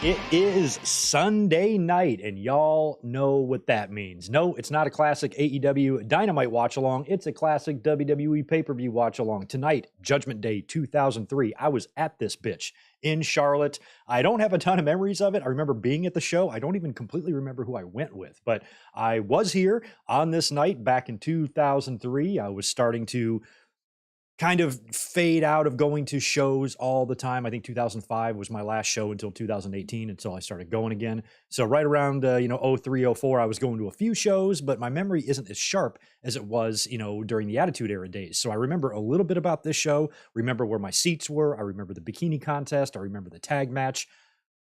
It is Sunday night, and y'all know what that means. No, it's not a classic AEW Dynamite watch-along. It's a classic WWE pay-per-view watch-along. Tonight, Judgment Day 2003. I was at this bitch in Charlotte. I don't have a ton of memories of it. I remember being at the show. I don't even completely remember who I went with, but I was here on this night back in 2003. I was starting to kind of fade out of going to shows all the time. I think 2005 was my last show until 2018, until I started going again. So right around 03, 04, I was going to a few shows, but my memory isn't as sharp as it was, during the Attitude Era days. So I remember a little bit about this show, remember where my seats were. I remember the bikini contest. I remember the tag match.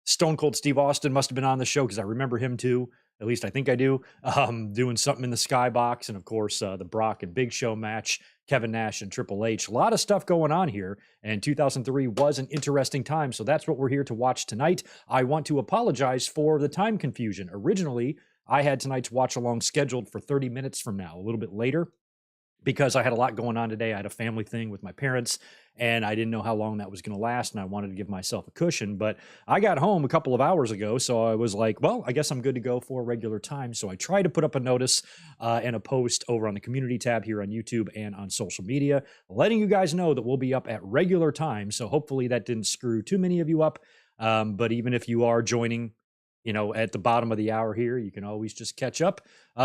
Stone Cold Steve Austin must have been on the show because I remember him too. At least I think I do. Doing something in the skybox. And of course, the Brock and Big Show match, Kevin Nash and Triple H. A lot of stuff going on here. And 2003 was an interesting time. So that's what we're here to watch tonight. I want to apologize for the time confusion. Originally, I had tonight's watch along scheduled for 30 minutes from now, a little bit later, because I had a lot going on today. I had a family thing with my parents, and I didn't know how long that was going to last, and I wanted to give myself a cushion. But I got home a couple of hours ago, so I was like, well, I guess I'm good to go for regular time. So I tried to put up a notice and a post over on the community tab here on YouTube and on social media, letting you guys know that we'll be up at regular time. So hopefully that didn't screw too many of you up. But even if you are joining at the bottom of the hour here, you can always just catch up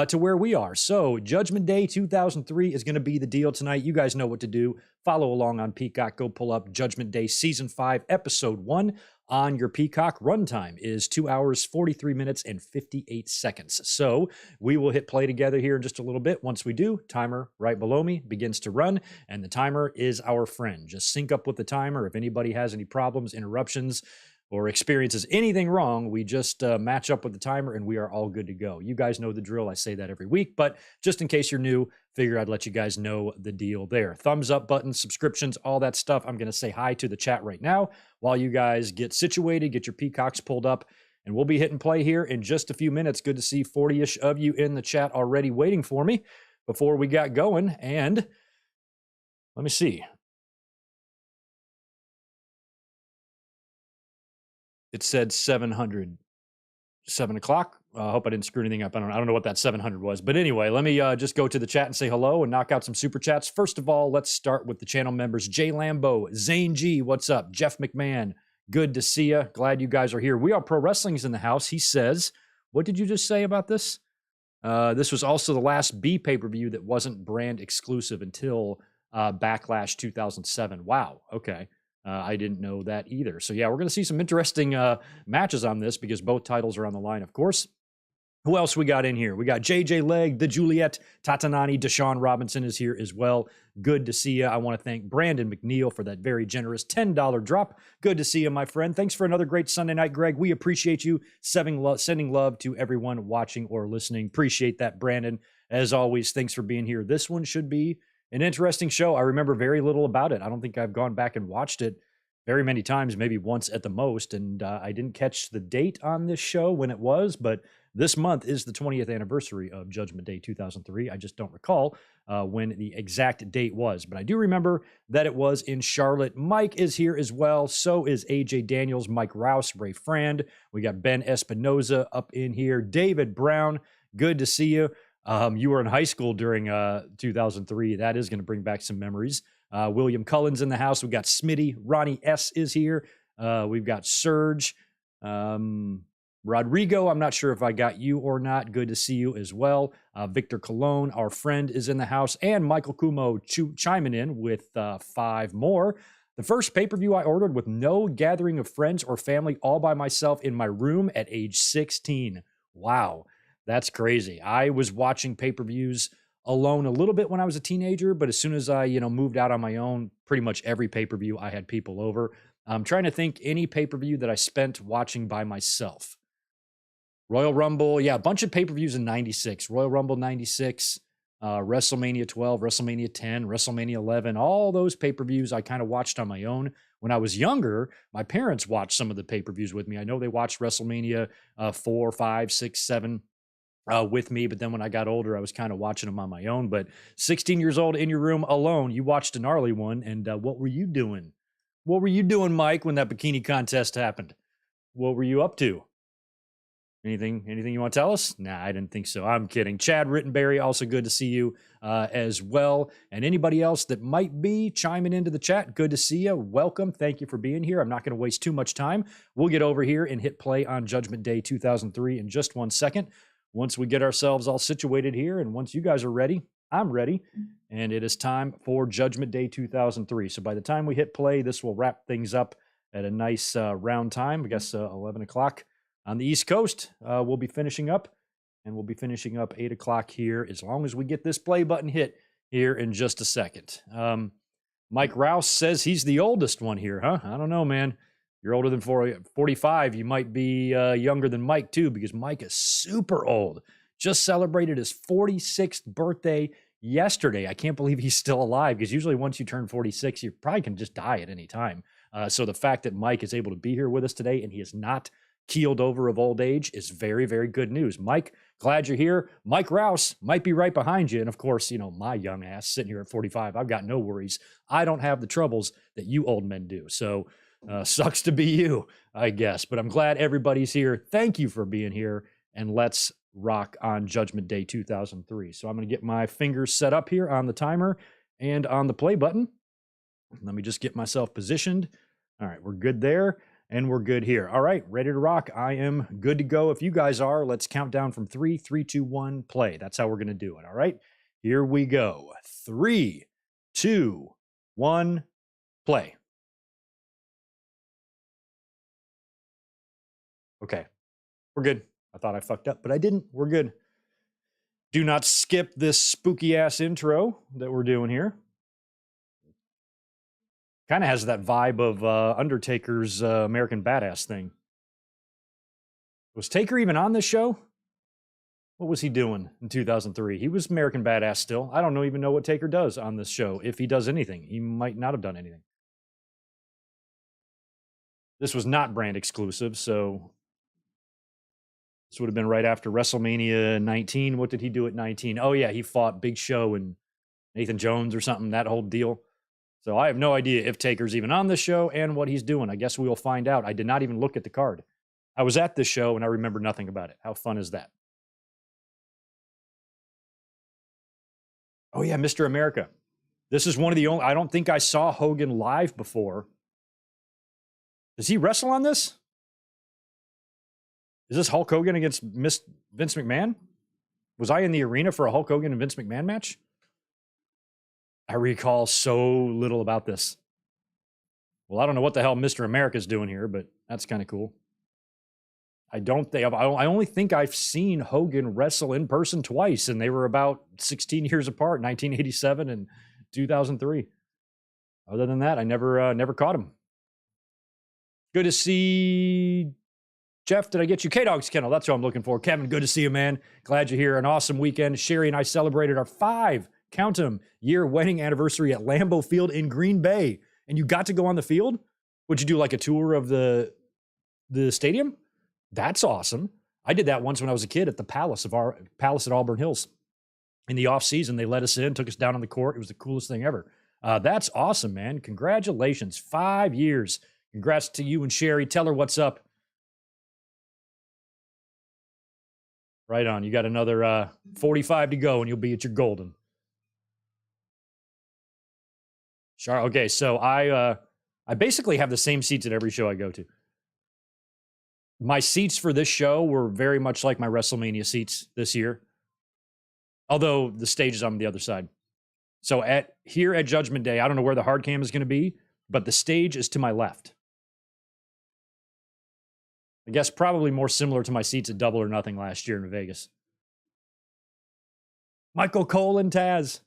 to where we are. So Judgment Day 2003 is going to be the deal tonight. You guys know what to do. Follow along on Peacock. Go pull up Judgment Day Season 5, Episode 1 on your Peacock. Runtime is 2 hours, 43 minutes, and 58 seconds. So we will hit play together here in just a little bit. Once we do, timer right below me begins to run, and the timer is our friend. Just sync up with the timer. If anybody has any problems, interruptions, or experiences anything wrong, we just match up with the timer and we are all good to go. You guys know the drill. I say that every week, but just in case you're new, figure I'd let you guys know the deal there. Thumbs up buttons, subscriptions, all that stuff. I'm going to say hi to the chat right now while you guys get situated, get your peacocks pulled up, and we'll be hitting play here in just a few minutes. Good to see 40-ish of you in the chat already waiting for me before we got going. And let me see. It said 7 o'clock. I hope I didn't screw anything up. I don't know what that 700 was. But anyway, let me just go to the chat and say hello and knock out some super chats. First of all, let's start with the channel members. Jay Lambo, Zane G, what's up? Jeff McMahon, good to see you. Glad you guys are here. We Are Pro Wrestling's in the house. He says, what did you just say about this? This was also the last B pay-per-view that wasn't brand exclusive until Backlash 2007. Wow, okay. I didn't know that either. So, yeah, we're going to see some interesting matches on this because both titles are on the line, of course. Who else we got in here? We got JJ Leg, the Juliet, Tatanani, Deshaun Robinson is here as well. Good to see you. I want to thank Brandon McNeil for that very generous $10 drop. Good to see you, my friend. Thanks for another great Sunday night, Greg. We appreciate you sending love to everyone watching or listening. Appreciate that, Brandon. As always, thanks for being here. This one should be an interesting show. I remember very little about it. I don't think I've gone back and watched it very many times, maybe once at the most. And I didn't catch the date on this show when it was, but this month is the 20th anniversary of Judgment Day 2003. I just don't recall when the exact date was, but I do remember that it was in Charlotte. Mike is here as well. So is AJ Daniels, Mike Rouse, Ray Frand. We got Ben Espinoza up in here. David Brown, good to see you. You were in high school during 2003. That is going to bring back some memories. William Cullen's in the house. We've got Smitty. Ronnie S. is here. We've got Serge. Rodrigo, I'm not sure if I got you or not. Good to see you as well. Victor Colon, our friend, is in the house. And Michael Kumo chiming in with 5 more. The first pay-per-view I ordered with no gathering of friends or family, all by myself in my room at age 16. Wow. That's crazy. I was watching pay-per-views alone a little bit when I was a teenager, but as soon as I, moved out on my own, pretty much every pay-per-view I had people over. I'm trying to think any pay-per-view that I spent watching by myself. Royal Rumble, yeah, a bunch of pay-per-views in 96. Royal Rumble 96, WrestleMania 12, WrestleMania 10, WrestleMania 11, all those pay-per-views I kind of watched on my own. When I was younger, my parents watched some of the pay-per-views with me. I know they watched WrestleMania 4, 5, 6, 7, with me, but then when I got older, I was kind of watching them on my own. But 16 years old in your room alone, you watched a gnarly one. And what were you doing? What were you doing, Mike, when that bikini contest happened? What were you up to? Anything you want to tell us? Nah, I didn't think so. I'm kidding. Chad Rittenberry, also good to see you as well. And anybody else that might be chiming into the chat, good to see you. Welcome. Thank you for being here. I'm not going to waste too much time. We'll get over here and hit play on Judgment Day 2003 in just 1 second. Once we get ourselves all situated here, and once you guys are ready, I'm ready. And it is time for Judgment Day 2003. So by the time we hit play, this will wrap things up at a nice round time. I guess 11 o'clock. On the East Coast, we'll be finishing up, and we'll be finishing up 8 o'clock here as long as we get this play button hit here in just a second. Mike Rouse says he's the oldest one here, huh? I don't know, man. You're older than 45. You might be younger than Mike, too, because Mike is super old. Just celebrated his 46th birthday yesterday. I can't believe he's still alive, because usually once you turn 46, you probably can just die at any time. So the fact that Mike is able to be here with us today, and he is not keeled over of old age, is very, very good news. Mike, glad you're here. Mike Rouse might be right behind you. And of course, you know, my young ass sitting here at 45, I've got no worries. I don't have the troubles that you old men do. So sucks to be you, I guess. But I'm glad everybody's here. Thank you for being here. And let's rock on Judgment Day 2003. So I'm going to get my fingers set up here on the timer and on the play button. Let me just get myself positioned. All right, we're good there. And we're good here. All right, ready to rock. I am good to go. If you guys are, let's count down from 3, 3, 2, 1, play. That's how we're going to do it. All right, here we go. 3, 2, 1, play. Okay, we're good. I thought I fucked up, but I didn't. We're good. Do not skip this spooky ass intro that we're doing here. Kind of has that vibe of Undertaker's American Badass thing. Was Taker even on this show? What was he doing in 2003? He was American Badass still. I don't even know what Taker does on this show. If he does anything, he might not have done anything. This was not brand exclusive, so this would have been right after WrestleMania 19. What did he do at 19? Oh, yeah, he fought Big Show and Nathan Jones or something, that whole deal. So I have no idea if Taker's even on this show and what he's doing. I guess we will find out. I did not even look at the card. I was at this show and I remember nothing about it. How fun is that? Oh, yeah, Mr. America. This is one of the only... I don't think I saw Hogan live before. Does he wrestle on this? Is this Hulk Hogan against Vince McMahon? Was I in the arena for a Hulk Hogan and Vince McMahon match? I recall so little about this. Well, I don't know what the hell Mr. America's doing here, but that's kind of cool. I only think I've seen Hogan wrestle in person twice, and they were about 16 years apart, 1987 and 2003. Other than that, I never caught him. Good to see Jeff. Did I get you? K-Dog's Kennel. That's what I'm looking for. Kevin, good to see you, man. Glad you're here. An awesome weekend. Sherry and I celebrated our 5-year wedding anniversary at Lambeau Field in Green Bay. And you got to go on the field? Would you do like a tour of the stadium? That's awesome. I did that once when I was a kid at the Palace at Auburn Hills. In the off season, they let us in, took us down on the court. It was the coolest thing ever. That's awesome, man. Congratulations. 5 years. Congrats to you and Sherry. Tell her what's up. Right on. You got another 45 to go and you'll be at your golden. Sure. Okay, so I basically have the same seats at every show I go to. My seats for this show were very much like my WrestleMania seats this year. Although the stage is on the other side. So here at Judgment Day, I don't know where the hard cam is going to be, but the stage is to my left. I guess probably more similar to my seats at Double or Nothing last year in Vegas. Michael Cole and Taz.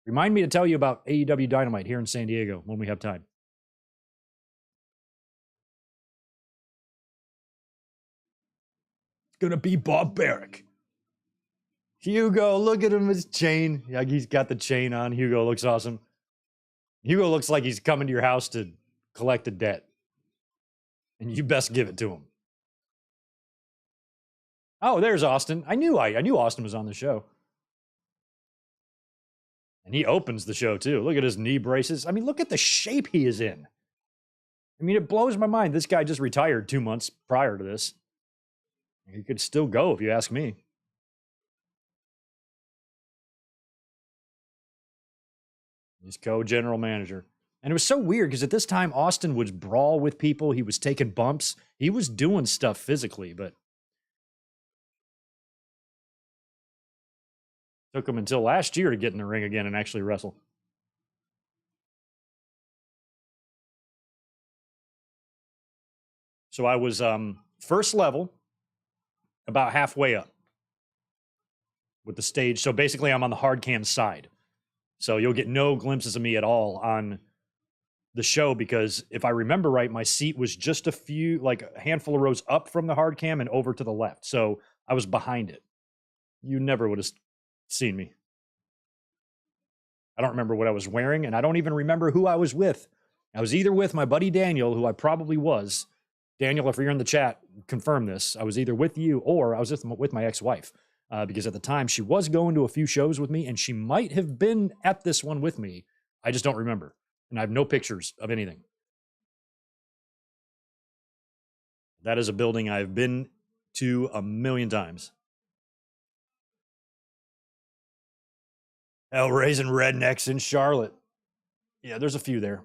Remind me to tell you about AEW Dynamite here in San Diego when we have time. It's going to be barbaric. Hugo, look at him, his chain. Yeah, he's got the chain on. Hugo looks awesome. Hugo looks like he's coming to your house to collect a debt. And you best give it to him. Oh, there's Austin. I knew Austin was on the show. And he opens the show, too. Look at his knee braces. I mean, look at the shape he is in. I mean, it blows my mind. This guy just retired 2 months prior to this. He could still go if you ask me. He's co-general manager. And it was so weird because at this time, Austin was brawl with people. He was taking bumps. He was doing stuff physically, but took him until last year to get in the ring again and actually wrestle. So I was first level, about halfway up with the stage. So basically, I'm on the hard cam side. So you'll get no glimpses of me at all on the show because if I remember right, my seat was just like a handful of rows up from the hard cam and over to the left. So I was behind it. You never would have seen me. I don't remember what I was wearing, and I don't even remember who I was with. I was either with my buddy Daniel, who I probably was. Daniel, if you're in the chat, confirm this. I was either with you or I was with my ex-wife. Because at the time she was going to a few shows with me and she might have been at this one with me. I just don't remember. And I have no pictures of anything. That is a building I've been to a million times. Hell, raising rednecks in Charlotte. Yeah, there's a few there.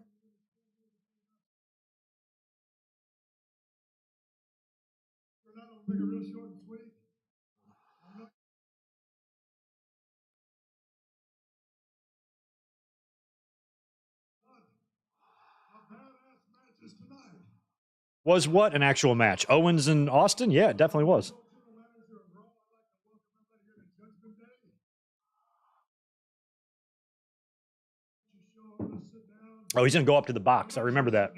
Was what an actual match? Owens and Austin? Yeah, it definitely was. Oh, he's going to go up to the box. I remember that.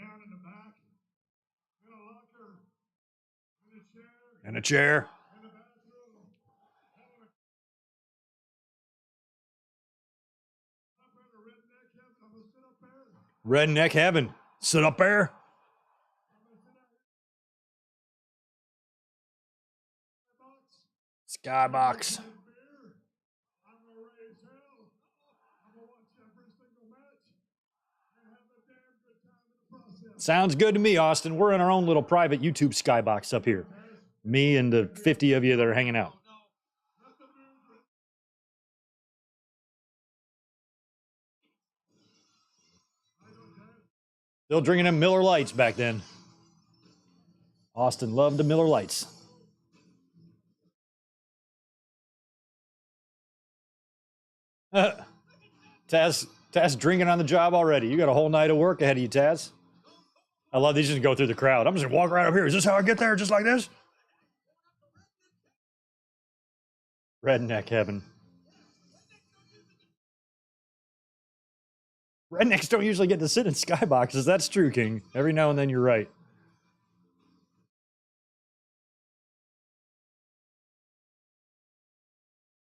And a chair. Redneck heaven. Sit up there. Skybox. Sounds good to me, Austin. We're in our own little private YouTube skybox up here. Me and the 50 of you that are hanging out. Still drinking them Miller Lights back then. Austin loved the Miller Lights. Taz drinking on the job already. You got a whole night of work ahead of you, Taz. I love these just go through the crowd. I'm just gonna walk right up here. Is this how I get there? Just like this? Redneck heaven. Rednecks don't usually get to sit in skyboxes. That's true, King. Every now and then you're right.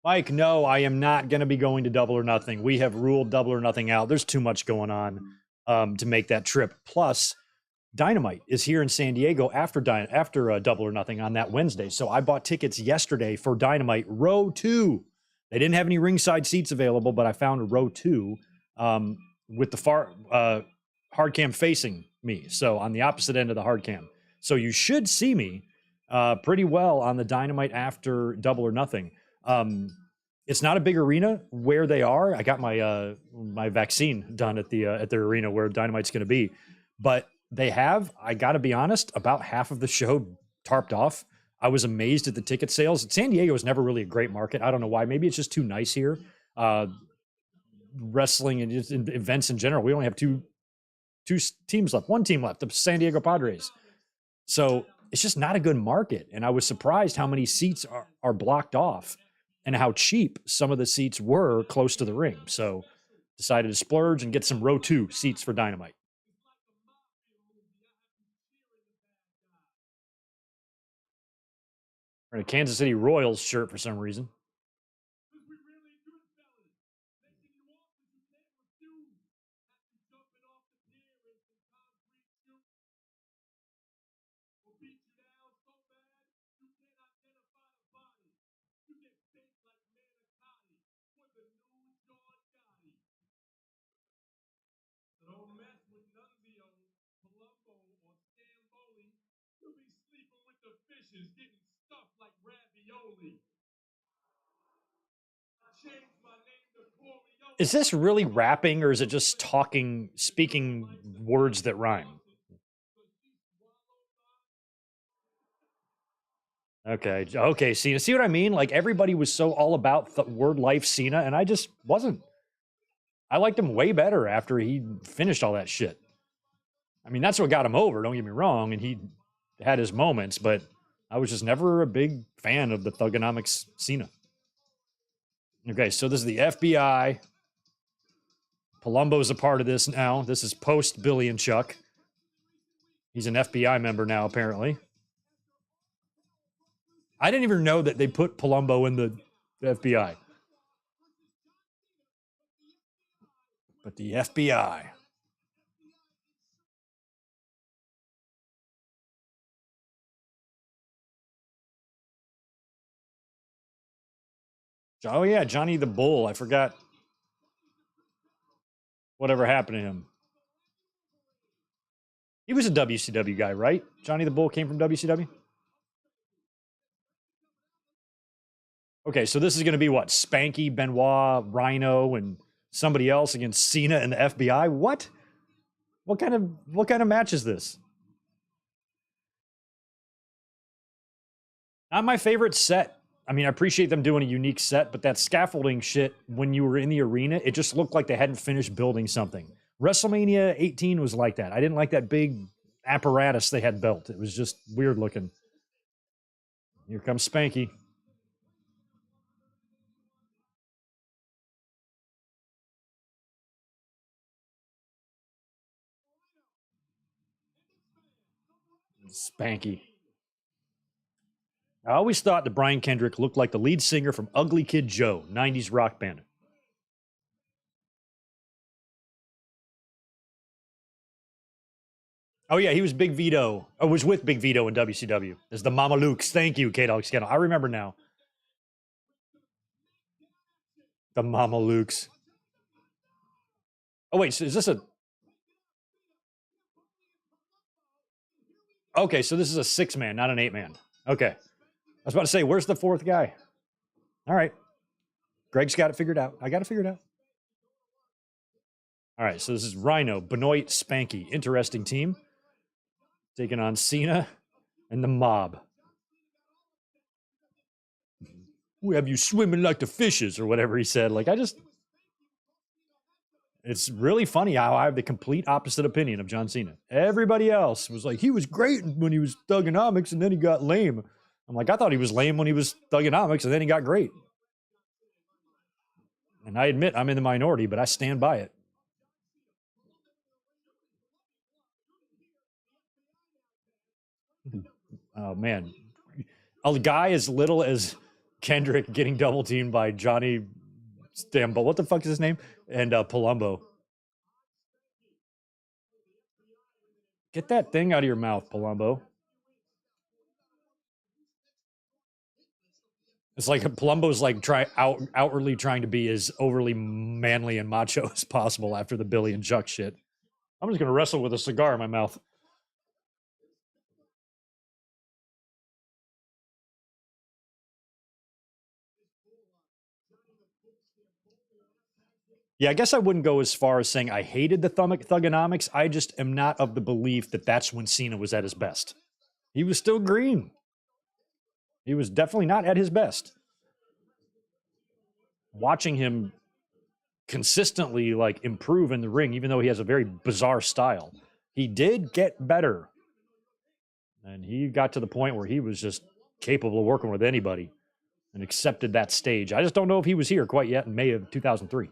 Mike, no, I am not going to be going to Double or Nothing. We have ruled Double or Nothing out. There's too much going on to make that trip. Plus, Dynamite is here in San Diego after Double or Nothing on that Wednesday. So I bought tickets yesterday for Dynamite row 2. They didn't have any ringside seats available, but I found row 2 with the far hard cam facing me. So on the opposite end of the hard cam. So you should see me pretty well on the Dynamite after Double or Nothing. It's not a big arena where they are. I got my my vaccine done at their arena where Dynamite's going to be, but they have, I got to be honest, about half of the show tarped off. I was amazed at the ticket sales. San Diego is never really a great market. I don't know why. Maybe it's just too nice here. Wrestling and just events in general. We only have two teams left. One team left, the San Diego Padres. So it's just not a good market. And I was surprised how many seats are blocked off and how cheap some of the seats were close to the ring. So decided to splurge and get some row 2 seats for Dynamite. Wearing a Kansas City Royals shirt for some reason. Is this really rapping or is it just talking, speaking words that rhyme? Okay. Okay. See what I mean? Like everybody was so all about the word life Cena, and I just wasn't. I liked him way better after he finished all that shit. I mean, that's what got him over, don't get me wrong, and he had his moments, but I was just never a big fan of the Thugonomics Cena. Okay, so this is the FBI. Palumbo's a part of this now. This is post Billy and Chuck. He's an FBI member now, apparently. I didn't even know that they put Palumbo in the FBI. But the FBI. Oh, yeah, Johnny the Bull. I forgot whatever happened to him. He was a WCW guy, right? Johnny the Bull came from WCW? Okay, so this is going to be what? Spanky, Benoit, Rhino, and somebody else against Cena and the FBI? What? What kind of match is this? Not my favorite set. I mean, I appreciate them doing a unique set, but that scaffolding shit, when you were in the arena, it just looked like they hadn't finished building something. WrestleMania 18 was like that. I didn't like that big apparatus they had built. It was just weird looking. Here comes Spanky. Spanky. I always thought that Brian Kendrick looked like the lead singer from Ugly Kid Joe, 90s rock band. Oh, yeah, he was Big Vito. I was with Big Vito in WCW. As the Mama Lukes. Thank you, K-Dog Scandal. I remember now. The Mama Lukes. Oh, wait, so is this a... Okay, so this is a 6-man, not an 8-man. Okay. I was about to say, where's the 4th guy? All right. Greg's got it figured out. I got it figured out. All right, so this is Rhino, Benoit, Spanky. Interesting team. Taking on Cena and the Mob. We have you swimming like the fishes, or whatever he said. Like, it's really funny how I have the complete opposite opinion of John Cena. Everybody else was like, he was great when he was Thugonomics, and then he got lame. I'm like, I thought he was lame when he was Thugonomics, and then he got great. And I admit I'm in the minority, but I stand by it. Oh, man. A guy as little as Kendrick getting double teamed by Johnny Stambo. What the fuck is his name? And Palumbo. Get that thing out of your mouth, Palumbo. It's like Palumbo's like outwardly trying to be as overly manly and macho as possible after the Billy and Chuck shit. I'm just gonna wrestle with a cigar in my mouth. Yeah, I guess I wouldn't go as far as saying I hated the Thugonomics. I just am not of the belief that that's when Cena was at his best. He was still green. He was definitely not at his best. Watching him consistently like improve in the ring, even though he has a very bizarre style, he did get better. And he got to the point where he was just capable of working with anybody and accepted that stage. I just don't know if he was here quite yet in May of 2003.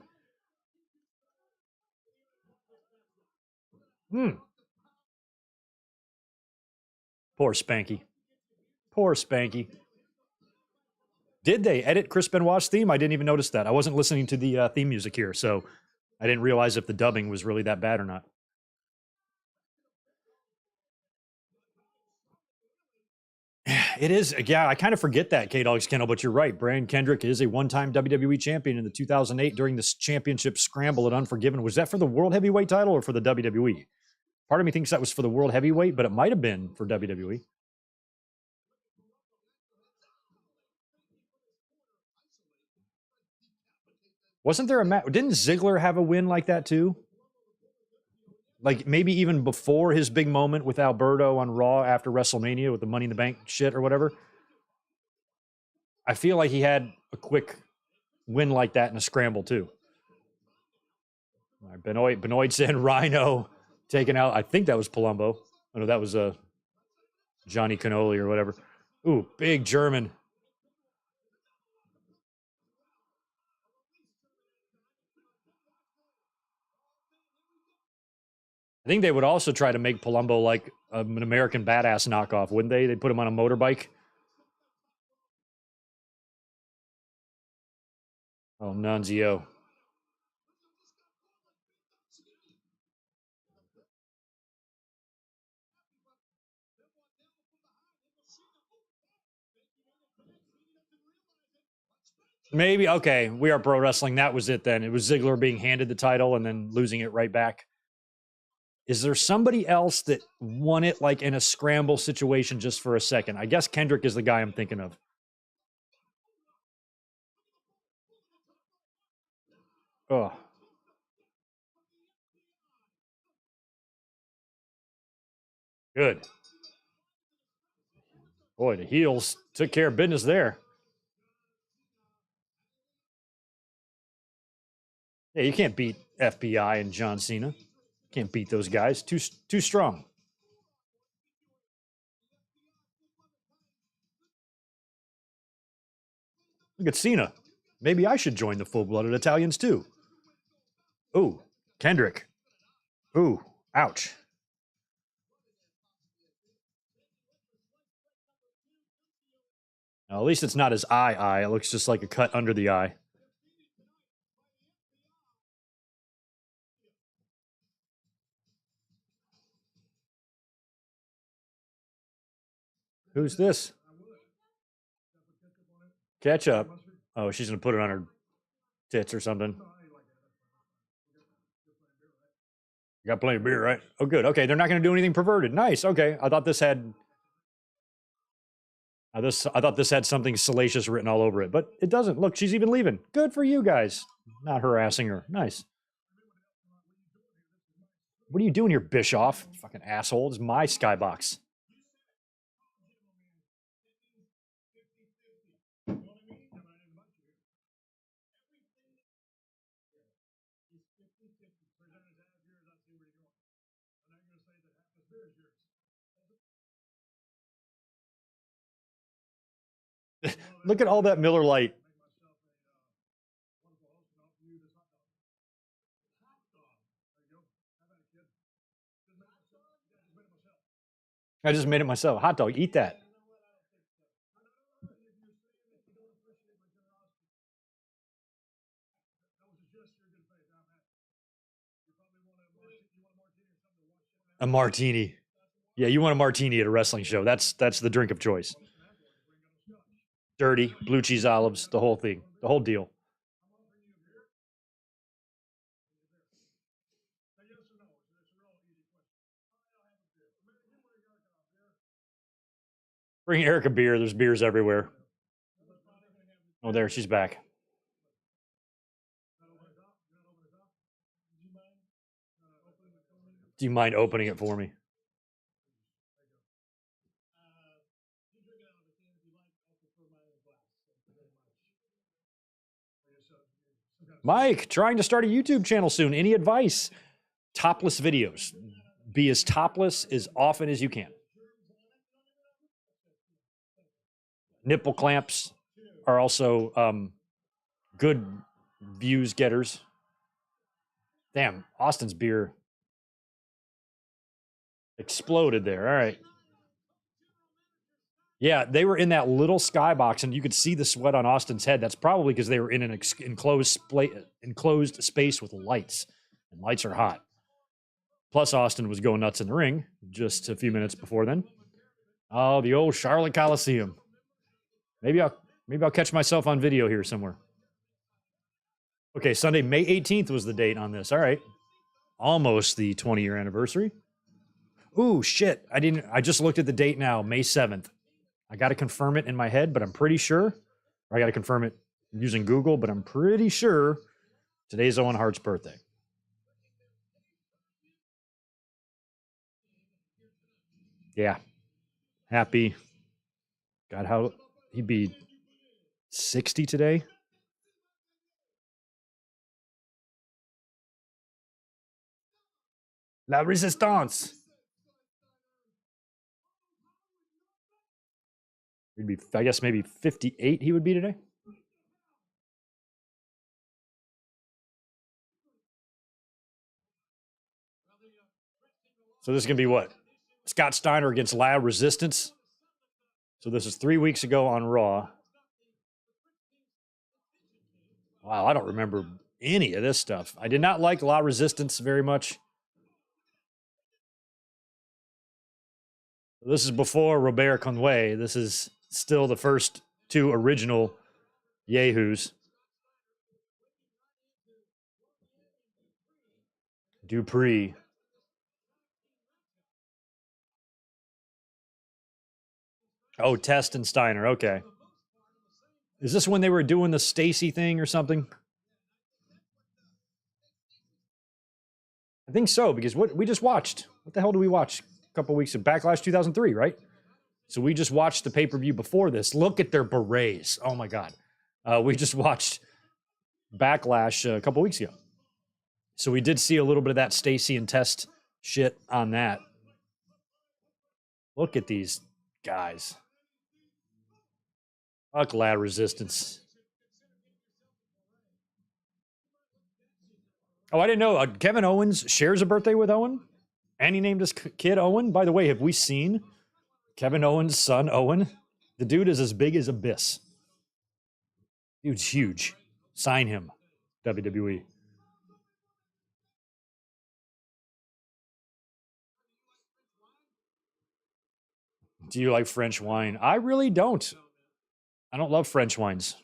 Poor Spanky. Poor Spanky. Did they edit Chris Benoit's theme? I didn't even notice that. I wasn't listening to the theme music here, so I didn't realize if the dubbing was really that bad or not. It is. Yeah, I kind of forget that, K-Dog's Kennel, but you're right. Brian Kendrick is a one-time WWE champion in the 2008 during this championship scramble at Unforgiven. Was that for the World Heavyweight title or for the WWE? Part of me thinks that was for the World Heavyweight, but it might have been for WWE. Wasn't there a match? Didn't Ziggler have a win like that too? Like maybe even before his big moment with Alberto on Raw after WrestleMania with the Money in the Bank shit or whatever. I feel like he had a quick win like that in a scramble too. All right, Benoit saying Rhino taking out, I think that was Palumbo. Oh, no, that was Johnny Cannoli or whatever. Ooh, big German. I think they would also try to make Palumbo like an American Badass knockoff, wouldn't they? They'd put him on a motorbike. Oh, Nunzio. Maybe, okay, We Are Pro Wrestling. That was it then. It was Ziggler being handed the title and then losing it right back. Is there somebody else that won it like in a scramble situation just for a second? I guess Kendrick is the guy I'm thinking of. Oh. Good. Boy, the heels took care of business there. Yeah, you can't beat FBI and John Cena. Can't beat those guys. Too strong. Look at Cena. Maybe I should join the full-blooded Italians too. Ooh, Kendrick. Ooh, ouch. Now, at least it's not his eye. It looks just like a cut under the eye. Who's this? Ketchup. Oh, she's going to put it on her tits or something. You got plenty of beer, right? Oh, good. Okay, they're not going to do anything perverted. Nice. Okay, I thought this had something salacious written all over it, but it doesn't. Look, she's even leaving. Good for you guys. Not harassing her. Nice. What are you doing here, Bischoff? Fucking asshole. It's my skybox. Look at all that Miller Lite. I just made it myself. Hot dog, eat that. A martini. Yeah, you want a martini at a wrestling show. That's the drink of choice. Dirty, blue cheese olives, the whole thing, the whole deal. Bring Eric a beer. There's beers everywhere. Oh, there, she's back. Do you mind opening it for me? Mike, trying to start a YouTube channel soon. Any advice? Topless videos. Be as topless as often as you can. Nipple clamps are also good views getters. Damn, Austin's beer exploded there. All right. Yeah, they were in that little skybox, and you could see the sweat on Austin's head. That's probably because they were in an enclosed space with lights, and lights are hot. Plus, Austin was going nuts in the ring just a few minutes before then. Oh, the old Charlotte Coliseum. Maybe I'll catch myself on video here somewhere. Okay, Sunday, May 18th was the date on this. All right. Almost the 20-year anniversary. Ooh, shit. I just looked at the date now, May 7th. I got to confirm it in my head, but I'm pretty sure. Or I got to confirm it using Google, but I'm pretty sure Today's Owen Hart's birthday. Yeah. Happy. God, how he'd be 60 today. La Resistance. He'd be, I guess, maybe 58 he would be today. So this is going to be what? Scott Steiner against La Resistance. So this is 3 weeks ago on Raw. Wow, I don't remember any of this stuff. I did not like La Resistance very much. This is before Robert Conway. This is still the first two original Yahoos. Dupree. Oh, Test and Steiner. Okay. Is this when they were doing the Stacy thing or something? I think so, because what we just watched. What the hell did we watch a couple weeks of Backlash 2003, right? So we just watched the pay-per-view before this. Look at their berets. Oh my God. We just watched Backlash a couple weeks ago. So we did see a little bit of that Stacy and Test shit on that. Look at these guys. Fuck La Resistance. Oh, I didn't know. Kevin Owens shares a birthday with Owen. And he named his kid Owen. By the way, have we seen Kevin Owens' son, Owen? The dude is as big as Abyss. Dude's huge. Sign him, WWE. Do you like French wine? I really don't. I don't love French wines.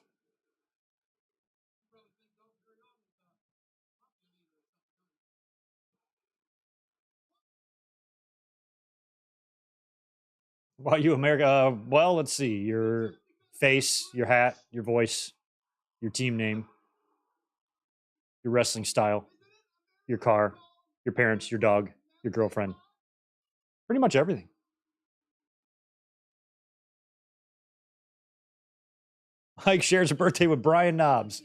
Why you America? Well, let's see. Your face, your hat, your voice, your team name, your wrestling style, your car, your parents, your dog, your girlfriend. Pretty much everything. Mike shares a birthday with Brian Knobs.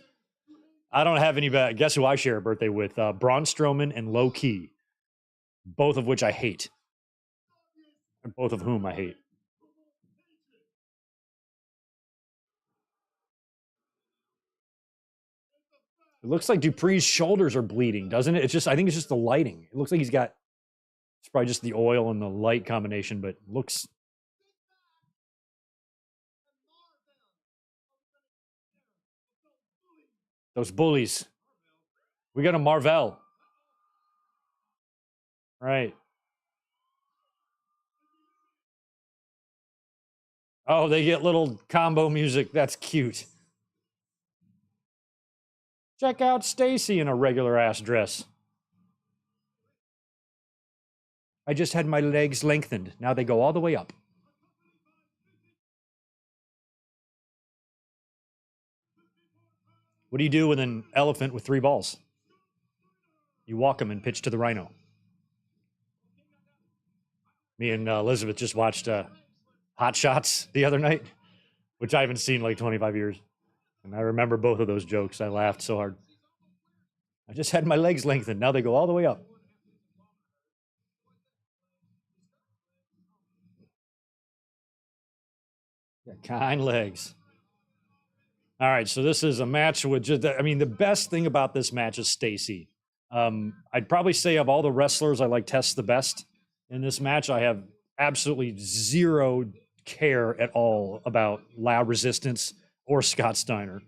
I don't have any bad. Guess who I share a birthday with? Braun Strowman and Low Key, both of which I hate. And both of whom I hate. It looks like Dupree's shoulders are bleeding, doesn't it? It's just, I think it's just the lighting. It looks like he's got, it's probably just the oil and the light combination, but looks. Those bullies. We got a Marvel. Right. Oh, they get little combo music. That's cute. Check out Stacy in a regular ass dress. I just had my legs lengthened. Now they go all the way up. What do you do with an elephant with 3 balls? You walk him and pitch to the rhino. Me and Elizabeth just watched Hot Shots the other night, which I haven't seen in like 25 years. And I remember both of those jokes. I laughed so hard. I just had my legs lengthened. Now they go all the way up. Yeah, kind legs. All right, so this is a match with just, I mean, the best thing about this match is Stacy. I'd probably say of all the wrestlers, I like Test the best. In this match, I have absolutely zero care at all about La Resistance or Scott Steiner.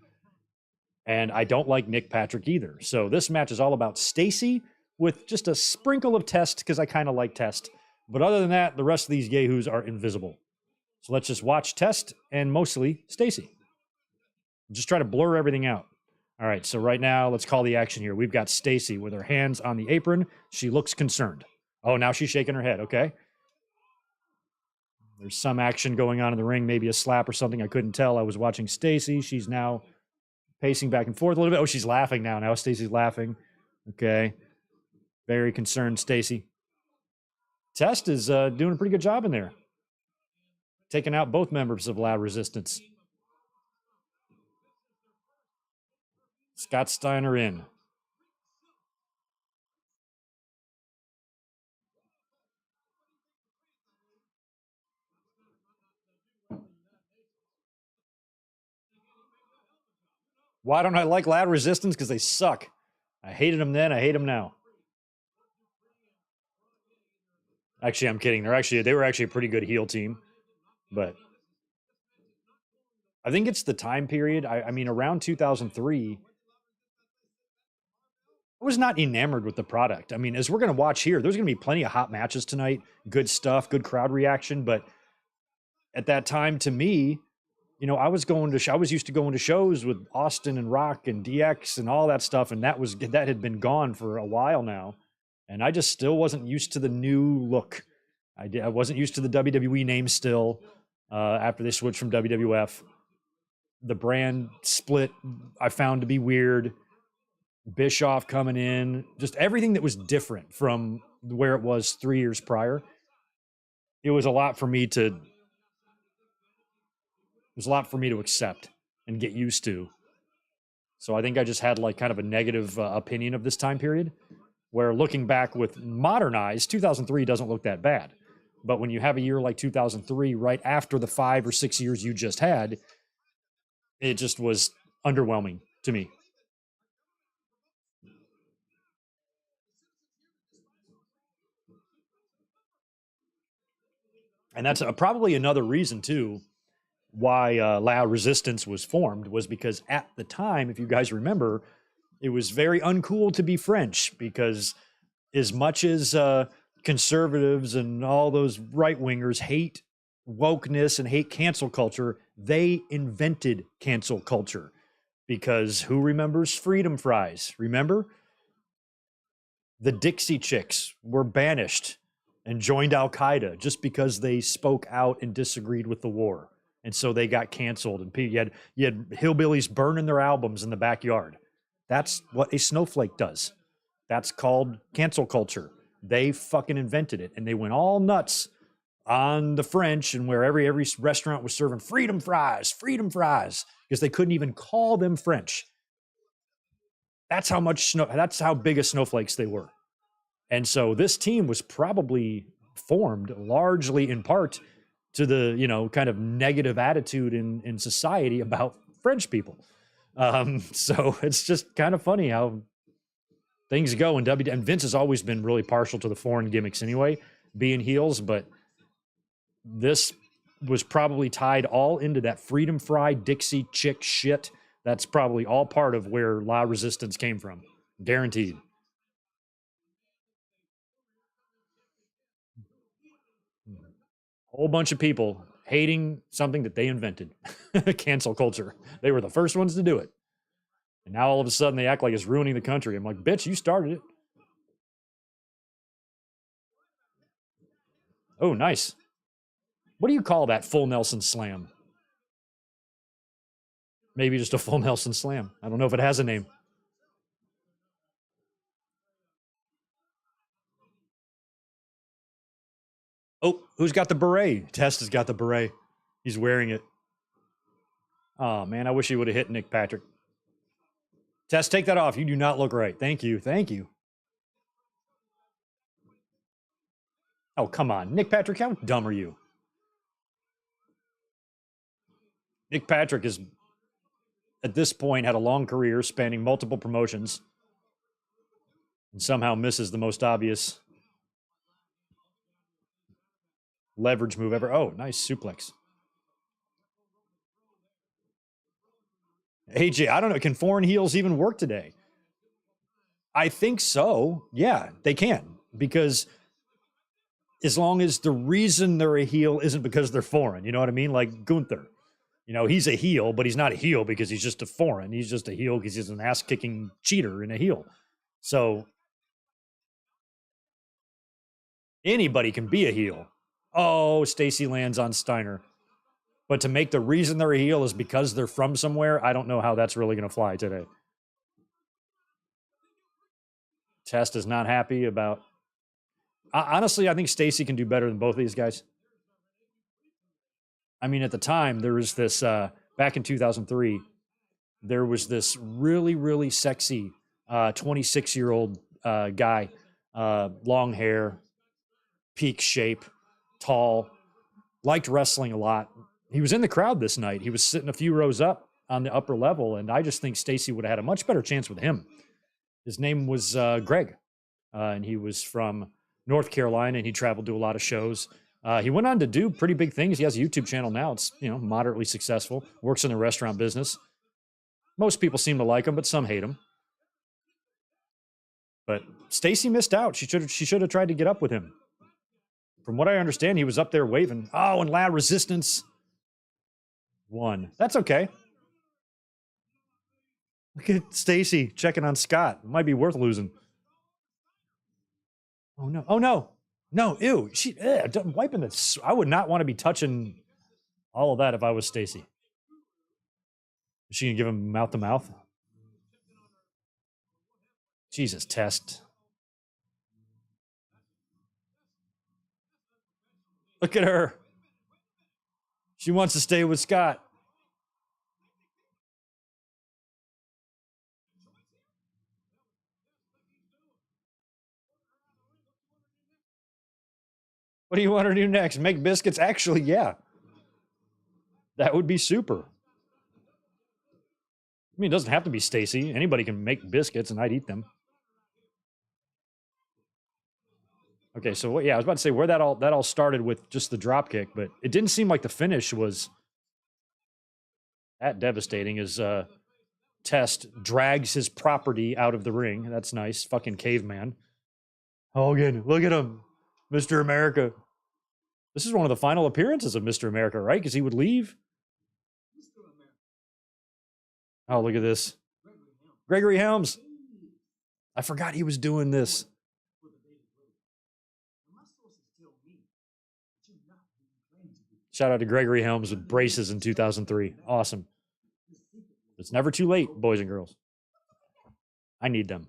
And I don't like Nick Patrick either. So this match is all about Stacy with just a sprinkle of Test because I kind of like Test. But other than that, the rest of these yahoos are invisible. So let's just watch Test and mostly Stacy. Just try to blur everything out. All right, so right now, let's call the action here. We've got Stacy with her hands on the apron. She looks concerned. Oh, now she's shaking her head. Okay. There's some action going on in the ring, maybe a slap or something. I couldn't tell. I was watching Stacy. She's now pacing back and forth a little bit. Oh, she's laughing now. Now Stacy's laughing. Okay. Very concerned, Stacy. Test is doing a pretty good job in there. Taking out both members of Loud Resistance. Scott Steiner in. Why don't I like Loud Resistance? Because they suck. I hated them then. I hate them now. Actually, I'm kidding. They were actually a pretty good heel team, but I think it's the time period. I mean, around 2003, I was not enamored with the product. I mean, as we're going to watch here, there's going to be plenty of hot matches tonight, good stuff, good crowd reaction. But at that time, to me, you know, I was used to going to shows with Austin and Rock and DX and all that stuff, and that had been gone for a while now, and I just still wasn't used to the new look. I wasn't used to the WWE name still. After they switched from WWF, the brand split I found to be weird. Bischoff coming in, just everything that was different from where it was 3 years prior. It was a lot for me to accept and get used to. So I think I just had like kind of a negative opinion of this time period, where looking back with modern eyes, 2003 doesn't look that bad. But when you have a year like 2003, right after the 5 or 6 years you just had, it just was underwhelming to me. And that's probably another reason, too, why Loud Resistance was formed, was because at the time, if you guys remember, it was very uncool to be French, because as much as conservatives and all those right-wingers hate wokeness and hate cancel culture, they invented cancel culture. Because who remembers freedom fries? Remember? The Dixie Chicks were banished and joined Al-Qaeda just because they spoke out and disagreed with the war. And so they got canceled. And you had hillbillies burning their albums in the backyard. That's what a snowflake does. That's called cancel culture. They fucking invented it. And they went all nuts on the French, and where every restaurant was serving freedom fries, because they couldn't even call them French. That's how big of snowflakes they were. And so this team was probably formed largely in part to the, you know, kind of negative attitude in society about French people. So it's just kind of funny how things go in WWE. And Vince has always been really partial to the foreign gimmicks anyway, being heels, but this was probably tied all into that freedom fry Dixie chick shit. That's probably all part of where Loud Resistance came from. Guaranteed. Whole bunch of people hating something that they invented. Cancel culture. They were the first ones to do it. And now all of a sudden they act like it's ruining the country. I'm like, bitch, you started it. Oh, nice. What do you call that full Nelson slam? Maybe just a full Nelson slam. I don't know if it has a name. Oh, who's got the beret? Test has got the beret. He's wearing it. Oh, man, I wish he would have hit Nick Patrick. Test, take that off. You do not look right. Thank you. Thank you. Oh, come on. Nick Patrick, how dumb are you? Nick Patrick is, at this point, had a long career spanning multiple promotions and somehow misses the most obvious leverage move ever. Oh, nice suplex. AJ, I don't know. Can foreign heels even work today? I think so. Yeah, they can. Because as long as the reason they're a heel isn't because they're foreign. You know what I mean? Like Gunther. You know, he's a heel, but he's not a heel because he's just a foreign. He's just a heel because he's an ass-kicking cheater and a heel. So anybody can be a heel. Oh, Stacy lands on Steiner. But to make the reason they're a heel is because they're from somewhere, I don't know how that's really going to fly today. Test is not happy about... honestly, I think Stacy can do better than both of these guys. I mean, at the time, there was this... back in 2003, there was this really, really sexy 26-year-old guy, long hair, peak shape, tall, liked wrestling a lot. He was in the crowd this night. He was sitting a few rows up on the upper level, and I just think Stacy would have had a much better chance with him. His name was Greg, and he was from North Carolina, and he traveled to a lot of shows. He went on to do pretty big things. He has a YouTube channel now. It's, moderately successful. Works in the restaurant business. Most people seem to like him, but some hate him. But Stacy missed out. She should have tried to get up with him. From what I understand, he was up there waving. Oh, and Loud Resistance won. That's okay. Look at Stacy checking on Scott. It might be worth losing. Oh, no. Oh, no. No, ew. Wiping this. I would not want to be touching all of that if I was Stacy. Is she going to give him mouth to mouth? Jesus, Test. Look at her. She wants to stay with Scott. What do you want her to do next? Make biscuits? Actually, yeah. That would be super. I mean, it doesn't have to be Stacy. Anybody can make biscuits, and I'd eat them. Okay, so I was about to say where that all started with just the drop kick, but it didn't seem like the finish was that devastating as Test drags his property out of the ring. That's nice. Fucking caveman. Hogan, look at him. Mr. America. This is one of the final appearances of Mr. America, right? Because he would leave. Oh, look at this. Gregory Helms. I forgot he was doing this. Shout out to Gregory Helms with braces in 2003. Awesome. It's never too late, boys and girls. I need them.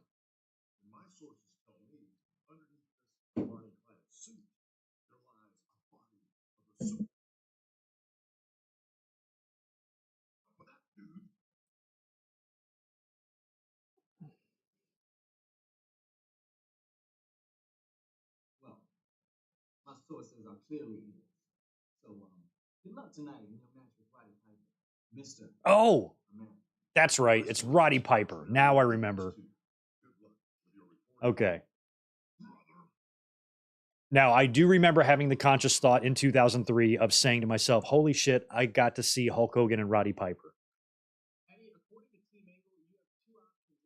Well, my sources are clearly here. So, good luck tonight in your match with Roddy Piper, Mr. Oh, that's right. It's Roddy Piper. Now I remember. Okay. Now, I do remember having the conscious thought in 2003 of saying to myself, holy shit, I got to see Hulk Hogan and Roddy Piper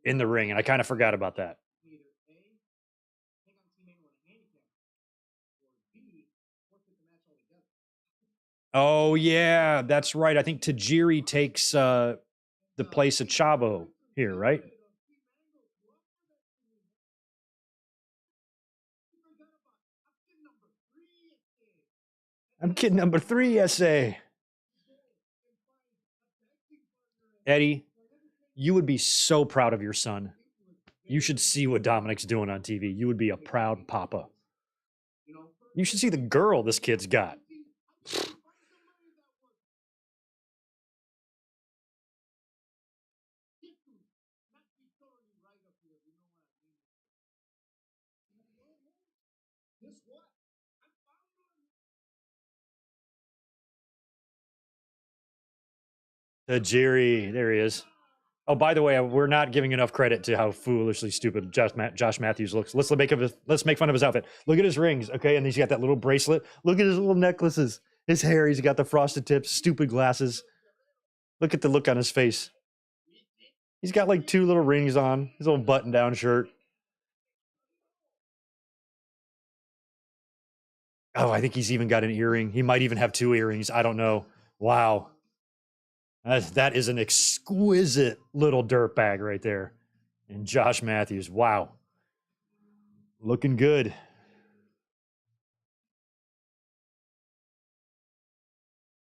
in the ring, and I kind of forgot about that. Oh, yeah, that's right. I think Tajiri takes the place of Chavo here, right? I'm kid number 3, SA. Eddie, you would be so proud of your son. You should see what Dominic's doing on TV. You would be a proud papa. You should see the girl this kid's got. Tajiri, there he is. Oh, by the way, we're not giving enough credit to how foolishly stupid Josh Matthews looks. Let's make fun of his outfit. Look at his rings, okay? And he's got that little bracelet. Look at his little necklaces. His hair, he's got the frosted tips, stupid glasses. Look at the look on his face. He's got like 2 little rings on, his little button-down shirt. Oh, I think he's even got an earring. He might even have 2 earrings. I don't know. Wow. That is an exquisite little dirtbag right there. And Josh Matthews, wow. Looking good.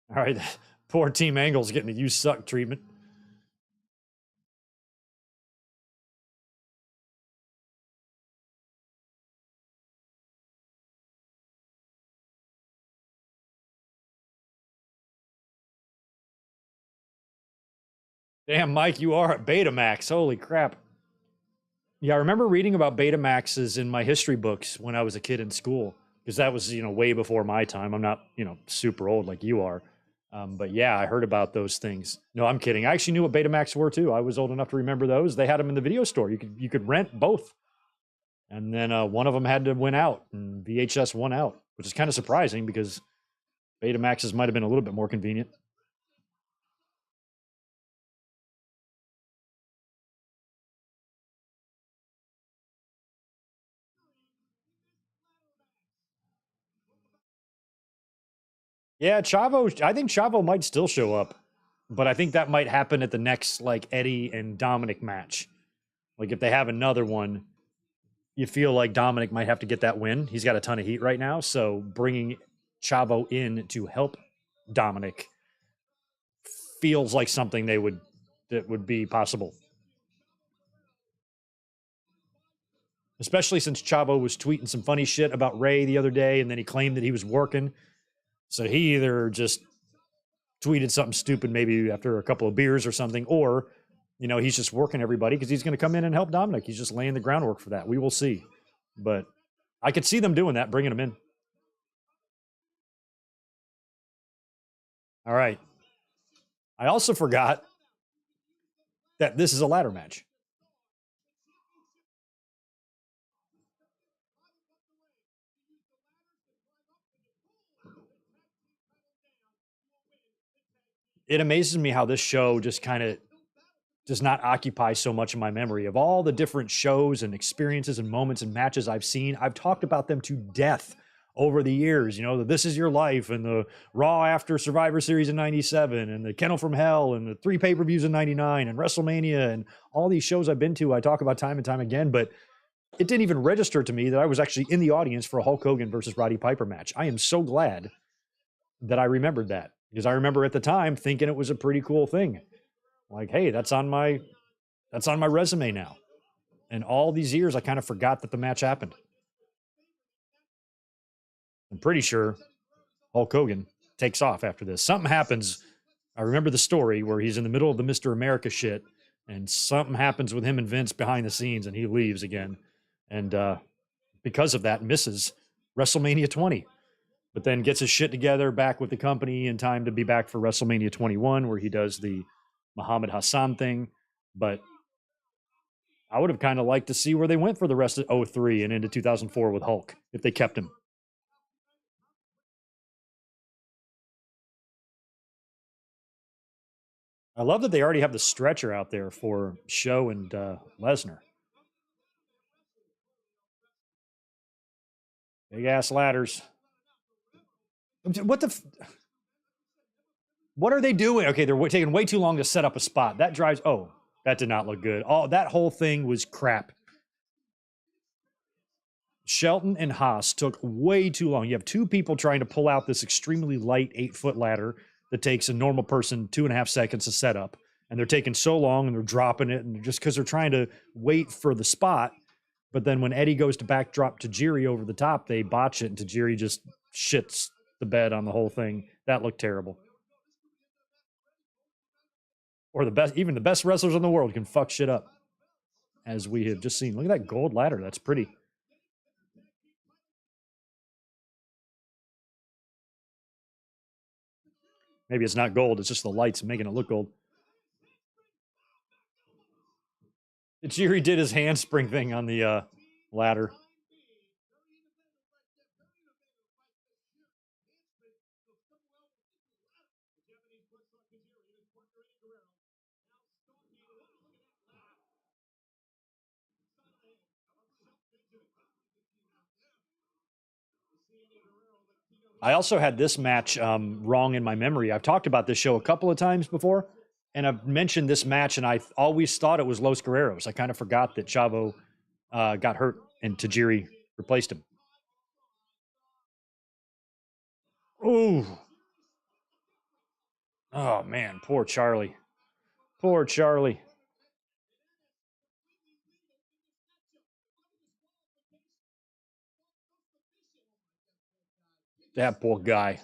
All right. Poor Team Angle's getting the "you suck" treatment. Damn, Mike, you are at Betamax. Holy crap. Yeah, I remember reading about Betamaxes in my history books when I was a kid in school, because that was, way before my time. I'm not, super old like you are. But yeah, I heard about those things. No, I'm kidding. I actually knew what Betamax were too. I was old enough to remember those. They had them in the video store. You could rent both. And then one of them had to win out, and VHS won out, which is kind of surprising because Betamaxes might have been a little bit more convenient. Yeah, Chavo. I think Chavo might still show up, but I think that might happen at the next like Eddie and Dominic match. Like if they have another one, you feel like Dominic might have to get that win. He's got a ton of heat right now, so bringing Chavo in to help Dominic feels like something that would be possible. Especially since Chavo was tweeting some funny shit about Ray the other day, and then he claimed that he was working. So he either just tweeted something stupid maybe after a couple of beers or something, or he's just working everybody because he's going to come in and help Dominic. He's just laying the groundwork for that. We will see, but I could see them doing that, bringing him in. All right. I also forgot that this is a ladder match. It amazes me how this show just kind of does not occupy so much in my memory. Of all the different shows and experiences and moments and matches I've seen, I've talked about them to death over the years. The This Is Your Life and the Raw after Survivor Series in 97 and the Kennel from Hell and the 3 pay-per-views in 99 and WrestleMania and all these shows I've been to, I talk about time and time again, but it didn't even register to me that I was actually in the audience for a Hulk Hogan versus Roddy Piper match. I am so glad that I remembered that, because I remember at the time thinking it was a pretty cool thing. Like, hey, that's on my resume now. And all these years, I kind of forgot that the match happened. I'm pretty sure Hulk Hogan takes off after this. Something happens. I remember the story where he's in the middle of the Mr. America shit, and something happens with him and Vince behind the scenes, and he leaves again. And because of that, misses WrestleMania 20. But then gets his shit together back with the company in time to be back for WrestleMania 21, where he does the Muhammad Hassan thing. But I would have kind of liked to see where they went for the rest of 03 and into 2004 with Hulk, if they kept him. I love that they already have the stretcher out there for Show and Lesnar. Big ass ladders. What the? What are they doing? Okay, they're taking way too long to set up a spot. That drives. Oh, that did not look good. Oh, that whole thing was crap. Shelton and Haas took way too long. You have two people trying to pull out this extremely light 8-foot ladder that takes a normal person 2.5 seconds to set up. And they're taking so long and they're dropping it. And just because they're trying to wait for the spot. But then when Eddie goes to backdrop Tajiri over the top, they botch it. And Tajiri just shits the bed on the whole thing. That looked terrible. Or even the best wrestlers in the world can fuck shit up, as we have just seen. Look at that gold ladder. That's pretty. Maybe it's not gold. It's just the lights making it look gold. Tajiri did his handspring thing on the ladder. I also had this match wrong in my memory. I've talked about this show a couple of times before, and I've mentioned this match, and I always thought it was Los Guerreros. I kind of forgot that Chavo got hurt and Tajiri replaced him. Ooh. Oh, man. Poor Charlie. Poor Charlie. That poor guy.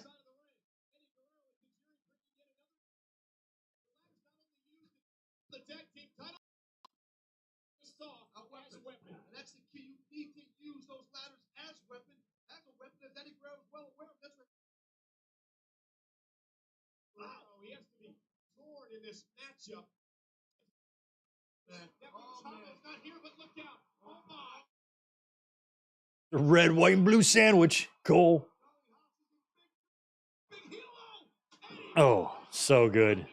That's the key. You need to use those ladders as weapon, as a weapon, as Eddie Guerrero is well aware of. That's right. Wow, he has to be torn in this matchup. Charlo's not here, but look out. Oh my. The red, white, and blue sandwich. Cole. Oh, so good.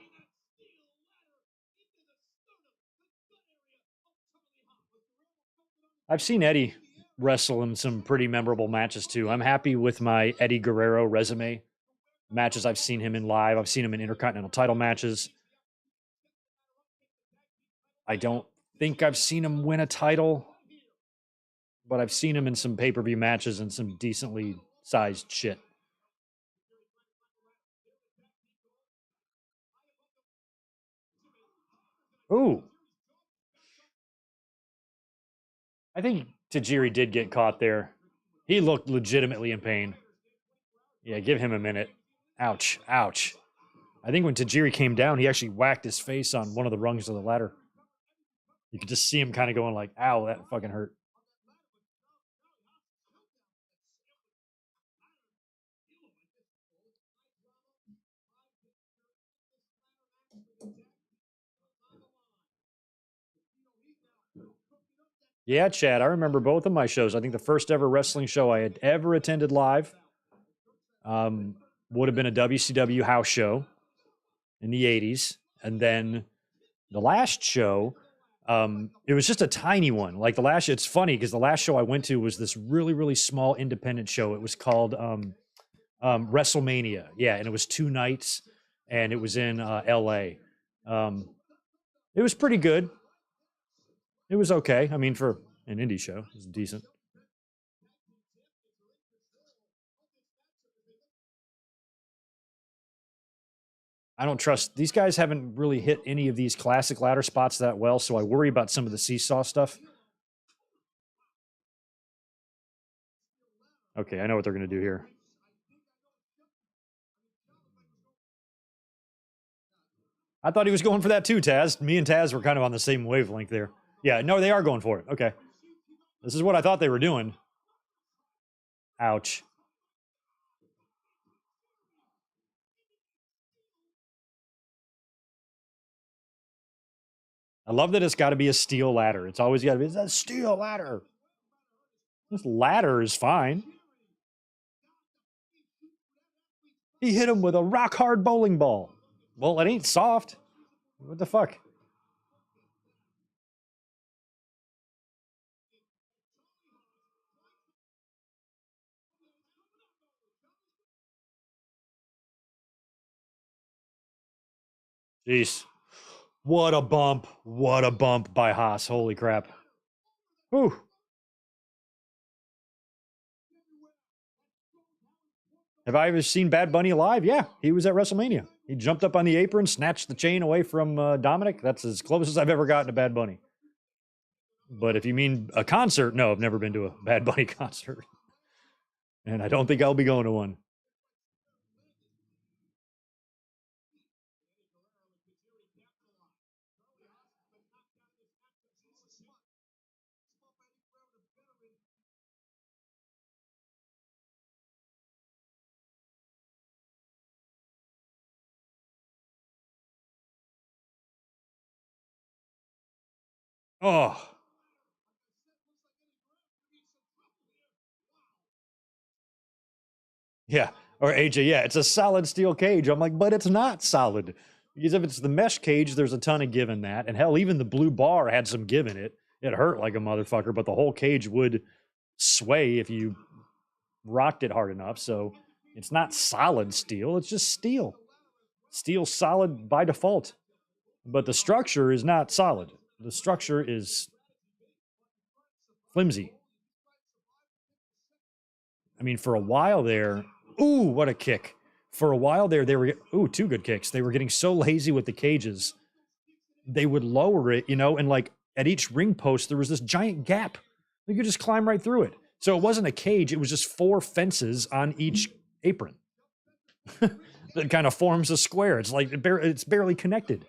I've seen Eddie wrestle in some pretty memorable matches too. I'm happy with my Eddie Guerrero resume. Matches I've seen him in live. I've seen him in Intercontinental title matches. I don't think I've seen him win a title, but I've seen him in some pay-per-view matches and some decently sized shit. Ooh. I think Tajiri did get caught there. He looked legitimately in pain. Yeah, give him a minute. Ouch. Ouch. I think when Tajiri came down, he actually whacked his face on one of the rungs of the ladder. You could just see him kind of going like, ow, that fucking hurt. Yeah, Chad, I remember both of my shows. I think the first ever wrestling show I had ever attended live would have been a WCW house show in the 80s. And then the last show, it was just a tiny one. Like the last, it's funny because the last show I went to was this really, really small independent show. It was called WrestleMania. Yeah, and it was 2 nights and it was in LA. It was pretty good. It was okay. I mean, for an indie show, it was decent. I don't trust these guys. Haven't really hit any of these classic ladder spots that well, so I worry about some of the seesaw stuff. Okay, I know what they're going to do here. I thought he was going for that too, Taz. Me and Taz were kind of on the same wavelength there. Yeah, no, they are going for it. Okay. This is what I thought they were doing. Ouch. I love that it's got to be a steel ladder. It's always got to be a steel ladder. This ladder is fine. He hit him with a rock hard bowling ball. Well, it ain't soft. What the fuck? Jeez. What a bump. What a bump by Haas. Holy crap. Whew. Have I ever seen Bad Bunny live? Yeah, he was at WrestleMania. He jumped up on the apron, snatched the chain away from Dominic. That's as close as I've ever gotten to Bad Bunny. But if you mean a concert, no, I've never been to a Bad Bunny concert. And I don't think I'll be going to one. Oh, yeah. Or AJ, yeah, it's a solid steel cage. I'm like, but it's not solid. Because if it's the mesh cage, there's a ton of give in that. And hell, even the blue bar had some give in it. It hurt like a motherfucker, but the whole cage would sway if you rocked it hard enough. So it's not solid steel, it's just steel. Steel solid by default. But the structure is not solid. The structure is flimsy. I mean, for a while there, ooh, what a kick. for a while there, they were, two good kicks. They were getting so lazy with the cages. They would lower it, and like at each ring post, there was this giant gap. You could just climb right through it. So it wasn't a cage. It was just 4 fences on each apron. That kind of forms a square. It's like it's barely connected.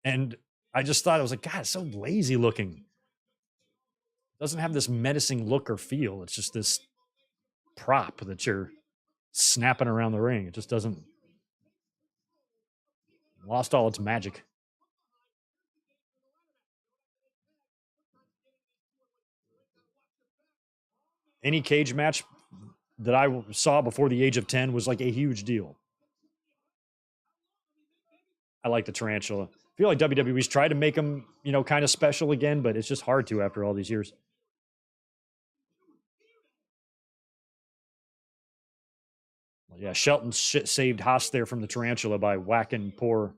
And I just thought, I was like, God, it's so lazy looking. It doesn't have this menacing look or feel. It's just this prop that you're snapping around the ring. It just doesn't, lost all its magic. Any cage match that I saw before the age of 10 was like a huge deal. I like the tarantula. I feel like WWE's tried to make them, kind of special again, but it's just hard to after all these years. Well, yeah, Shelton saved Haas there from the tarantula by whacking poor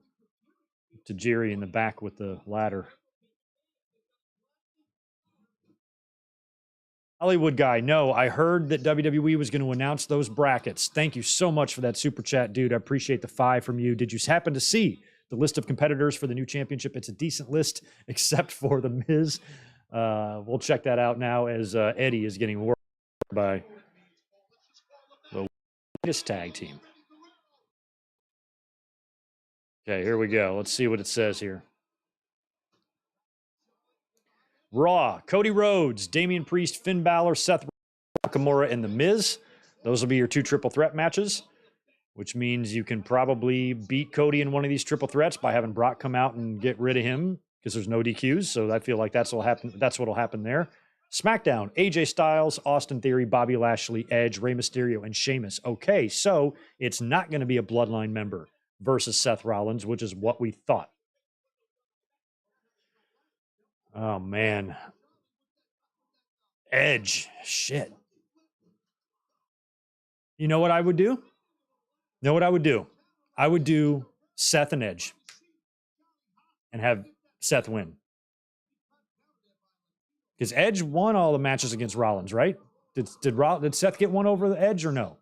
Tajiri in the back with the ladder. Hollywood guy, no, I heard that WWE was going to announce those brackets. Thank you so much for that super chat, dude. I appreciate the 5 from you. Did you happen to see the list of competitors for the new championship? It's a decent list, except for The Miz. We'll check that out now as Eddie is getting worked by the latest tag team. Okay, here we go. Let's see what it says here. Raw, Cody Rhodes, Damian Priest, Finn Balor, Seth Nakamura, and The Miz. Those will be your 2 triple threat matches, which means you can probably beat Cody in one of these triple threats by having Brock come out and get rid of him because there's no DQs. So I feel like that's what'll happen. That's what'll happen there. SmackDown, AJ Styles, Austin Theory, Bobby Lashley, Edge, Rey Mysterio, and Sheamus. Okay, so it's not going to be a Bloodline member versus Seth Rollins, which is what we thought. Oh, man. Edge. Shit. You know what I would do? I would do Seth and Edge and have Seth win. Because Edge won all the matches against Rollins, right? Did Seth get one over the Edge or no?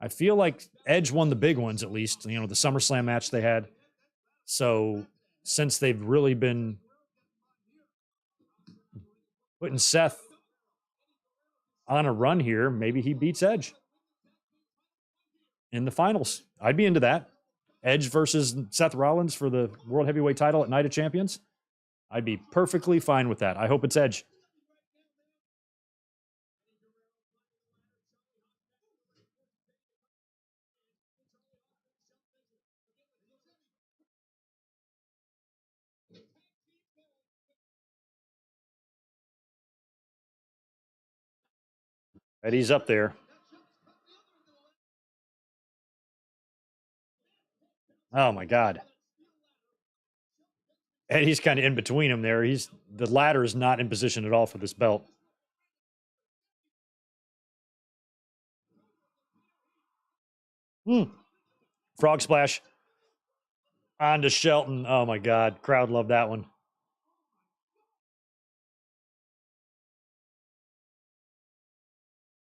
I feel like Edge won the big ones at least, the SummerSlam match they had. So since they've really been putting Seth on a run here, maybe he beats Edge in the finals. I'd be into that. Edge versus Seth Rollins for the World Heavyweight title at Night of Champions. I'd be perfectly fine with that. I hope it's Edge. Eddie's up there. Oh my God. Eddie's kind of in between him there. The ladder is not in position at all for this belt. Frog splash onto Shelton. Oh my God. Crowd loved that one.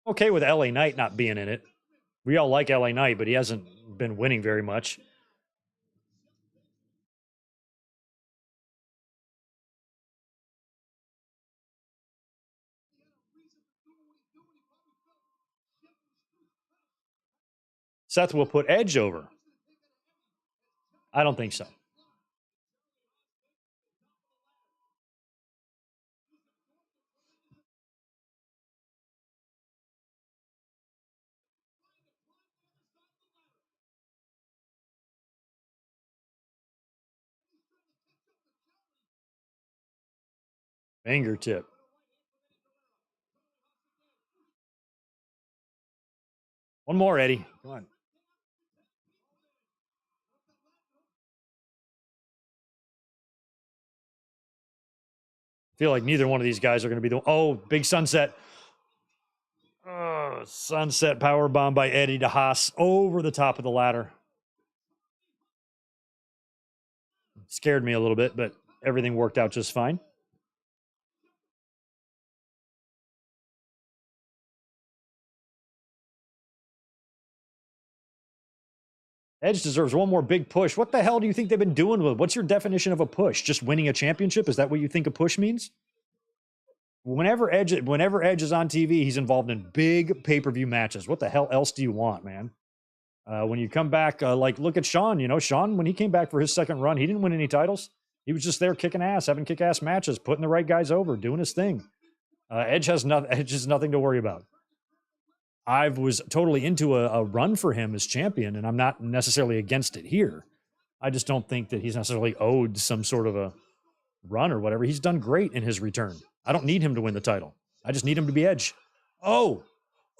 Okay with LA Knight not being in it. We all like LA Knight, but he hasn't been winning very much. Seth will put Edge over. I don't think so. Fingertip. One more, Eddie. Come on. I feel like neither one of these guys are going to be the. Big sunset. Sunset power bomb by Eddie to Haas over the top of the ladder. Scared me a little bit, but everything worked out just fine. Edge deserves one more big push. What the hell do you think they've been doing with it? What's your definition of a push? Just winning a championship? Is that what you think a push means? Whenever Edge is on TV, he's involved in big pay-per-view matches. What the hell else do you want, man? When you come back, like look at Shawn. You know, Shawn, when he came back for his second run, he didn't win any titles. He was just there kicking ass, having kick-ass matches, putting the right guys over, doing his thing. Edge has nothing to worry about. I was totally into a run for him as champion, and I'm not necessarily against it here. I just don't think that he's necessarily owed some sort of a run or whatever. He's done great in his return. I don't need him to win the title. I just need him to be Edge. Oh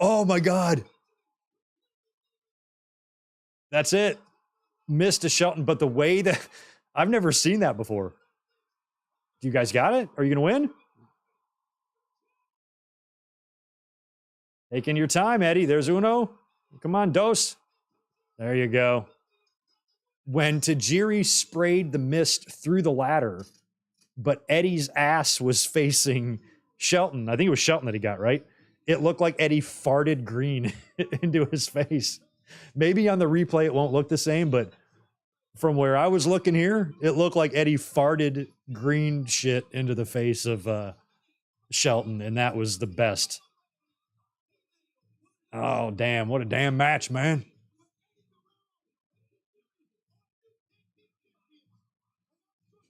my God. That's it. Missed to Shelton, but the way that I've never seen that before. Do you guys got it? Are you going to win? Taking your time, Eddie. There's Uno. Come on, Dos. There you go. When Tajiri sprayed the mist through the ladder, but Eddie's ass was facing Shelton. I think it was Shelton that he got, right? It looked like Eddie farted green into his face. Maybe on the replay it won't look the same, but from where I was looking here, it looked like Eddie farted green shit into the face of Shelton, and that was the best. Oh, damn. What a damn match, man.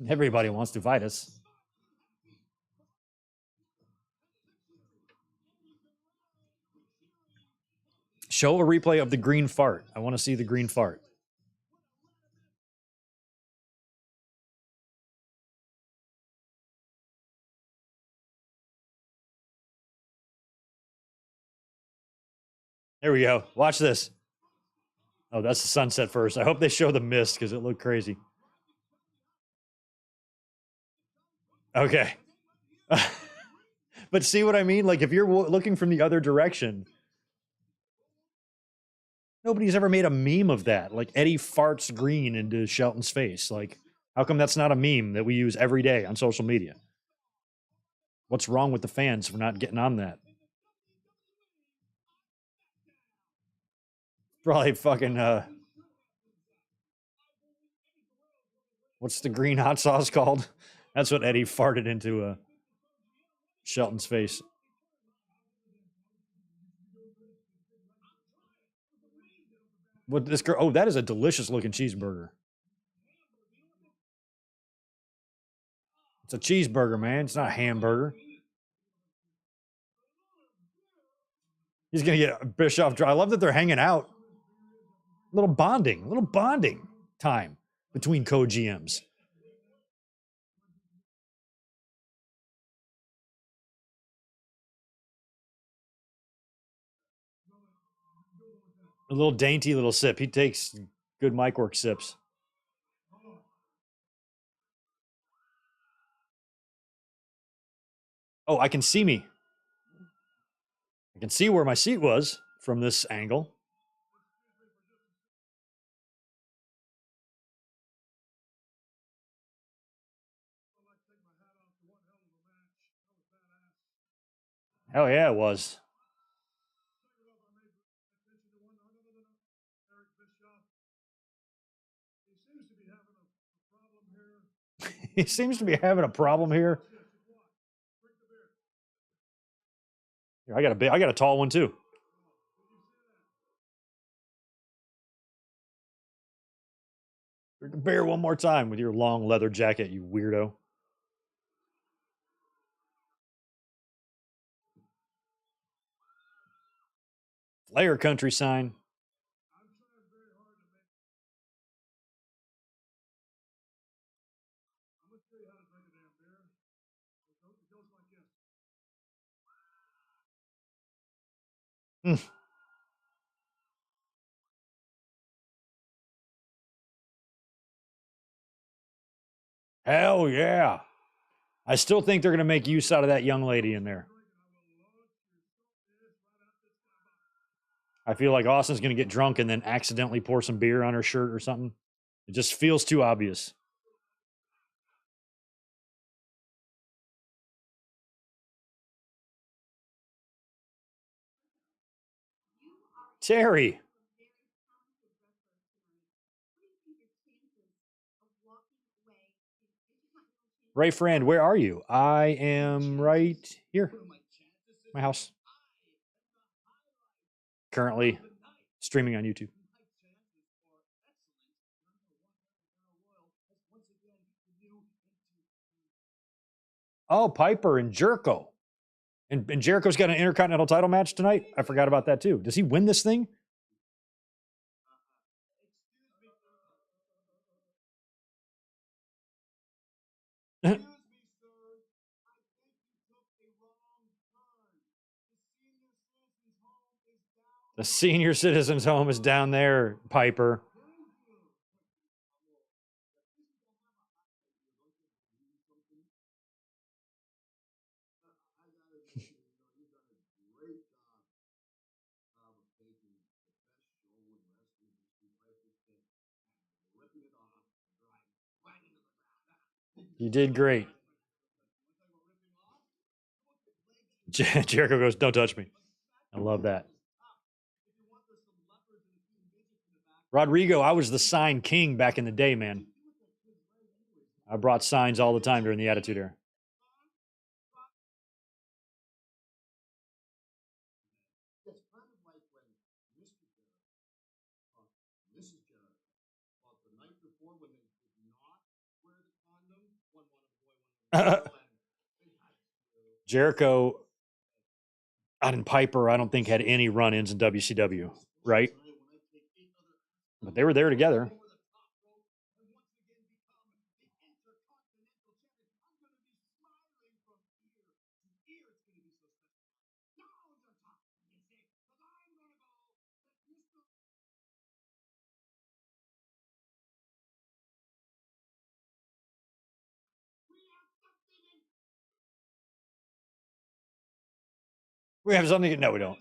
Everybody wants to fight us. Show a replay of the green fart. I want to see the green fart. There we go. Watch this. Oh, that's the sunset first. I hope they show the mist because it looked crazy. Okay. But see what I mean? Like if you're looking from the other direction, nobody's ever made a meme of that. Like Eddie farts green into Shelton's face. Like, how come that's not a meme that we use every day on social media? What's wrong with the fans for not getting on that? Probably fucking what's the green hot sauce called? That's what Eddie farted into Shelton's face. What this girl? Oh, that is a delicious looking cheeseburger. It's a cheeseburger, man. It's not a hamburger. He's gonna get Bischoff dry. I love that they're hanging out. Little bonding time between co-GMs. A little dainty little sip. He takes good mic work sips. Oh, I can see me. I can see where my seat was from this angle. Hell yeah, it was. He seems to be having a problem here. Here, I got a tall one too. Drink a beer one more time with your long leather jacket, you weirdo. Flair country sign. Hell yeah. I still think they're going to make use out of that young lady in there. I feel like Austin's going to get drunk and then accidentally pour some beer on her shirt or something. It just feels too obvious. Terry. Ray Friend, where are you? I am right here. My house. Currently streaming on YouTube. Oh, Piper and Jericho. And Jericho's got an Intercontinental title match tonight? I forgot about that too. Does he win this thing? The senior citizens home is down there, Piper. You did great. Jericho goes, don't touch me. I love that. Rodrigo, I was the sign king back in the day, man. I brought signs all the time during the Attitude Era. Jericho and Piper, I don't think had any run-ins in WCW, right? But they were there together. We have something. No, we don't.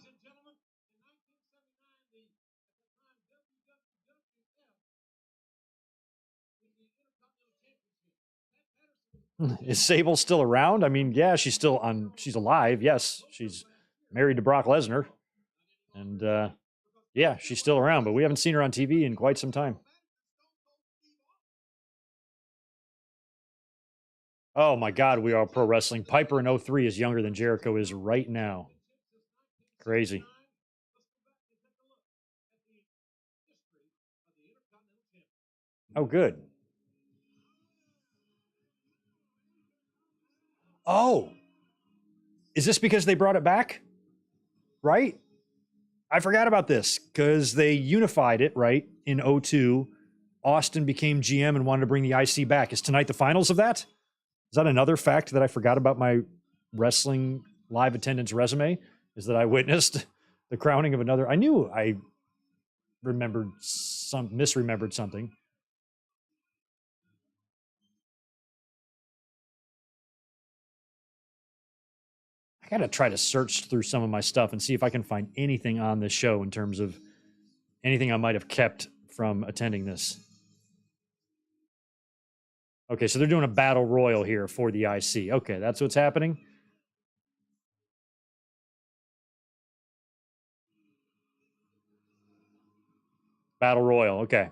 Is Sable still around? I mean, yeah, she's still on. She's alive. Yes, she's married to Brock Lesnar, and yeah, she's still around. But we haven't seen her on TV in quite some time. Oh my God, we are pro wrestling. Piper in 03 is younger than Jericho is right now. Crazy. Oh, good. Oh, is this because they brought it back? Right? I forgot about this because they unified it, right? In 02. Austin became GM and wanted to bring the IC back. Is tonight the finals of that? Is that another fact that I forgot about my wrestling live attendance resume? Is that I witnessed the crowning of another? I knew I misremembered something. I got to try to search through some of my stuff and see if I can find anything on this show in terms of anything I might have kept from attending this. Okay, so they're doing a battle royal here for the IC. Okay, that's what's happening. Battle royal. Okay.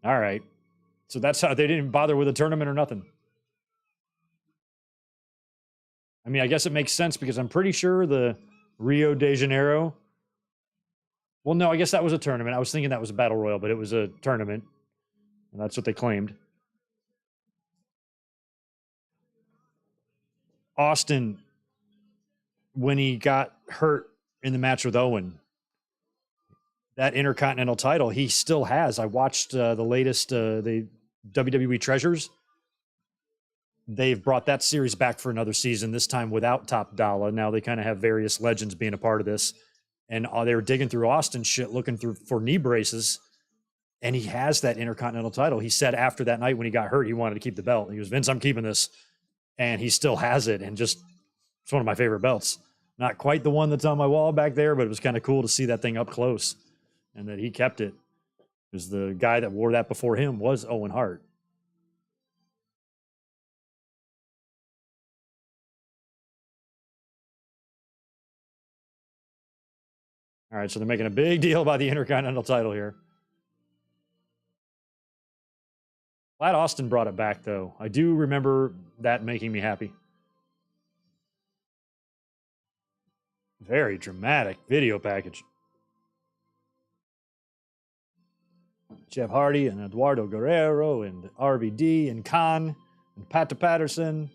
All right. So that's how they didn't bother with a tournament or nothing. I mean, I guess it makes sense because I'm pretty sure the Rio de Janeiro. Well, no, I guess that was a tournament. I was thinking that was a battle royal, but it was a tournament. And that's what they claimed. Austin, when he got hurt in the match with Owen, that Intercontinental title, he still has. I watched the latest, the WWE Treasures. They've brought that series back for another season, this time without Top Dollar. Now they kind of have various legends being a part of this. And they were digging through Austin shit, looking for knee braces. And he has that Intercontinental title. He said after that night when he got hurt, he wanted to keep the belt. He goes, Vince, I'm keeping this. And he still has it. And just, it's one of my favorite belts. Not quite the one that's on my wall back there, but it was kind of cool to see that thing up close and that he kept it. Because the guy that wore that before him was Owen Hart. All right, so they're making a big deal about the Intercontinental title here. Glad Austin brought it back, though. I do remember that making me happy. Very dramatic video package. Jeff Hardy and Eduardo Guerrero and RVD and Khan and Pat Patterson.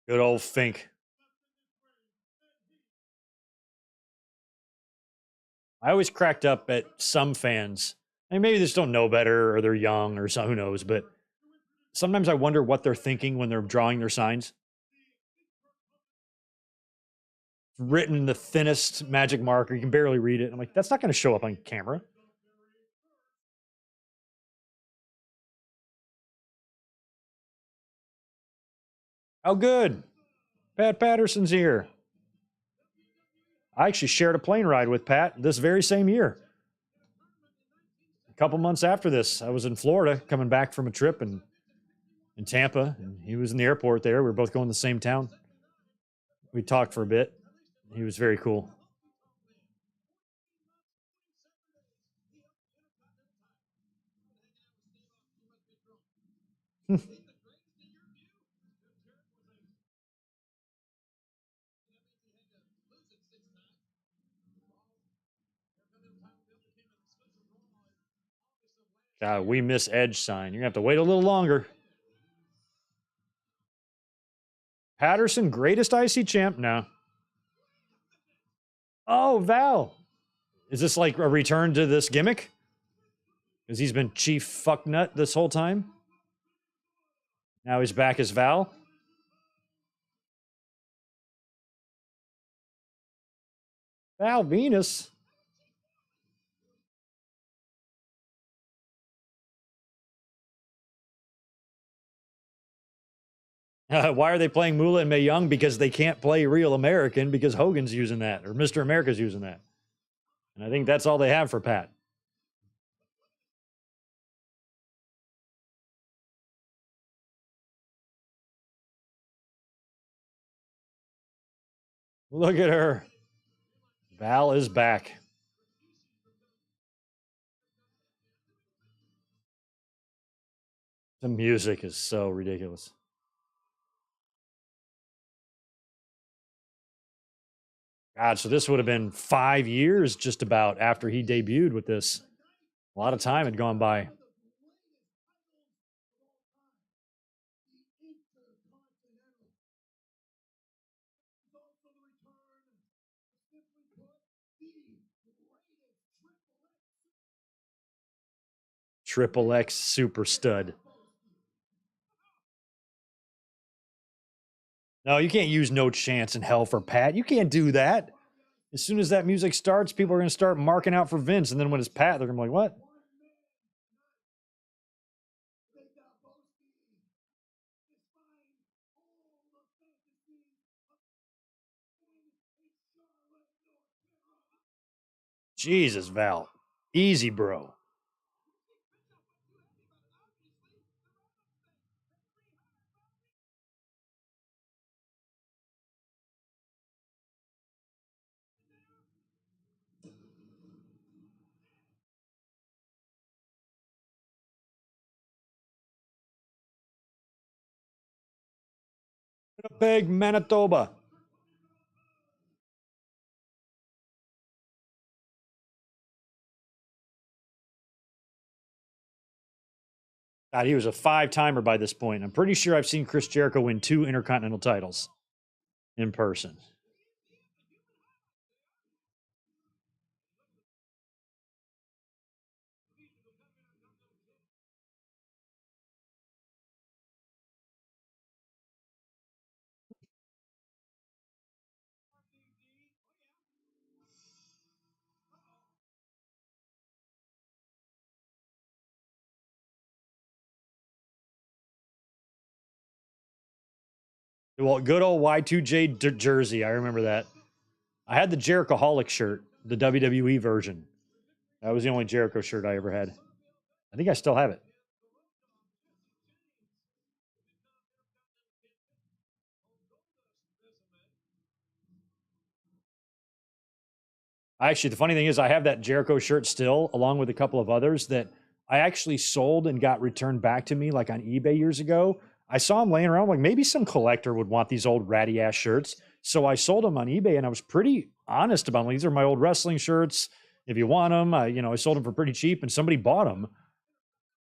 Good old Fink. I always cracked up at some fans. And maybe they just don't know better or they're young or so, who knows. But sometimes I wonder what they're thinking when they're drawing their signs. Written in the thinnest magic marker. You can barely read it. I'm like, that's not going to show up on camera. Oh, good. Pat Patterson's here. I actually shared a plane ride with Pat this very same year. A couple months after this, I was in Florida coming back from a trip in Tampa, and he was in the airport there. We were both going to the same town. We talked for a bit. He was very cool. God, we miss Edge sign. You're going to have to wait a little longer. Patterson, greatest IC champ? No. Oh, Val. Is this like a return to this gimmick? Because he's been Chief Fucknut this whole time? Now he's back as Val? Val Venus? Why are they playing Moolah and Mae Young? Because they can't play Real American because Hogan's using that or Mr. America's using that. And I think that's all they have for Pat. Look at her. Val is back. The music is so ridiculous. God, so this would have been 5 years just about after he debuted with this. A lot of time had gone by. Triple X super stud. No, you can't use No Chance in Hell for Pat. You can't do that. As soon as that music starts, people are going to start marking out for Vince. And then when it's Pat, they're going to be like, what? Jesus, Val. Easy, bro. Big Manitoba. God, he was a 5-timer by this point. I'm pretty sure I've seen Chris Jericho win 2 Intercontinental titles in person. Well, good old Y2J jersey. I remember that. I had the Jerichoholic shirt, the WWE version. That was the only Jericho shirt I ever had. I think I still have it. Actually, the funny thing is, I have that Jericho shirt still, along with a couple of others that I actually sold and got returned back to me, like on eBay years ago. I saw them laying around, like maybe some collector would want these old ratty ass shirts. So I sold them on eBay, and I was pretty honest about them. Like, these are my old wrestling shirts. If you want them, I sold them for pretty cheap, and somebody bought them.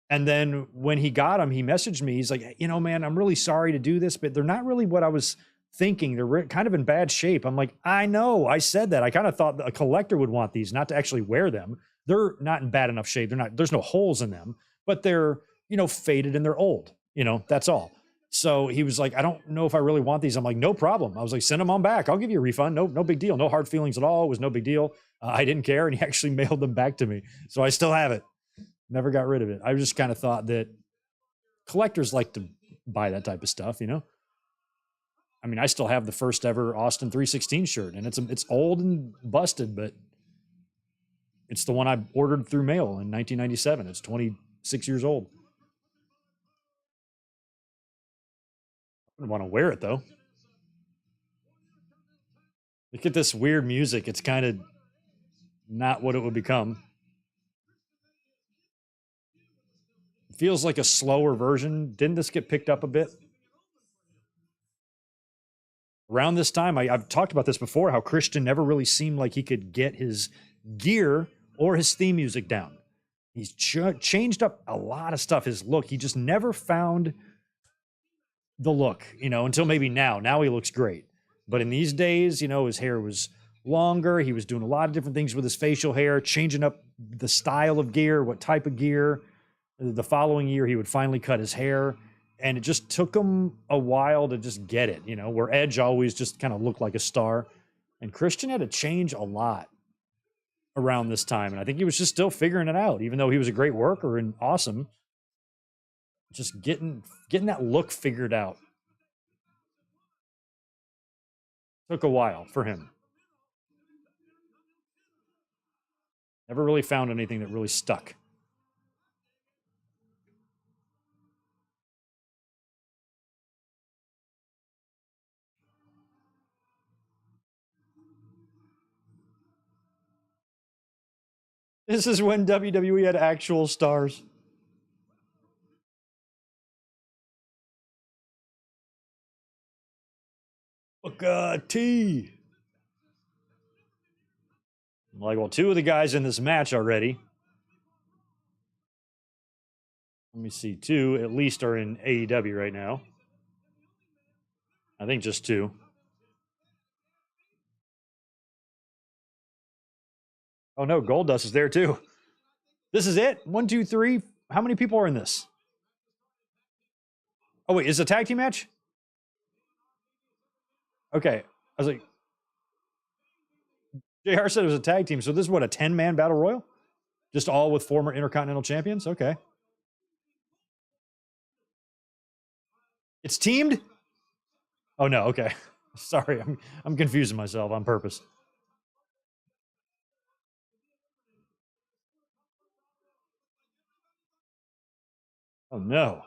And then when he got them, he messaged me. He's like, man, I'm really sorry to do this, but they're not really what I was thinking. They're kind of in bad shape. I'm like, I know. I said that. I kind of thought a collector would want these, not to actually wear them. They're not in bad enough shape. There's no holes in them, but they're, faded and they're old. That's all. So he was like, I don't know if I really want these. I'm like, no problem. I was like, send them on back. I'll give you a refund. No big deal. No hard feelings at all. It was no big deal. I didn't care. And he actually mailed them back to me. So I still have it. Never got rid of it. I just kind of thought that collectors like to buy that type of stuff, I mean, I still have the first ever Austin 316 shirt, and it's old and busted, but it's the one I ordered through mail in 1997. It's 26 years old. I wouldn't want to wear it though. Look at this weird music. It's kind of not what it would become. It feels like a slower version. Didn't this get picked up a bit? Around this time, I've talked about this before, how Christian never really seemed like he could get his gear or his theme music down. He's changed up a lot of stuff, his look. He just never found the look, until maybe now. Now he looks great. But in these days, his hair was longer. He was doing a lot of different things with his facial hair, changing up the style of gear, what type of gear. The following year, he would finally cut his hair. And it just took him a while to just get it, where Edge always just kind of looked like a star. And Christian had to change a lot around this time. And I think he was just still figuring it out, even though he was a great worker and awesome. Just getting that look figured out. Took a while for him. Never really found anything that really stuck. This is when WWE had actual stars. Booker T. I'm like, well, two of the guys in this match already. Let me see. Two at least are in AEW right now. I think just two. Oh no, Goldust is there too. This is it? 1, 2, 3. How many people are in this? Oh wait, is it a tag team match? Okay. I was like, JR said it was a tag team. So this is what, a 10-man battle royal? Just all with former Intercontinental champions? Okay. It's teamed? Oh no, okay. Sorry, I'm confusing myself on purpose. Oh no.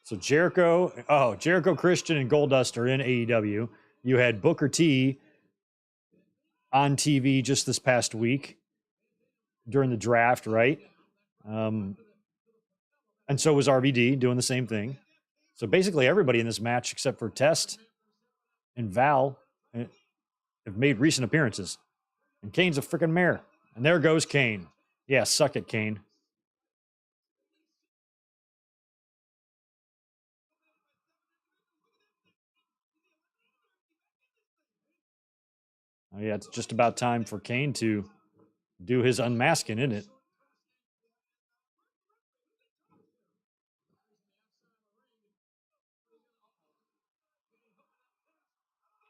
So Jericho, Christian, and Goldust are in AEW. You had Booker T on TV just this past week during the draft, right? And so was RVD doing the same thing. So basically, everybody in this match, except for Test and Val, have made recent appearances. And Kane's a freaking mare. And there goes Kane. Yeah, suck it, Kane. Oh, yeah, it's just about time for Kane to do his unmasking, isn't it?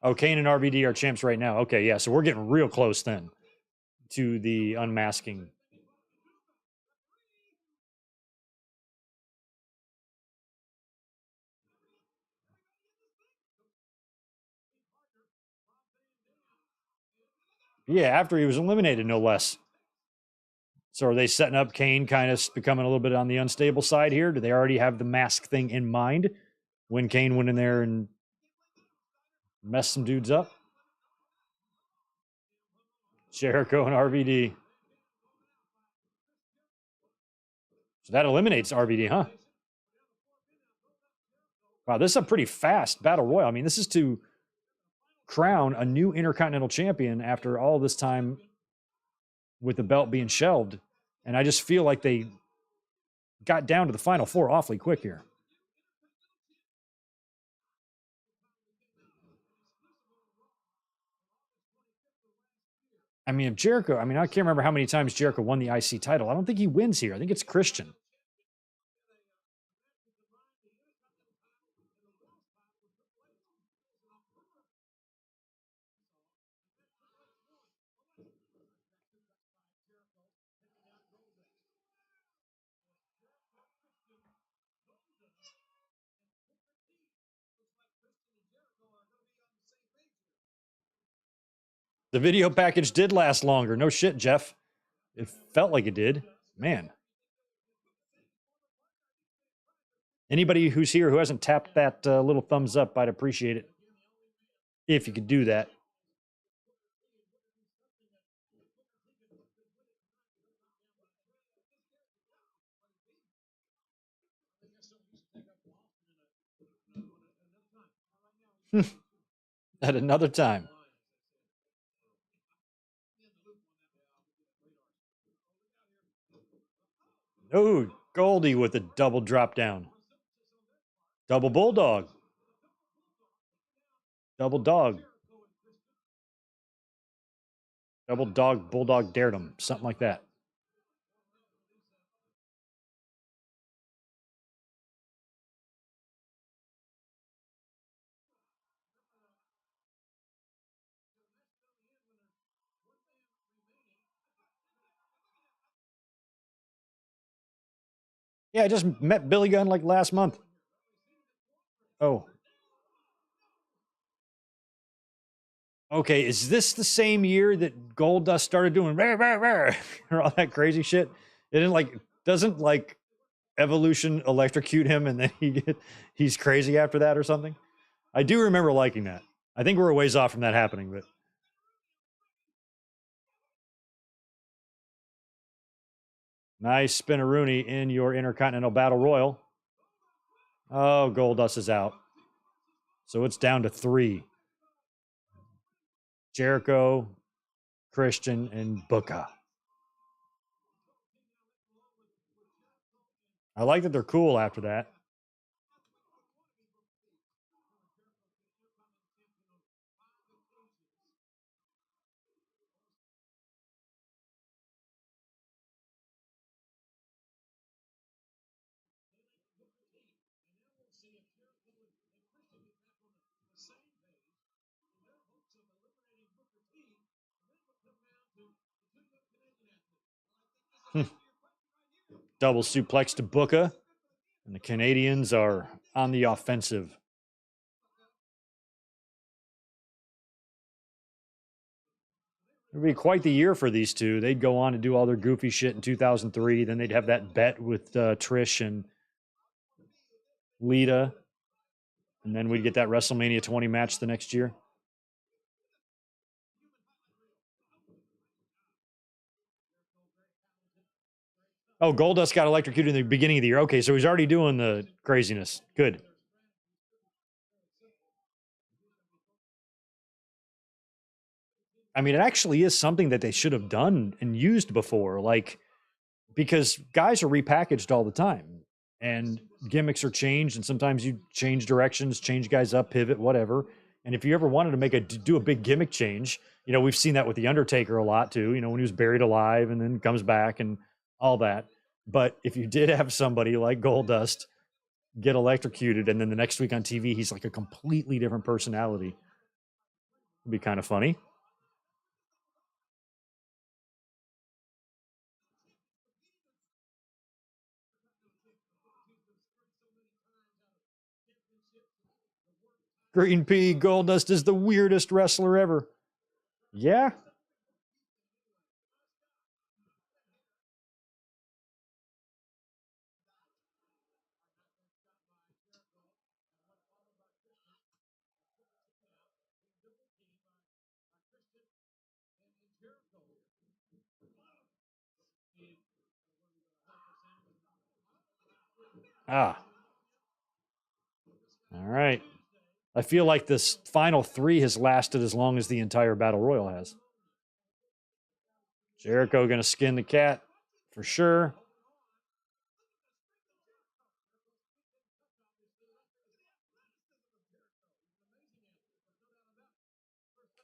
Oh, Kane and RVD are champs right now. Okay, yeah, so we're getting real close then to the unmasking. Yeah, after he was eliminated, no less. So are they setting up Kane kind of becoming a little bit on the unstable side here? Do they already have the mask thing in mind when Kane went in there and messed some dudes up? Jericho and RVD. So that eliminates RVD, huh? Wow, this is a pretty fast battle royal. I mean, this is to crown a new Intercontinental Champion after all this time with the belt being shelved. And I just feel like they got down to the final four awfully quick here. I mean, if Jericho, I mean, I can't remember how many times Jericho won the IC title. I don't think he wins here. I think it's Christian. The video package did last longer. No shit, Jeff. It felt like it did. Man. Anybody who's here who hasn't tapped that little thumbs up, I'd appreciate it. If you could do that. At another time. Oh, Goldie with a double drop down. Double bulldog. Double dog. Double dog, bulldog dared him. Something like that. Yeah, I just met Billy Gunn like last month. Oh. Okay, is this the same year that Goldust started doing rah, rah, rah, or all that crazy shit? It didn't like doesn't like Evolution electrocute him and then he's crazy after that or something? I do remember liking that. I think we're a ways off from that happening, but nice spinaroonie in your Intercontinental Battle Royal. Oh, Goldust is out. So it's down to 3. Jericho, Christian, and Booker. I like that they're cool after that. Double suplex to Booker. And the Canadians are on the offensive. It would be quite the year for these two. They'd go on to do all their goofy shit in 2003. Then they'd have that bet with Trish and Lita. And then we'd get that WrestleMania 20 match the next year. Oh, Goldust got electrocuted in the beginning of the year. Okay, so he's already doing the craziness. Good. I mean, it actually is something that they should have done and used before, like, because guys are repackaged all the time and gimmicks are changed, and sometimes you change directions, change guys up, pivot, whatever. And if you ever wanted to do a big gimmick change, you know, we've seen that with The Undertaker a lot too, you know, when he was buried alive and then comes back and all that. But if you did have somebody like Goldust get electrocuted and then the next week on TV, he's like a completely different personality, it'd be kind of funny. Green Pea Goldust is the weirdest wrestler ever. Yeah. Ah. All right. I feel like this final three has lasted as long as the entire Battle Royal has. Jericho going to skin the cat for sure.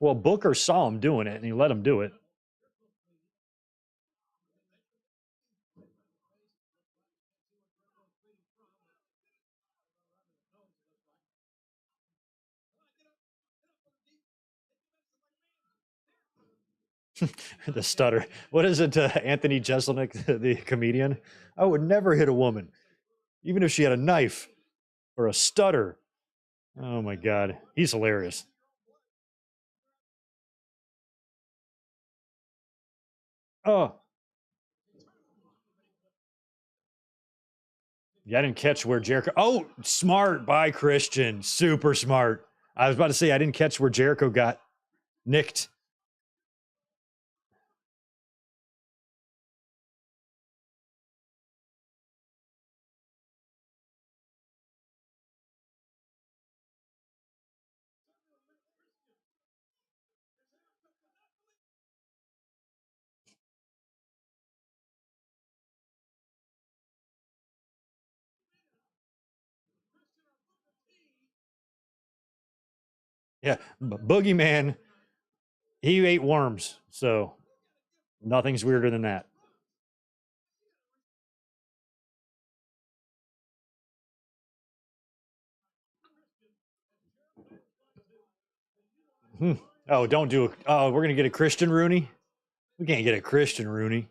Well, Booker saw him doing it, and he let him do it. The stutter. What is it, Anthony Jeselnik, the comedian? I would never hit a woman, even if she had a knife or a stutter. Oh, my God. He's hilarious. Oh. Yeah, I didn't catch where Jericho. Oh, smart by Christian. Super smart. I was about to say, I didn't catch where Jericho got nicked. Yeah, Boogeyman, he ate worms, so nothing's weirder than that. Oh, don't do it. Oh, we're gonna get a Christian Rooney. We can't get a Christian Rooney.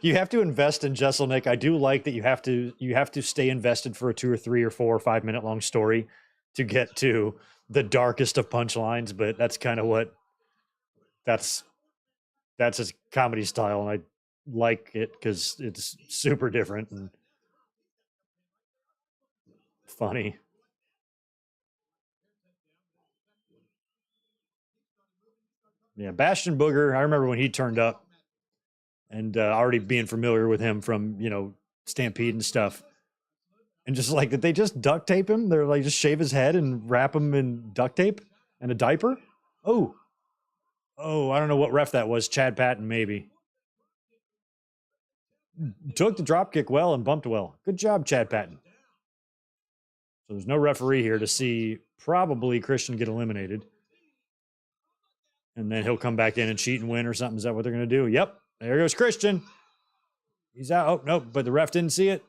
You have to invest in Jesselnick. I do like that you have to stay invested for a 2 or 3 or 4 or 5 minute long story to get to the darkest of punchlines, but that's kind of what that's his comedy style, and I like it because it's super different and funny. Yeah, Bastion Booger. I remember when he turned up, and already being familiar with him from Stampede and stuff, and just like that they just duct tape him. They're like just shave his head and wrap him in duct tape and a diaper. Oh, I don't know what ref that was. Chad Patton maybe took the drop kick well and bumped well. Good job, Chad Patton. So there's no referee here to see probably Christian get eliminated. And then he'll come back in and cheat and win or something. Is that what they're going to do? Yep. There goes Christian. He's out. Oh, nope. But the ref didn't see it.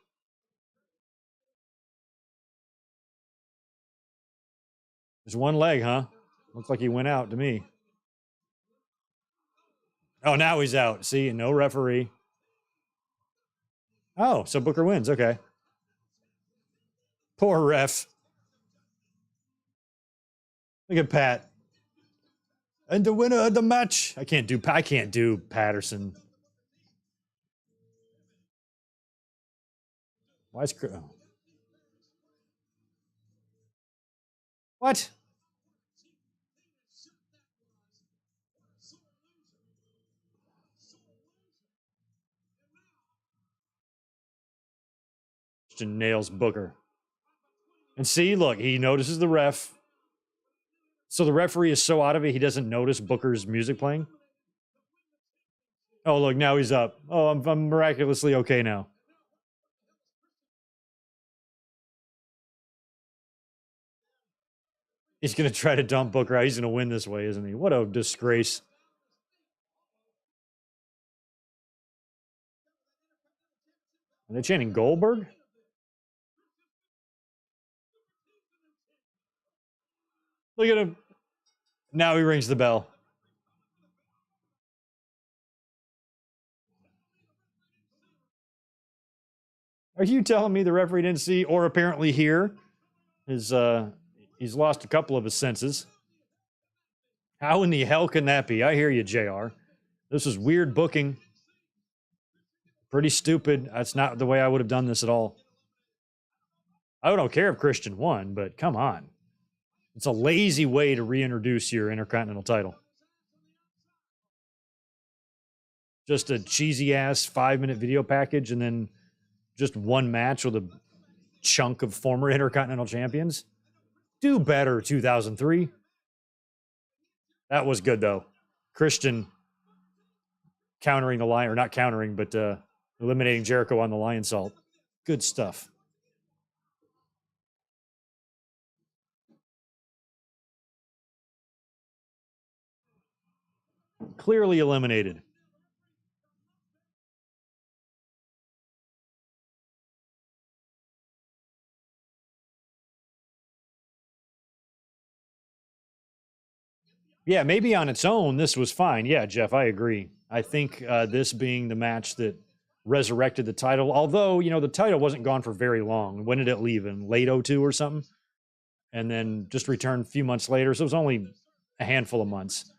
There's one leg, huh? Looks like he went out to me. Oh, now he's out. See, no referee. Oh, so Booker wins. Okay. Poor ref. Look at Pat. And the winner of the match. I can't do Patterson. Why is what? Christian nails Booker. And see, look, he notices the ref. So the referee is so out of it, he doesn't notice Booker's music playing. Oh, look, now he's up. Oh, I'm miraculously okay now. He's going to try to dump Booker out. He's going to win this way, isn't he? What a disgrace. Are they chanting Goldberg? Look at him. Now he rings the bell. Are you telling me the referee didn't see or apparently hear his he's lost a couple of his senses? How in the hell can that be? I hear you, JR. This is weird booking. Pretty stupid. That's not the way I would have done this at all. I don't care if Christian won, but come on. It's a lazy way to reintroduce your Intercontinental title. Just a cheesy ass 5-minute video package and then just one match with a chunk of former Intercontinental champions. Do better, 2003. That was good, though. Christian countering the lion, or not countering, but eliminating Jericho on the lion salt. Good stuff. Clearly eliminated. Yeah, maybe on its own, this was fine. Yeah, Jeff, I agree. I think this being the match that resurrected the title, although, the title wasn't gone for very long. When did it leave? In late 02 or something? And then just returned a few months later. So it was only a handful of months.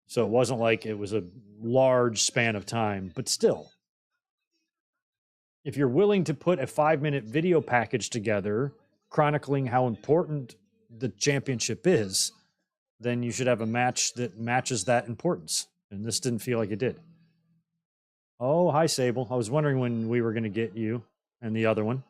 So it wasn't like it was a large span of time, but still. If you're willing to put a 5-minute video package together chronicling how important the championship is, then you should have a match that matches that importance. And this didn't feel like it did. Oh, hi, Sable. I was wondering when we were going to get you and the other one.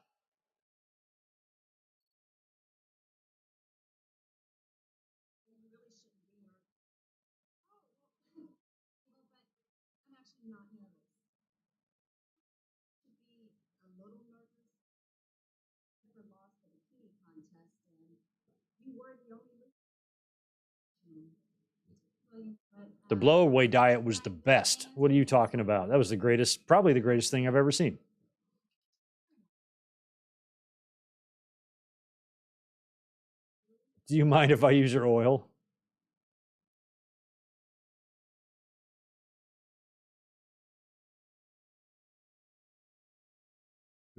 The blowaway diet was the best. What are you talking about? That was the greatest, probably the greatest thing I've ever seen. Do you mind if I use your oil?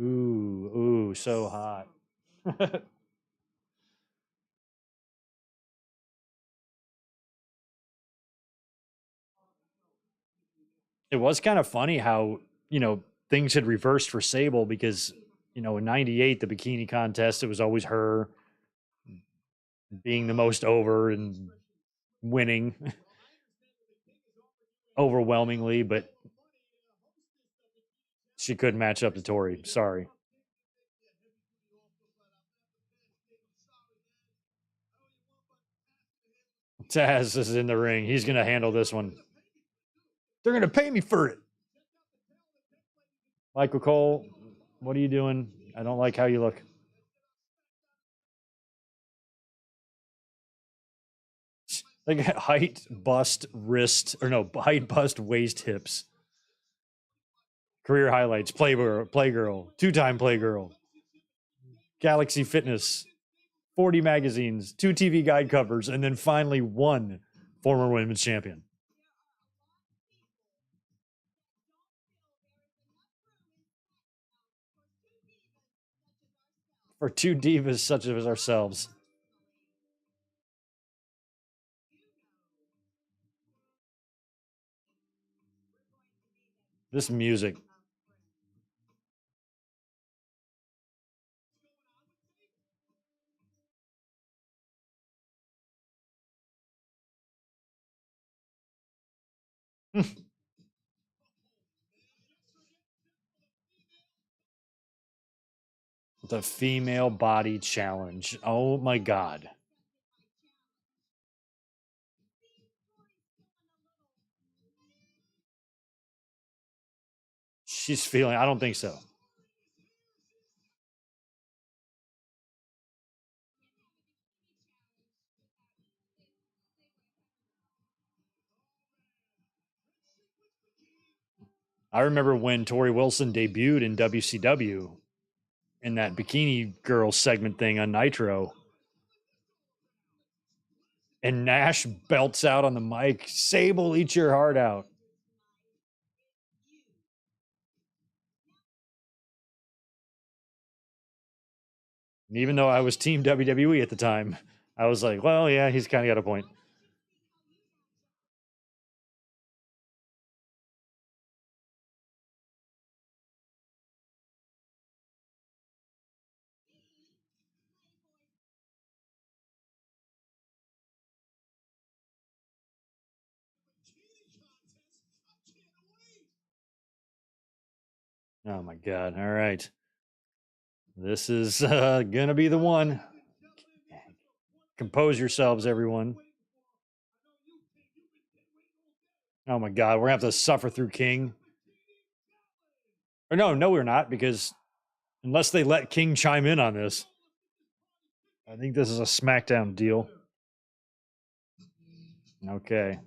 Ooh, so hot. It was kind of funny how, things had reversed for Sable because, in 98, the bikini contest, it was always her being the most over and winning overwhelmingly, but she couldn't match up to Tori. Sorry. Taz is in the ring. He's going to handle this one. They're going to pay me for it. Michael Cole, what are you doing? I don't like how you look. Like height, bust, wrist, or no, height, bust, waist, hips. Career highlights: Playgirl, 2-time Playgirl, Galaxy Fitness, 40 magazines, 2 TV guide covers, and then finally one former women's champion. For 2 divas such as ourselves. This music. The female body challenge. Oh my God. She's feeling, I don't think so. I remember when Tori Wilson debuted in WCW in that Bikini Girl segment thing on Nitro. And Nash belts out on the mic, Sable, eat your heart out. And even though I was Team WWE at the time, I was like, well, yeah, he's kind of got a point. Oh my God. All right. This is going to be the one. Compose yourselves, everyone. Oh my God. We're going to have to suffer through King. Or no, we're not, because unless they let King chime in on this, I think this is a SmackDown deal. Okay.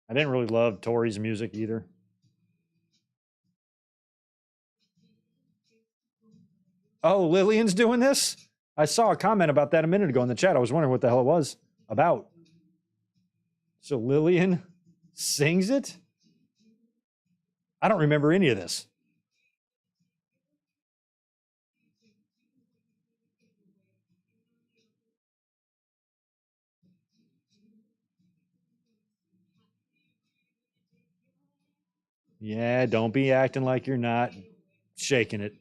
I didn't really love Tori's music either. Oh, Lillian's doing this? I saw a comment about that a minute ago in the chat. I was wondering what the hell it was about. So Lillian sings it? I don't remember any of this. Yeah, don't be acting like you're not shaking it.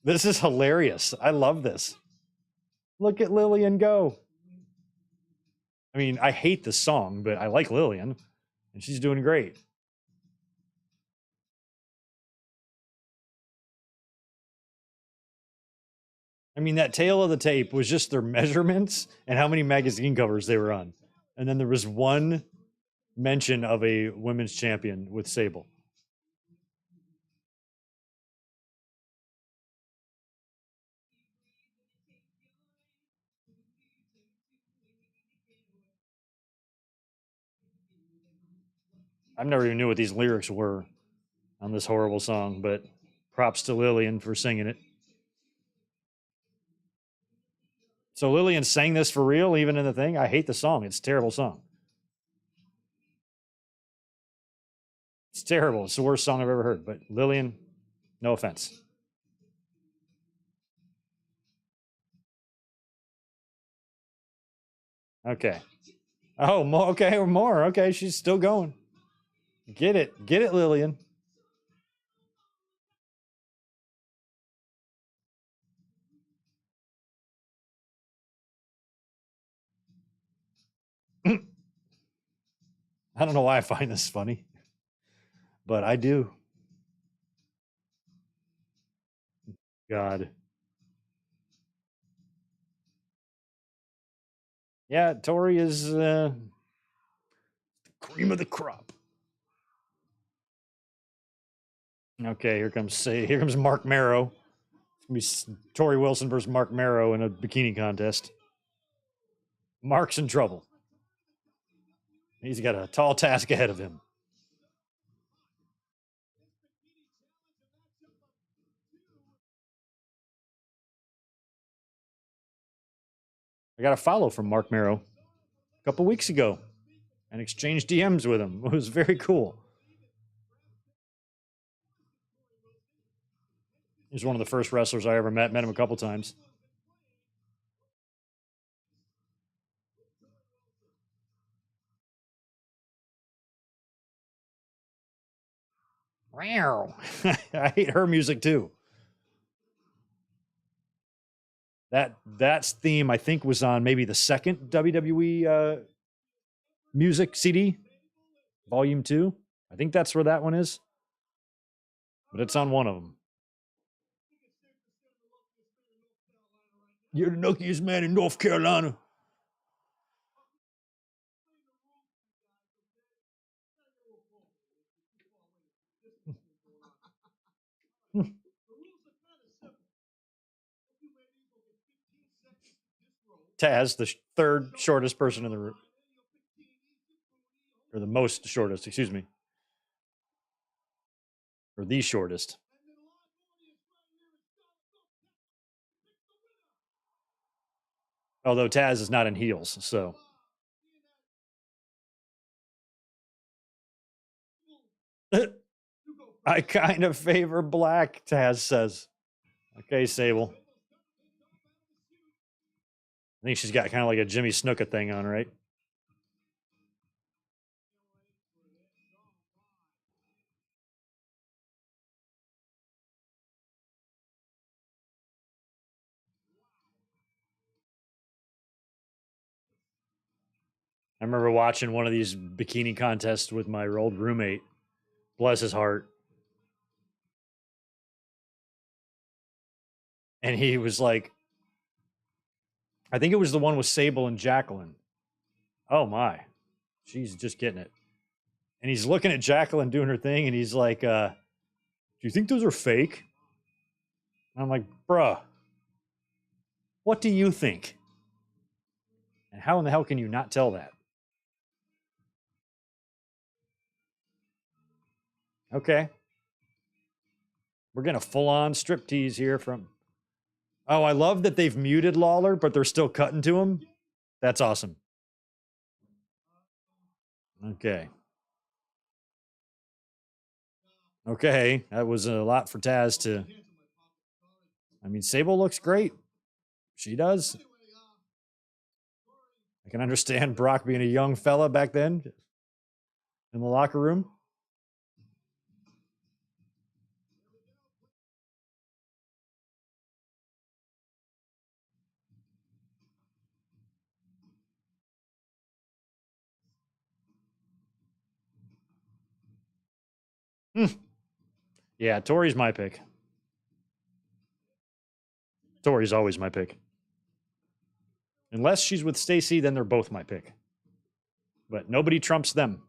This is hilarious. I love this. Look at Lillian go. I mean, I hate the song, but I like Lillian, and she's doing great. I mean, that tail of the tape was just their measurements and how many magazine covers they were on. And then there was one mention of a women's champion with Sable. I never even knew what these lyrics were on this horrible song, but props to Lillian for singing it. So Lillian sang this for real, even in the thing? I hate the song. It's a terrible song. It's terrible. It's the worst song I've ever heard. But Lillian, no offense. Okay. Oh, more. Okay, or more. Okay, she's still going. Get it, Lillian. I don't know why I find this funny, but I do. God. Yeah, Tori is cream of the crop. Okay, here comes Mark Marrow. It's gonna be Tori Wilson versus Mark Marrow in a bikini contest. Mark's in trouble. He's got a tall task ahead of him. I got a follow from Mark Marrow a couple weeks ago and exchanged DMs with him. It was very cool. He's one of the first wrestlers I ever met. Met him a couple times. Wow. I hate her music too. That's theme I think was on maybe the second WWE music CD, Volume 2. I think that's where that one is. But it's on one of them. You're the luckiest man in North Carolina. Taz, the third shortest person in the room, or the most shortest, excuse me, or the shortest. Although Taz is not in heels, so. I kind of favor black, Taz says. Okay, Sable. I think she's got kind of like a Jimmy Snuka thing on, right? remember watching one of these bikini contests with my old roommate. Bless his heart. And he was like, I think it was the one with Sable and Jacqueline. Oh my. She's just getting it. And he's looking at Jacqueline doing her thing, and he's like, do you think those are fake? And I'm like, bruh, what do you think? And how in the hell can you not tell that? Okay. We're getting a full-on striptease here from... Oh, I love that they've muted Lawler, but they're still cutting to him. That's awesome. Okay. Okay, that was a lot for Taz to... I mean, Sable looks great. She does. I can understand Brock being a young fella back then in the locker room. Yeah, Tori's my pick. Tori's always my pick. Unless she's with Stacy, then they're both my pick. But nobody trumps them.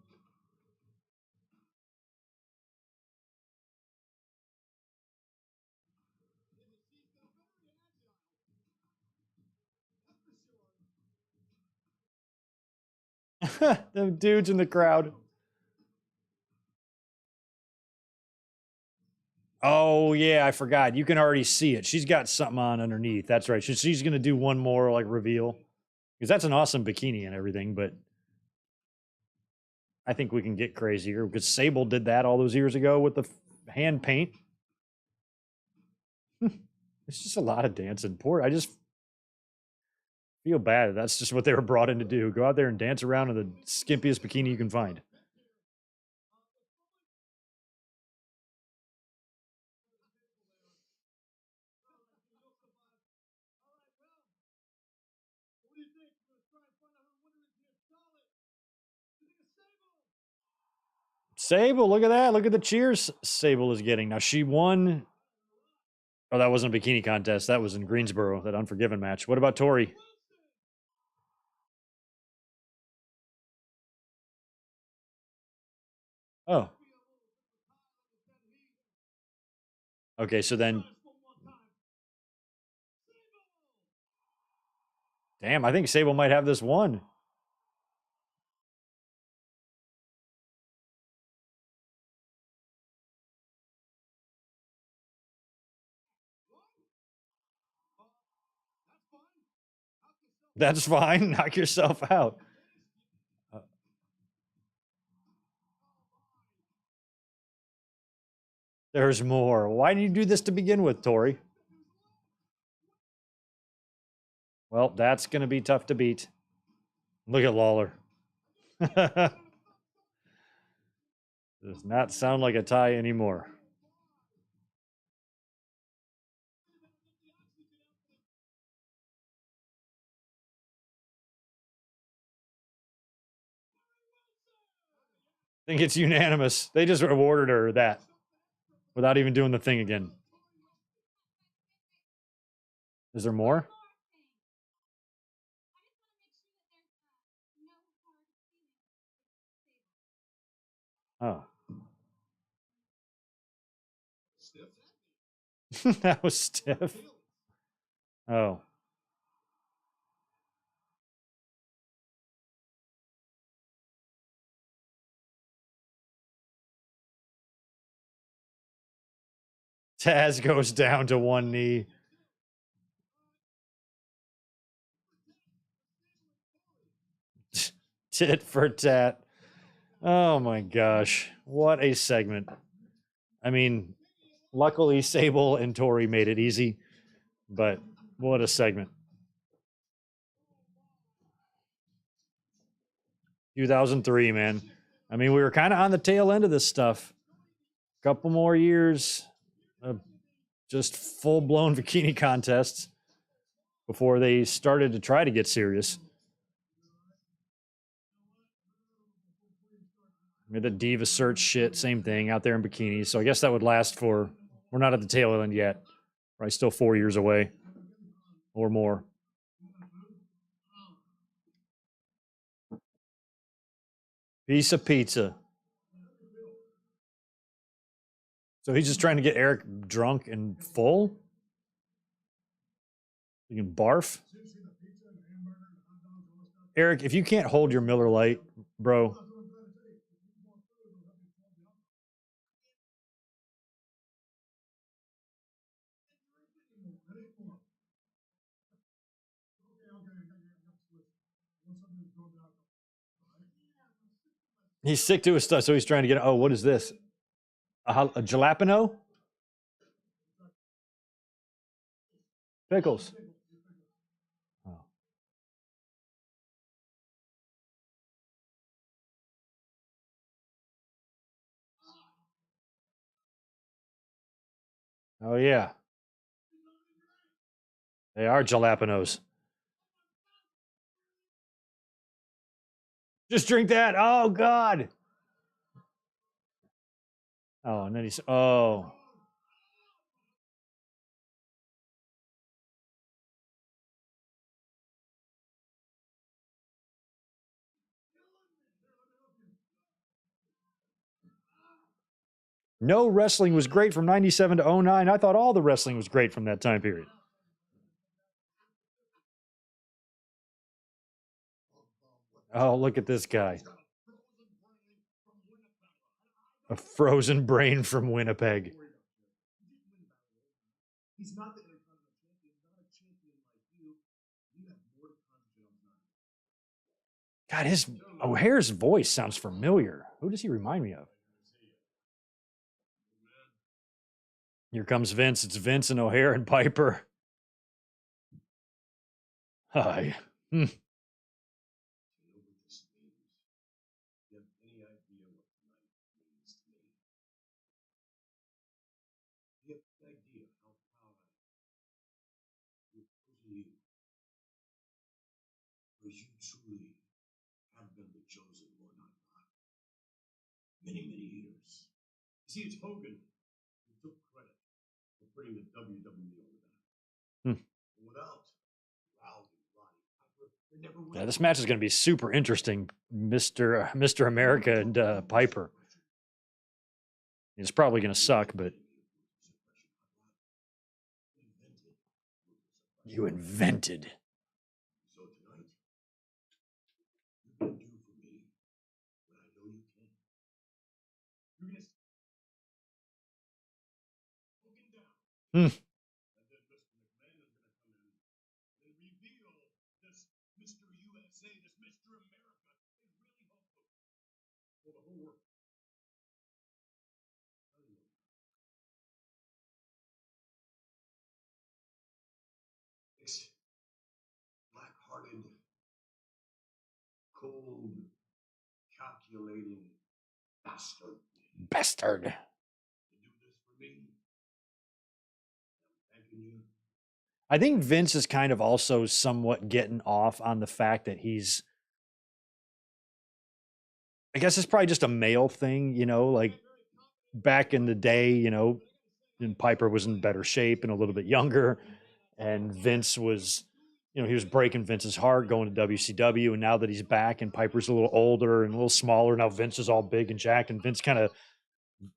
The dudes in the crowd. Oh, yeah, I forgot. You can already see it. She's got something on underneath. That's right. She's going to do one more, like, reveal. Because that's an awesome bikini and everything, but I think we can get crazier. Because Sable did that all those years ago with the hand paint. It's just a lot of dancing. I just feel bad. That's just what they were brought in to do. Go out there and dance around in the skimpiest bikini you can find. Sable, look at that. Look at the cheers Sable is getting. Now, she won. Oh, that wasn't a bikini contest. That was in Greensboro, that Unforgiven match. What about Tori? Oh. Okay, so then... Damn, I think Sable might have this one. That's fine. Knock yourself out. There's more. Why did you do this to begin with, Tori? Well, that's going to be tough to beat. Look at Lawler. Does not sound like a tie anymore. I think it's unanimous. They just awarded her that without even doing the thing again. Is there more? Oh. That was stiff. Oh. Taz goes down to one knee. Tit for tat. Oh my gosh. What a segment. I mean, luckily Sable and Tori made it easy, but what a segment. 2003, man. I mean, we were kind of on the tail end of this stuff. Couple more years of just full-blown bikini contests before they started to try to get serious. We had the Diva search shit, same thing out there in Bikini. So I guess that would last for, we're not at the tail end yet. Probably still 4 years away or more. Piece of pizza. So he's just trying to get Eric drunk and full? You can barf? Eric, if you can't hold your Miller Lite, bro. He's sick to his stuff, so he's trying to get. Oh, what is this? A jalapeno? Pickles. Oh. Oh yeah, they are jalapenos. Just drink that. Oh God. Oh, and then he's. Oh. No wrestling was great from 97 to 09. I thought all the wrestling was great from that time period. Oh, look at this guy. A frozen brain from Winnipeg. He's not the Intercontinental champion, not a champion like you. You have more to concentrate on. God, his O'Hare's voice sounds familiar. Who does he remind me of? Here comes Vince. It's Vince and O'Hare and Piper. Hi. You know what this means? You have any idea what tonight means to me? You have any idea how proud I am to oppose you? Because you truly have been the chosen one I've got. Many, many years. You see, it's Hogan who took credit for putting the WWE on the map. Hmm. Without Roddy, Piper, there never would Yeah, have this been. match is going to be super interesting, Mr. America and Piper. It's probably going to suck, but you invented. So tonight, you can do for me what I know you can. You're gonna Hogan down. Hmm. And then Mr. McMahon is gonna come in and reveal this Mr. USA, this Mr. America is really hopeful for the whole world. This black-hearted, cold, calculating bastard Bastard. to do this for me. I'm thanking you. I think Vince is kind of also somewhat getting off on the fact that he's, I guess it's probably just a male thing, you know, like back in the day, you know, and Piper was in better shape and a little bit younger. And Vince was, you know, he was breaking Vince's heart going to WCW. And now that he's back and Piper's a little older and a little smaller, now Vince is all big and jacked, and Vince kind of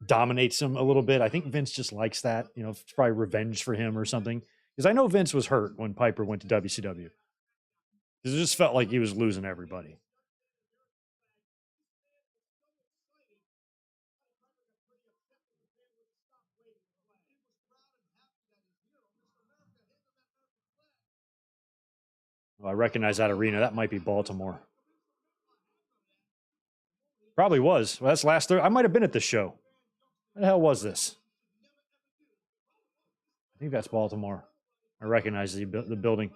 dominates him a little bit. I think Vince just likes that, you know, it's probably revenge for him or something. Because I know Vince was hurt when Piper went to WCW. Because it just felt like he was losing everybody. Oh, I recognize that arena. That might be Baltimore. Probably was. Well, that's last Thursday. I might have been at this show. What the hell was this? I think that's Baltimore. I recognize the building.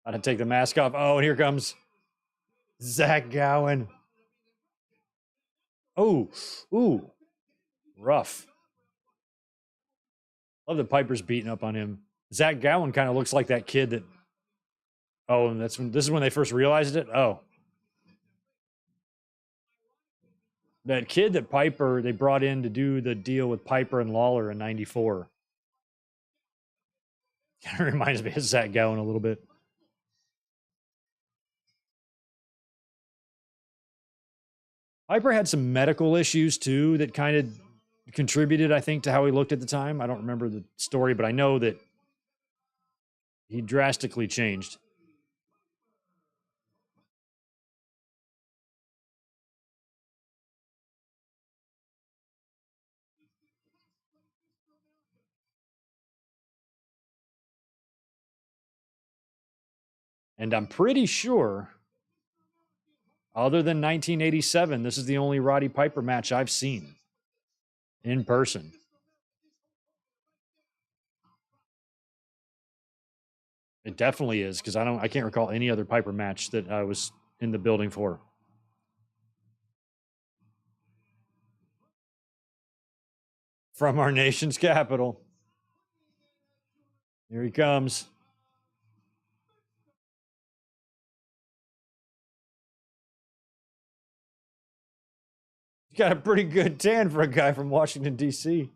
I had to take the mask off. Oh, and here comes Zach Gowen. Oh, ooh, rough. Love that Piper's beating up on him. Zach Gowen kind of looks like that kid that. Oh, and this is when they first realized it. Oh, that kid that Piper they brought in to do the deal with Piper and Lawler in '94. Kind of reminds me of Zach Gowen a little bit. Piper had some medical issues too that kind of contributed, I think, to how he looked at the time. I don't remember the story, but I know that he drastically changed. And I'm pretty sure, other than 1987, this is the only Roddy Piper match I've seen in person. It definitely is, because I can't recall any other Piper match that I was in the building for. From our nation's capital. Here he comes. He's got a pretty good tan for a guy from Washington, D.C.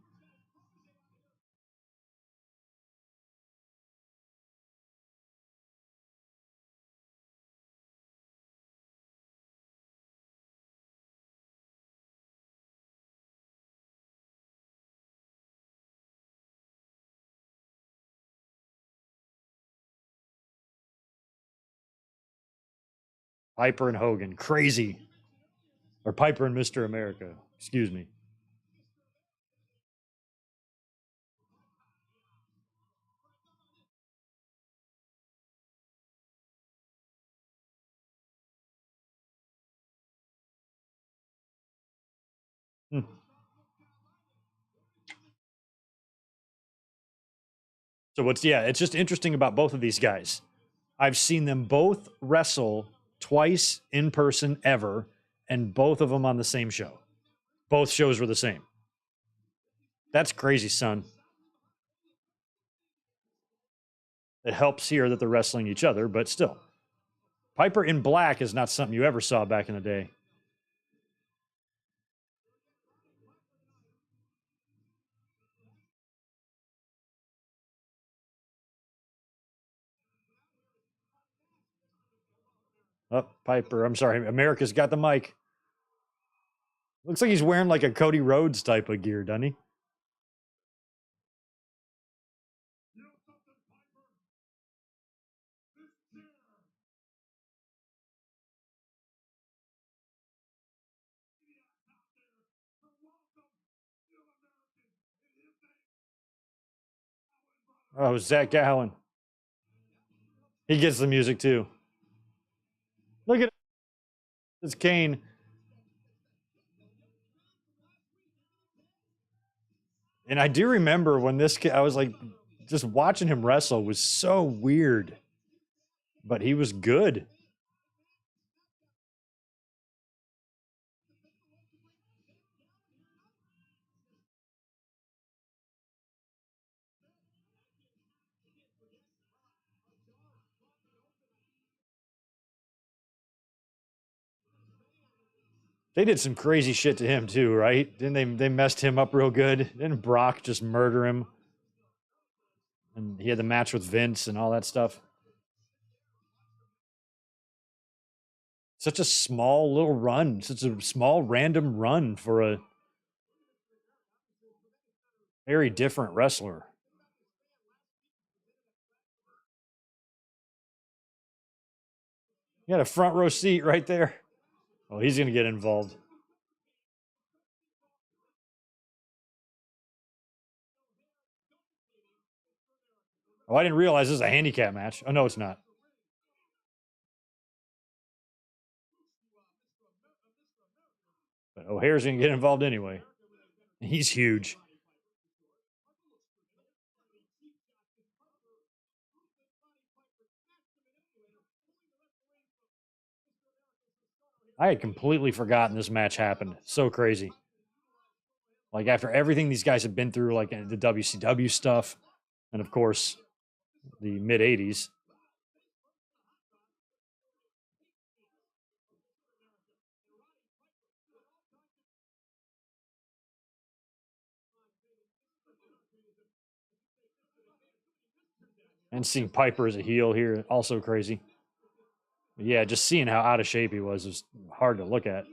Piper and Hogan. Crazy. Or Piper and Mr. America. Excuse me. Hmm. So it's just interesting about both of these guys. I've seen them both wrestle twice in person ever, and both of them on the same show. Both shows were the same. That's crazy, son. It helps here that they're wrestling each other, but still. Piper in black is not something you ever saw back in the day. Oh, Piper. I'm sorry. America's got the mic. Looks like he's wearing like a Cody Rhodes type of gear, doesn't he? Oh, Zach Gowen. He gets the music too. Look at this Kane. And I do remember when this kid, I was like, just watching him wrestle was so weird, but he was good. They did some crazy shit to him too, right? Didn't they messed him up real good? Didn't Brock just murder him? And he had the match with Vince and all that stuff. Such a small little run, such a small random run for a very different wrestler. You got a front row seat right there. Oh, he's going to get involved. Oh, I didn't realize this is a handicap match. Oh, no, it's not. But O'Hare's going to get involved anyway. He's huge. I had completely forgotten this match happened. So crazy. Like after everything these guys have been through, like the WCW stuff, and of course the mid 80s. And seeing Piper as a heel here, also crazy. Yeah, just seeing how out of shape he was hard to look at.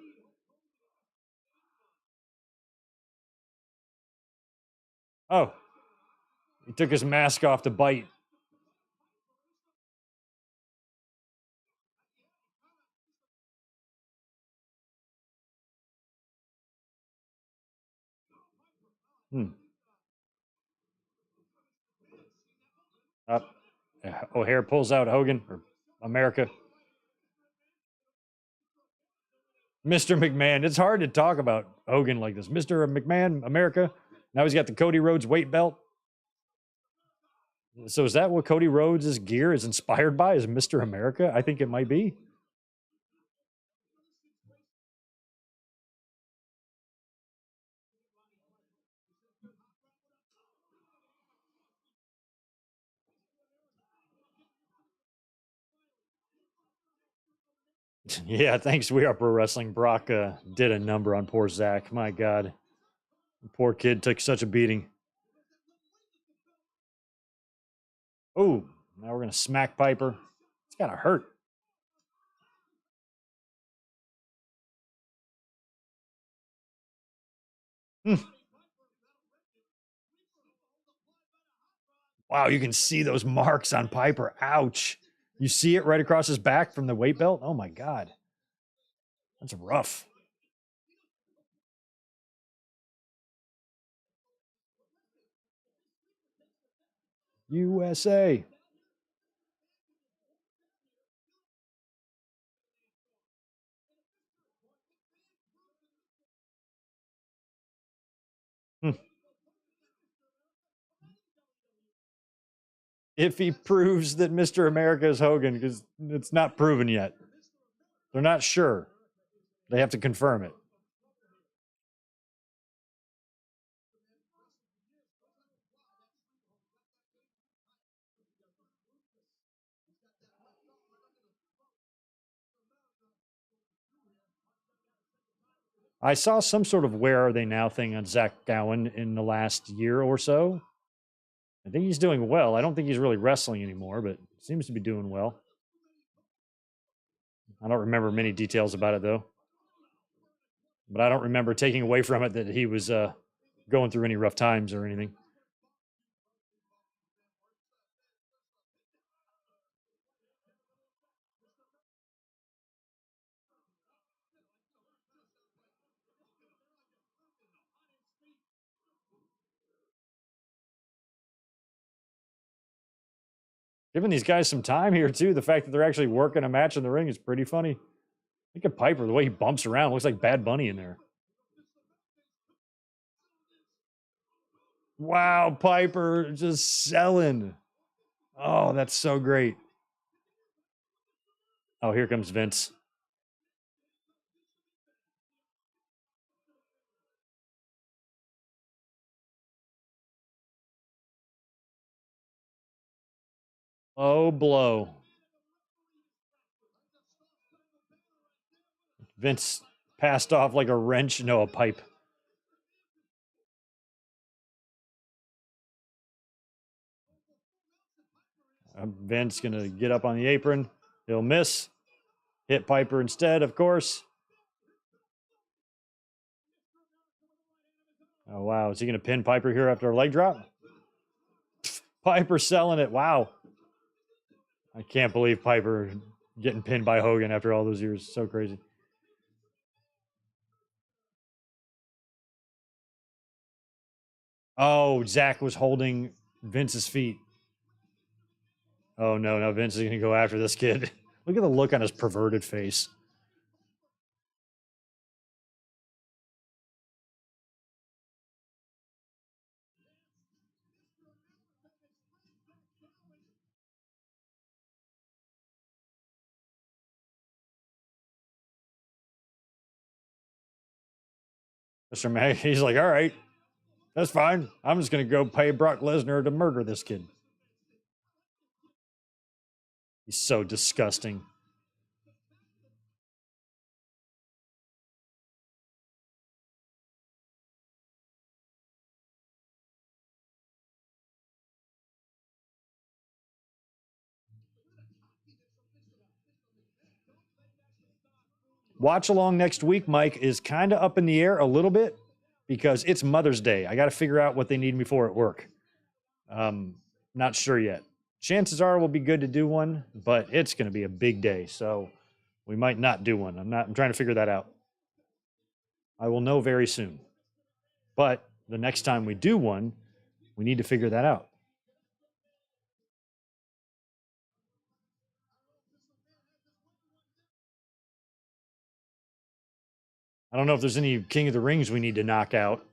Oh, he took his mask off to bite. Up. O'Hare pulls out Hogan or America. Mr. McMahon. It's hard to talk about Hogan like this. Mr. McMahon, America. Now he's got the Cody Rhodes weight belt. So is that what Cody Rhodes' gear is inspired by? Is Mr. America? I think it might be. Yeah, thanks. We Are Pro Wrestling. Brock did a number on poor Zach. My God. The poor kid took such a beating. Oh, now we're going to smack Piper. It's got to hurt. Wow, you can see those marks on Piper. Ouch. You see it right across his back from the weight belt? Oh, my God. That's rough. USA. If he proves that Mr. America is Hogan, because it's not proven yet. They're not sure. They have to confirm it. I saw some sort of Where Are They Now thing on Zach Gowen in the last year or so. I think he's doing well. I don't think he's really wrestling anymore, but seems to be doing well. I don't remember many details about it, though. But I don't remember taking away from it that he was going through any rough times or anything. Giving these guys some time here, too. The fact that they're actually working a match in the ring is pretty funny. Look at Piper, the way he bumps around. Looks like Bad Bunny in there. Wow, Piper just selling. Oh, that's so great. Oh, here comes Vince. Oh, blow. Vince passed off like a wrench. No, a pipe. Vince going to get up on the apron. He'll miss. Hit Piper instead, of course. Oh, wow. Is he going to pin Piper here after a leg drop? Piper selling it. Wow. I can't believe Piper getting pinned by Hogan after all those years. So crazy. Oh, Zach was holding Vince's feet. Oh, no. Now Vince is going to go after this kid. Look at the look on his perverted face. Mr. Mag, he's like, all right, that's fine. I'm just going to go pay Brock Lesnar to murder this kid. He's so disgusting. Watch along next week, Mike, is kind of up in the air a little bit because it's Mother's Day. I got to figure out what they need me for at work. Not sure yet. Chances are we'll be good to do one, but it's going to be a big day, so we might not do one. I'm trying to figure that out. I will know very soon. But the next time we do one, we need to figure that out. I don't know if there's any King of the Rings we need to knock out.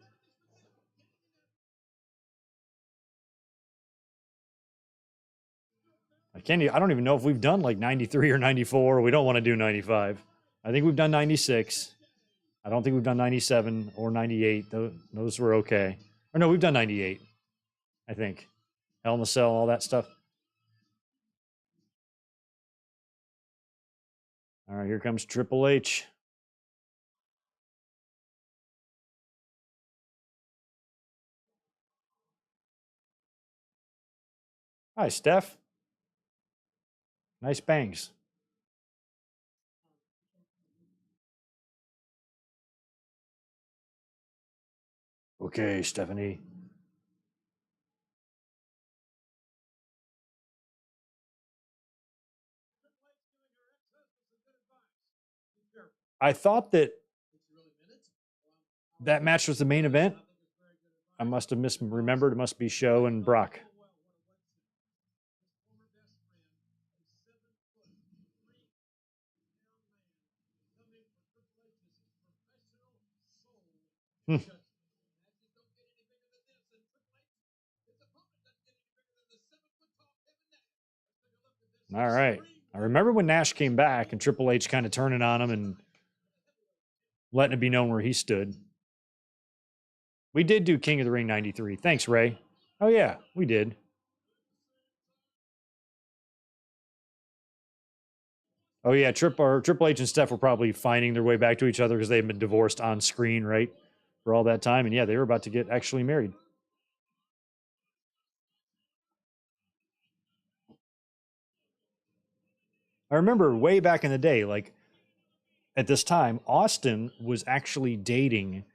I don't even know if we've done like 93 or 94. We don't want to do 95. I think we've done 96. I don't think we've done 97 or 98. Those were okay. Or no, we've done 98, I think. Hell in a Cell, all that stuff. All right, here comes Triple H. Hi, Steph. Nice bangs. Okay, Stephanie. I thought that match was the main event. I must have misremembered. It must be Show and Brock. Hmm. All right. I remember when Nash came back and Triple H kind of turning on him and letting it be known where he stood. We did do King of the Ring 93. Thanks, Ray. Oh, yeah, we did. Oh, yeah, Triple H and Steph were probably finding their way back to each other because they've been divorced on screen, right? For all that time. And yeah, they were about to get actually married. I remember way back in the day, like at this time, Austin was actually dating.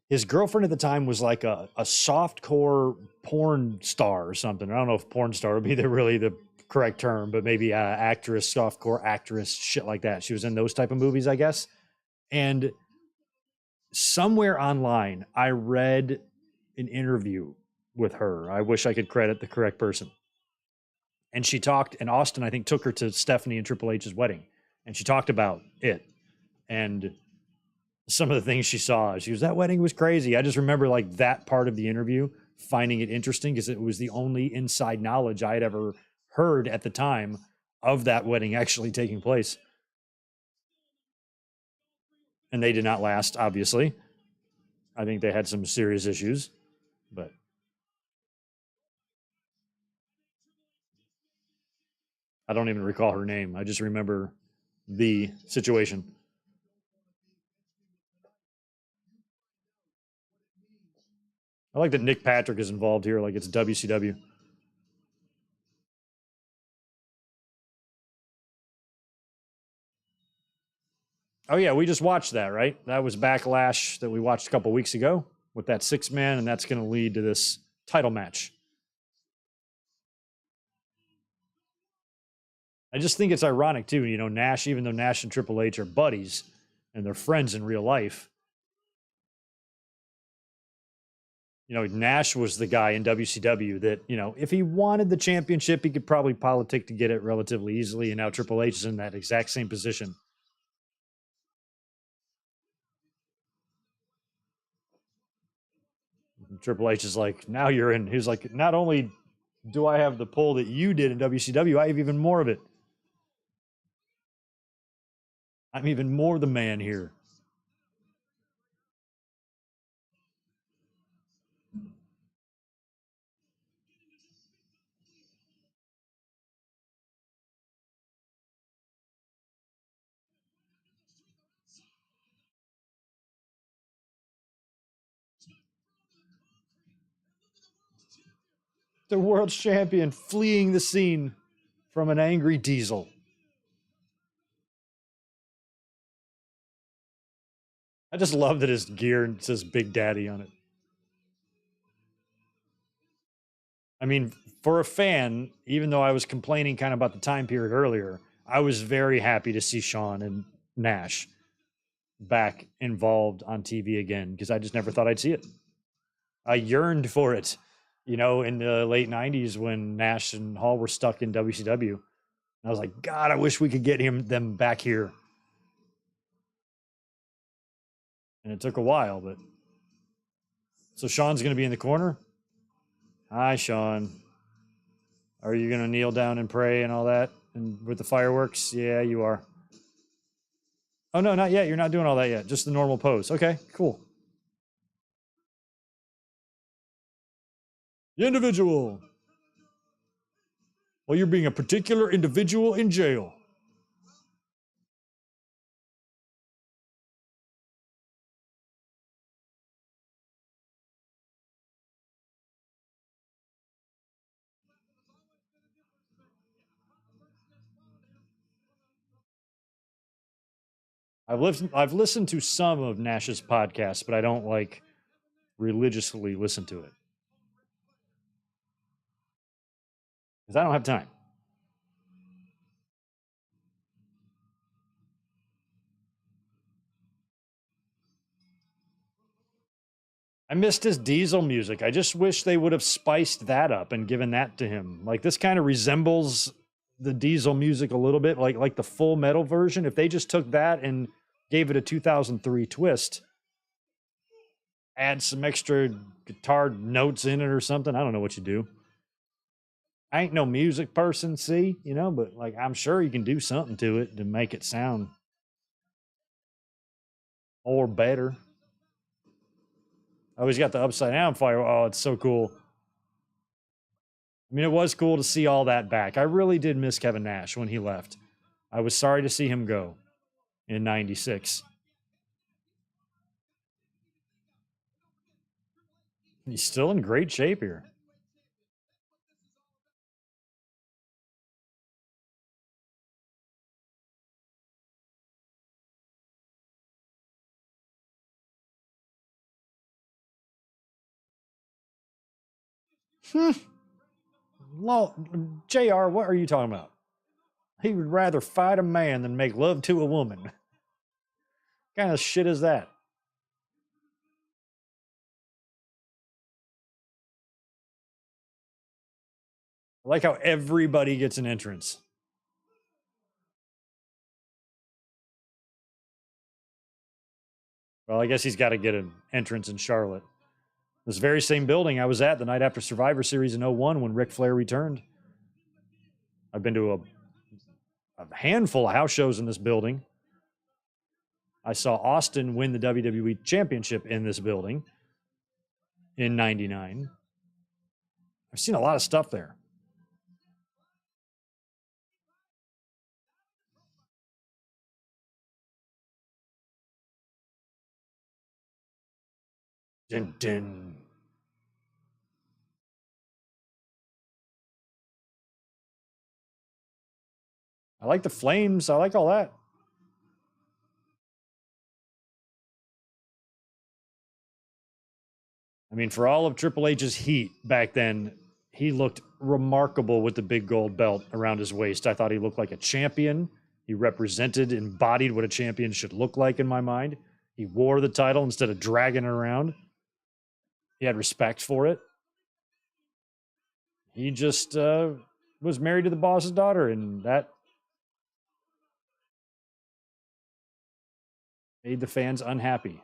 His girlfriend at the time was like a soft core porn star or something. I don't know if porn star would be really the correct term, but maybe actress, soft core actress, shit like that. She was in those type of movies, I guess. And somewhere online, I read an interview with her. I wish I could credit the correct person. And she talked, and Austin, I think, took her to Stephanie and Triple H's wedding. And she talked about it. And some of the things she saw, she was, that wedding was crazy. I just remember like that part of the interview, finding it interesting because it was the only inside knowledge I had ever heard at the time of that wedding actually taking place. And they did not last, obviously. I think they had some serious issues, but I don't even recall her name. I just remember the situation. I like that Nick Patrick is involved here, like it's WCW. Oh yeah, we just watched that, right? That was Backlash that we watched a couple weeks ago with that 6-man, and that's going to lead to this title match. I just think it's ironic too. You know, Nash, even though Nash and Triple H are buddies and they're friends in real life, you know, Nash was the guy in WCW that, you know, if he wanted the championship, he could probably politic to get it relatively easily. And now Triple H is in that exact same position. And Triple H is like, now you're in. He's like, not only do I have the pull that you did in WCW, I have even more of it. I'm even more the man here. The world champion fleeing the scene from an angry Diesel. I just love that his gear says Big Daddy on it. I mean, for a fan, even though I was complaining kind of about the time period earlier, I was very happy to see Shawn and Nash back involved on TV again because I just never thought I'd see it. I yearned for it, you know, in the late 90s when Nash and Hall were stuck in WCW. I was like, God, I wish we could get them back here. And it took a while, but so Shawn's going to be in the corner. Hi, Shawn. Are you going to kneel down and pray and all that? And with the fireworks? Yeah, you are. Oh, no, not yet. You're not doing all that yet. Just the normal pose. Okay, cool. The individual. Well, you're being a particular individual in jail. I've listened to some of Nash's podcasts, but I don't like religiously listen to it because I don't have time. I missed his Diesel music. I just wish they would have spiced that up and given that to him. Like this kind of resembles the Diesel music a little bit, like the Full Metal version. If they just took that and gave it a 2003 twist, add some extra guitar notes in it or something. I don't know what you do. I ain't no music person, see, you know, but like I'm sure you can do something to it to make it sound or better. Oh, he's got the upside down fire. Oh, it's so cool. I mean, it was cool to see all that back. I really did miss Kevin Nash when he left. I was sorry to see him go in 96. He's still in great shape here. JR, what are you talking about? He would rather fight a man than make love to a woman. What kind of shit is that? I like how everybody gets an entrance. Well, I guess he's got to get an entrance in Charlotte. This very same building I was at the night after Survivor Series in 01 when Ric Flair returned. I've been to a handful of house shows in this building. I saw Austin win the WWE Championship in this building in 99. I've seen a lot of stuff there. Dun, dun. I like the flames. I like all that. I mean, for all of Triple H's heat back then, he looked remarkable with the big gold belt around his waist. I thought he looked like a champion. He represented, embodied what a champion should look like in my mind. He wore the title instead of dragging it around. He had respect for it. He just was married to the boss's daughter, and that made the fans unhappy.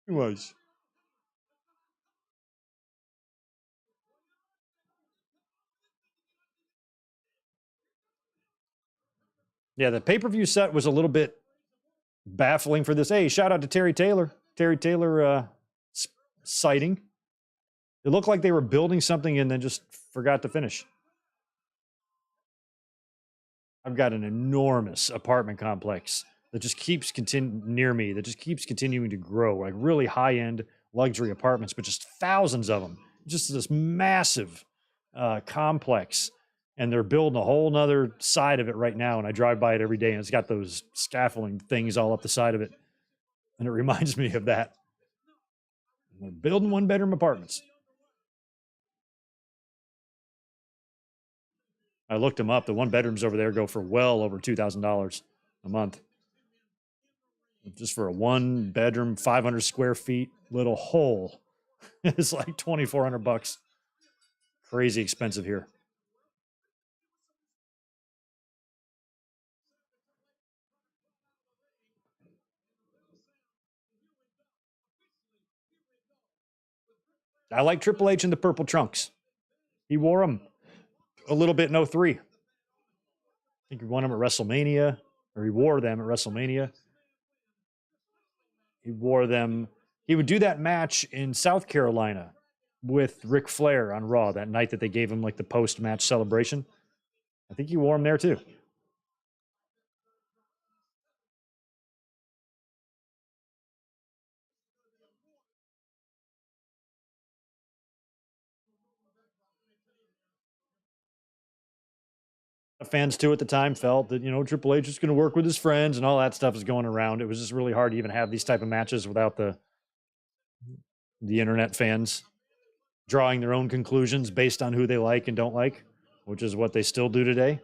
He was. Yeah, the pay-per-view set was a little bit baffling for this. Hey, shout out to Terry Taylor. Terry Taylor sighting. It looked like they were building something and then just forgot to finish. I've got an enormous apartment complex that just keeps near me, that just keeps continuing to grow, like really high-end luxury apartments, but just thousands of them just this massive complex, and they're building a whole nother side of it right now. And I drive by it every day, and it's got those scaffolding things all up the side of it. And it reminds me of that. They're building one-bedroom apartments. I looked them up. The one bedrooms over there go for well over $2,000 a month. Just for a one bedroom, 500 square feet little hole. It's like $2,400. Crazy expensive here. I like Triple H in the purple trunks. He wore them a little bit in 03. I think he won them at WrestleMania, or he wore them at WrestleMania. He wore them. He would do that match in South Carolina with Ric Flair on Raw that night that they gave him like the post-match celebration. I think he wore them there too. Fans too at the time felt that, you know, Triple H is going to work with his friends and all that stuff is going around. It was just really hard to even have these type of matches without the internet fans drawing their own conclusions based on who they like and don't like, which is what they still do today.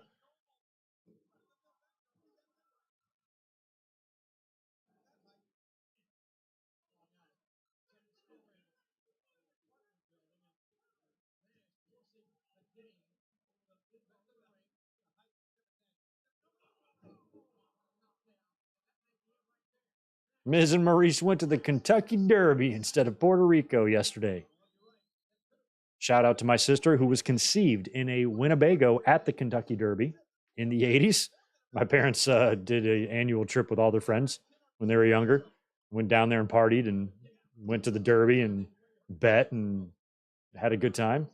Miz and Maurice went to the Kentucky Derby instead of Puerto Rico yesterday. Shout out to my sister who was conceived in a Winnebago at the Kentucky Derby in the 80s. My parents did an annual trip with all their friends when they were younger. Went down there and partied and went to the Derby and bet and had a good time.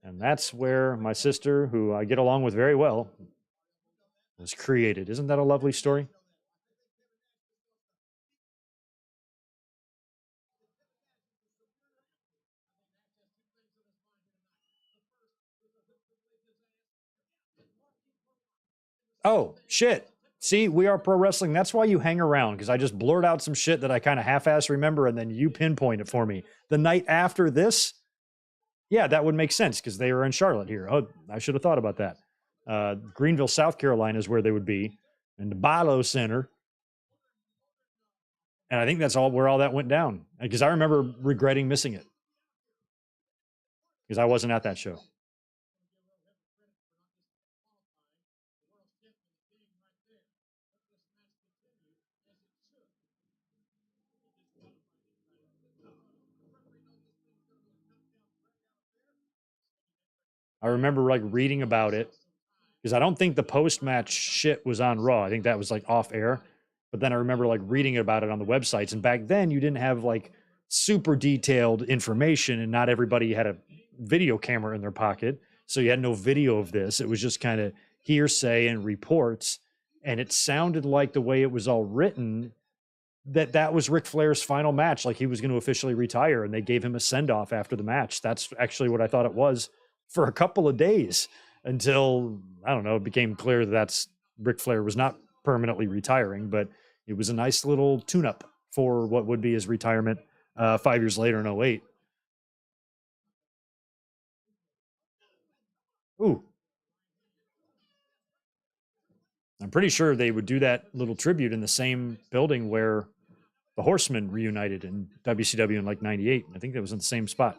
And that's where my sister, who I get along with very well, was created. Isn't that a lovely story? Oh, shit. See, we are pro wrestling. That's why you hang around, because I just blurt out some shit that I kind of half-ass remember, and then you pinpoint it for me. The night after this, yeah, that would make sense, because they were in Charlotte here. Oh, I should have thought about that. Greenville, South Carolina is where they would be, in the Bilo Center. And I think that's all where all that went down, because I remember regretting missing it, because I wasn't at that show. I remember like reading about it, because I don't think the post-match shit was on Raw. I think that was like off air. But then I remember like reading about it on the websites. And back then you didn't have like super detailed information, and not everybody had a video camera in their pocket. So you had no video of this. It was just kind of hearsay and reports. And it sounded like the way it was all written that was Ric Flair's final match. Like he was going to officially retire, and they gave him a send-off after the match. That's actually what I thought it was for a couple of days, until, I don't know, it became clear that that's Ric Flair was not permanently retiring, but it was a nice little tune-up for what would be his retirement 5 years later in 08. Ooh. I'm pretty sure they would do that little tribute in the same building where the Horsemen reunited in WCW in like 98. I think that was in the same spot.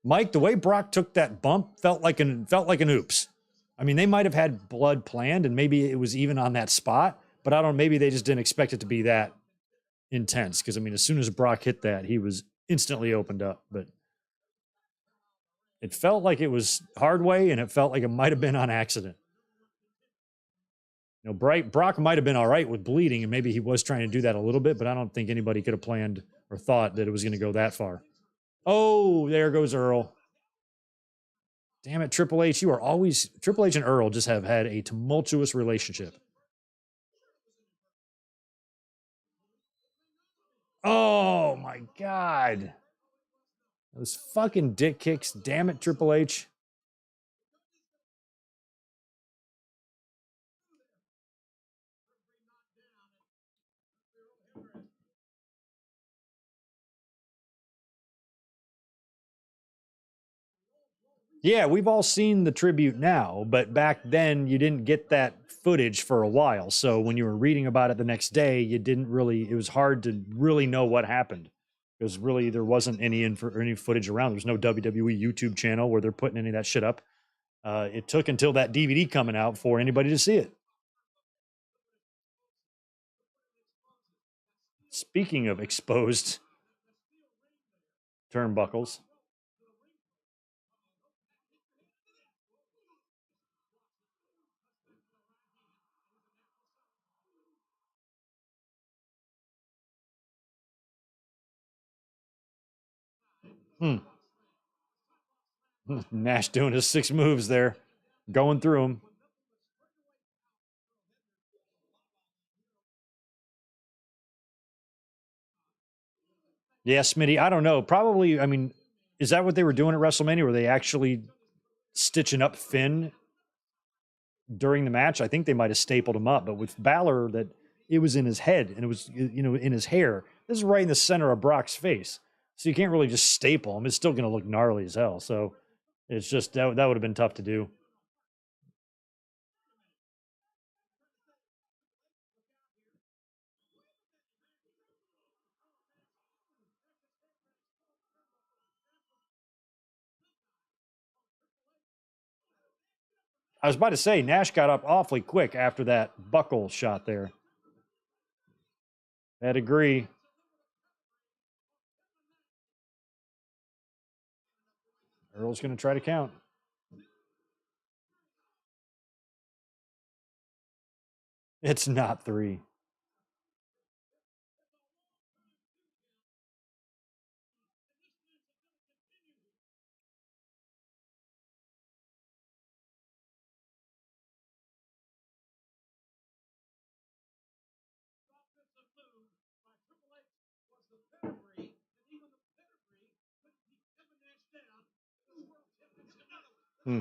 Mike, the way Brock took that bump felt like an oops. I mean, they might have had blood planned, and maybe it was even on that spot, but I don't know, maybe they just didn't expect it to be that intense. Because I mean, as soon as Brock hit that, he was instantly opened up. But it felt like it was hard way, and it felt like it might have been on accident. You know, Brock might have been all right with bleeding, and maybe he was trying to do that a little bit, but I don't think anybody could have planned or thought that it was going to go that far. Oh, there goes Earl. Damn it, Triple H. Triple H and Earl just have had a tumultuous relationship. Oh my God. Those fucking dick kicks. Damn it, Triple H. Yeah, we've all seen the tribute now, but back then you didn't get that footage for a while. So when you were reading about it the next day, you didn't really, it was hard to really know what happened because really there wasn't any footage around. There's no WWE YouTube channel where they're putting any of that shit up. It took until that DVD coming out for anybody to see it. Speaking of exposed turnbuckles. Nash doing his 6 moves there, going through them. Yeah, Smitty, I don't know. Probably, I mean, is that what they were doing at WrestleMania? Were they actually stitching up Finn during the match? I think they might have stapled him up, but with Balor, that it was in his head and it was, in his hair. This is right in the center of Brock's face. So you can't really just staple him. It's still going to look gnarly as hell. So it's just, that would have been tough to do. I was about to say, Nash got up awfully quick after that buckle shot there. I'd agree. Earl's going to try to count. It's not 3. Hmm.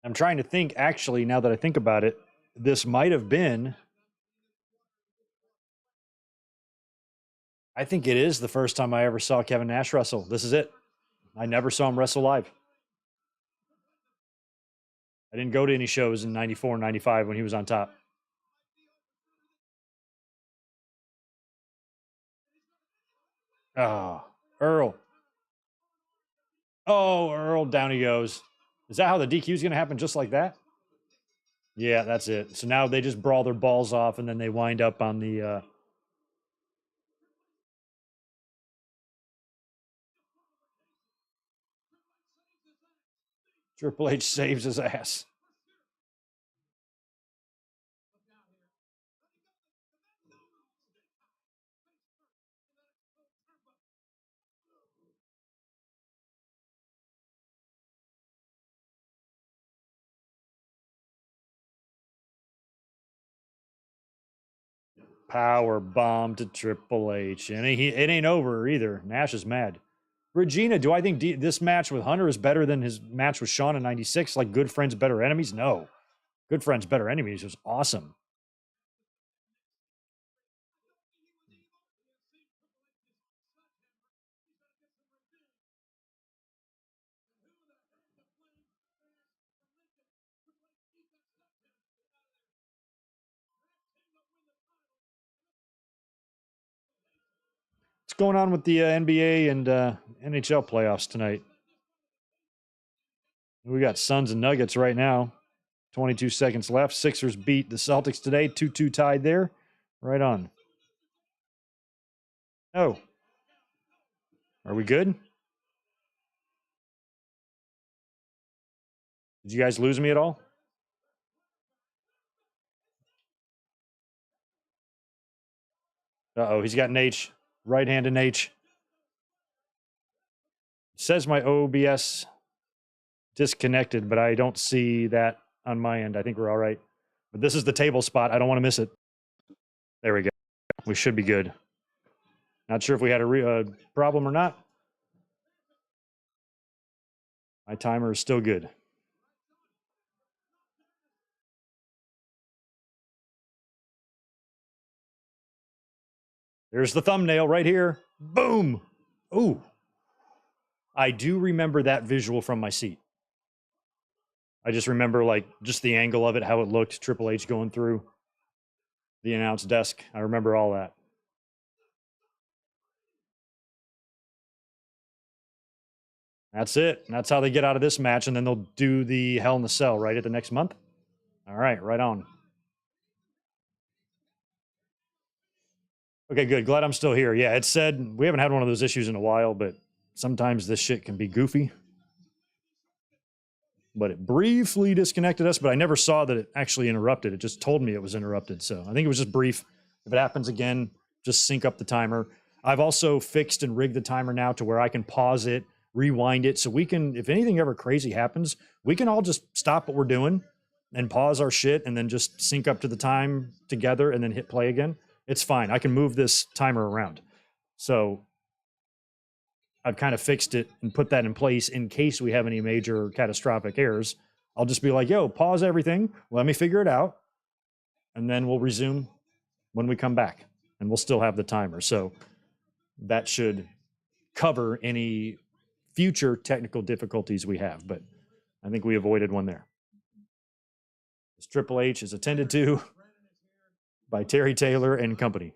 I'm trying to think, actually, now that I think about it, this might have been, I think it is the first time I ever saw Kevin Nash wrestle. This is it. I never saw him wrestle live. I didn't go to any shows in 94 and 95 when he was on top. Oh, Earl. Oh, Earl, down he goes. Is that how the DQ is going to happen just like that? Yeah, that's it. So now they just brawl their balls off and then they wind up on the. Triple H saves his ass. Power bomb to Triple H. And it ain't over either. Nash is mad. Regina, do I think this match with Hunter is better than his match with Shawn in 96? Like Good Friends, Better Enemies? No. Good Friends, Better Enemies was awesome. What's going on with the NBA and NHL playoffs tonight? We got Suns and Nuggets right now. 22 seconds left. Sixers beat the Celtics today. 2-2 tied there. Right on. Oh. Are we good? Did you guys lose me at all? Uh-oh, he's got an H. Right hand in H. says my OBS disconnected, but I don't see that on my end. I think we're all right. But this is the table spot. I don't want to miss it. There we go. We should be good. Not sure if we had a problem or not. My timer is still good. There's the thumbnail right here. Boom. Ooh. I do remember that visual from my seat. I just remember like just the angle of it, how it looked, Triple H going through the announce desk. I remember all that. That's it. That's how they get out of this match, and then they'll do the Hell in the Cell right at the next month. All right, right on. Okay, good. Glad I'm still here. Yeah, it said we haven't had one of those issues in a while, but sometimes this shit can be goofy. But it briefly disconnected us, but I never saw that it actually interrupted. It just told me it was interrupted. So I think it was just brief. If it happens again, just sync up the timer. I've also fixed and rigged the timer now to where I can pause it, rewind it. So we can, if anything ever crazy happens, we can all just stop what we're doing and pause our shit and then just sync up to the time together and then hit play again. It's fine. I can move this timer around. So I've kind of fixed it and put that in place in case we have any major catastrophic errors. I'll just be like, yo, pause everything. Let me figure it out. And then we'll resume when we come back. And we'll still have the timer. So that should cover any future technical difficulties we have. But I think we avoided one there. This Triple H is attended to by Terry Taylor and company.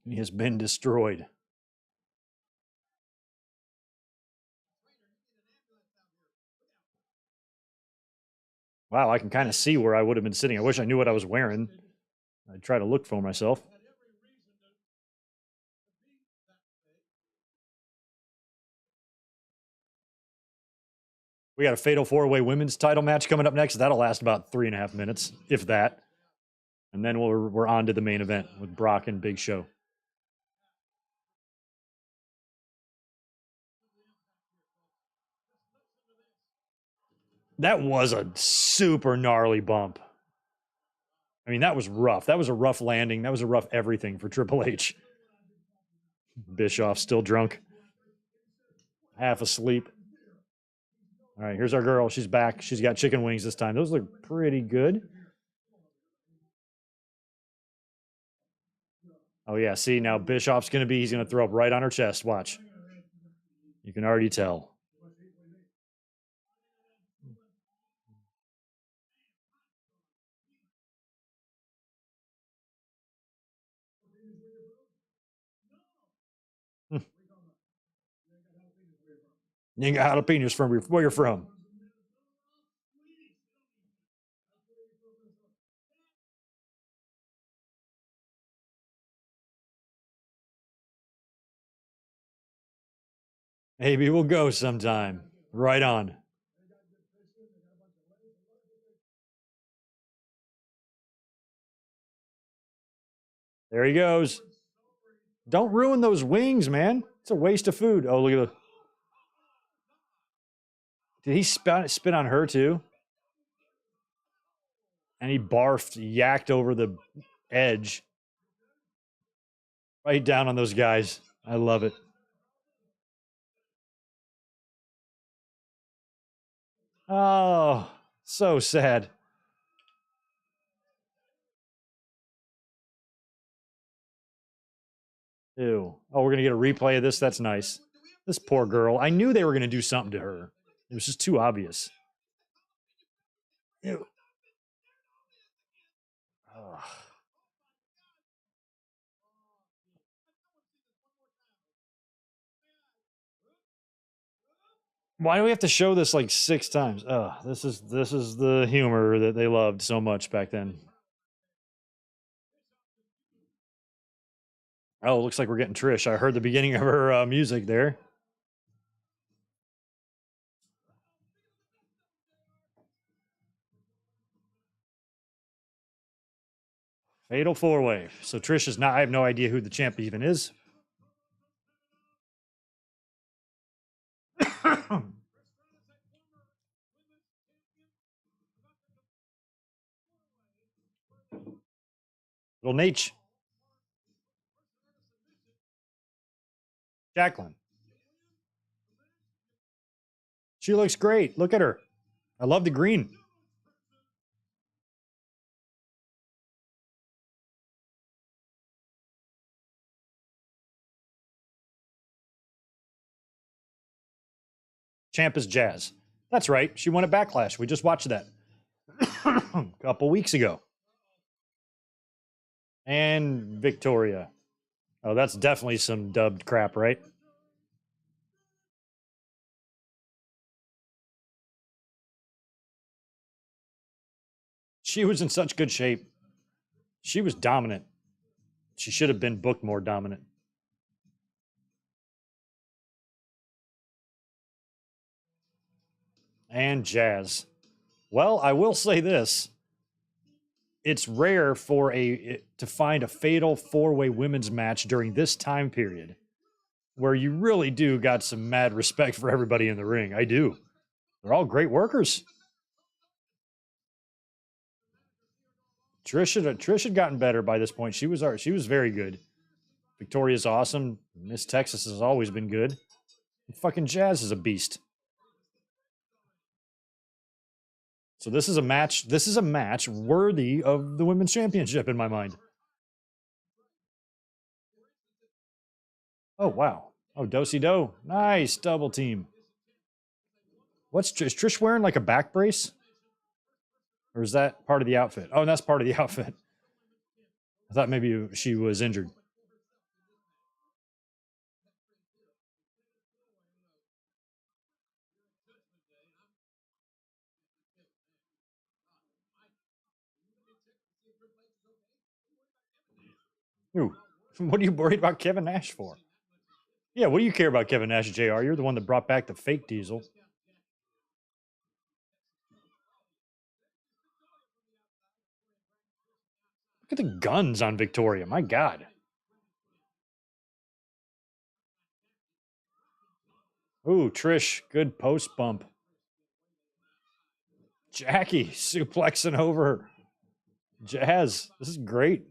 He has been destroyed. Wow, I can kind of see where I would have been sitting. I wish I knew what I was wearing. I'd try to look for myself. We got a fatal four-way women's title match coming up next. That'll last about 3.5 minutes, if that. And then we're on to the main event with Brock and Big Show. That was a super gnarly bump. I mean, that was rough. That was a rough landing. That was a rough everything for Triple H. Bischoff still drunk. Half asleep. All right, here's our girl. She's back. She's got chicken wings this time. Those look pretty good. Oh, yeah. See, now Bischoff's going to be, he's going to throw up right on her chest. Watch. You can already tell. You ain't got jalapenos from where you're from. Maybe we'll go sometime. Right on. There he goes. Don't ruin those wings, man. It's a waste of food. Oh, look at the. Did he spit on her too? And he barfed, yacked over the edge. Right down on those guys. I love it. Oh, so sad. Ew. Oh, we're going to get a replay of this? That's nice. This poor girl. I knew they were going to do something to her. It was just too obvious. Ew. Ugh. Why do we have to show this like 6 times? Oh, this is the humor that they loved so much back then. Oh, looks like we're getting Trish. I heard the beginning of her music there. Fatal four-way. So Trish is not, I have no idea who the champ even is. Little Nate. Jacqueline. She looks great. Look at her. I love the green. Champ is Jazz. That's right. She won at Backlash. We just watched that a couple weeks ago. And Victoria. Oh, that's definitely some dubbed crap, right? She was in such good shape. She was dominant. She should have been booked more dominant. And Jazz. Well, I will say this. It's rare for to find a fatal four-way women's match during this time period where you really do got some mad respect for everybody in the ring. I do. They're all great workers. Trish had gotten better by this point. She was very good. Victoria's awesome. Miss Texas has always been good. And fucking Jazz is a beast. So this is a match. This is a match worthy of the women's championship in my mind. Oh wow. Oh, do-si-do. Nice double team. Is Trish wearing like a back brace? Or is that part of the outfit? Oh, that's part of the outfit. I thought maybe she was injured. Ooh, what are you worried about Kevin Nash for? Yeah, what do you care about Kevin Nash, JR? You're the one that brought back the fake Diesel. Look at the guns on Victoria. My God. Ooh, Trish, good post bump. Jackie suplexing over Jazz. This is great.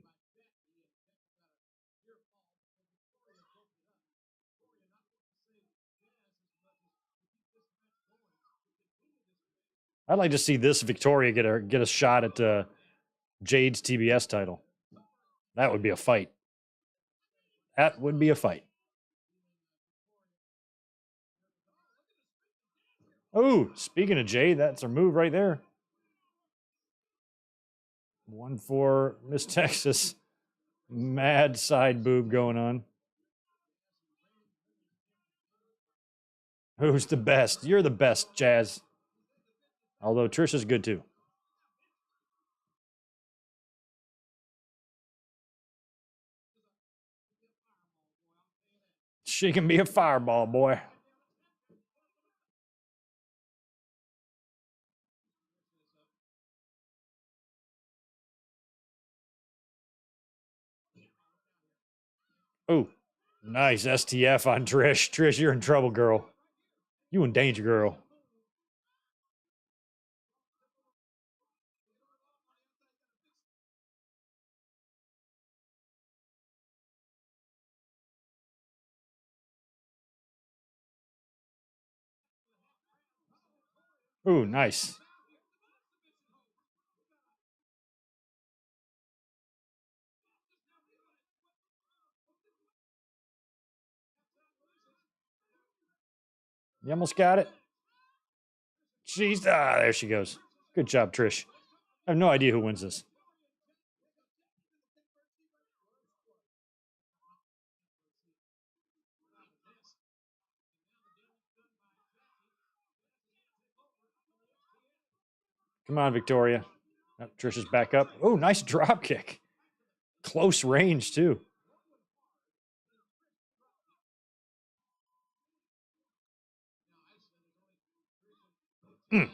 I'd like to see this Victoria get a shot at Jade's TBS title. That would be a fight. That would be a fight. Oh, speaking of Jade, that's her move right there. One for Miss Texas. Mad side boob going on. Who's the best? You're the best, Jazz. Although Trisha's good too. She can be a fireball, boy. Oh, nice STF on Trish. Trish, you're in trouble, girl. You in danger, girl. Ooh, nice. You almost got it. There she goes. Good job, Trish. I have no idea who wins this. Come on, Victoria. Oh, Trish is back up. Oh, nice drop kick. Close range, too. Mm.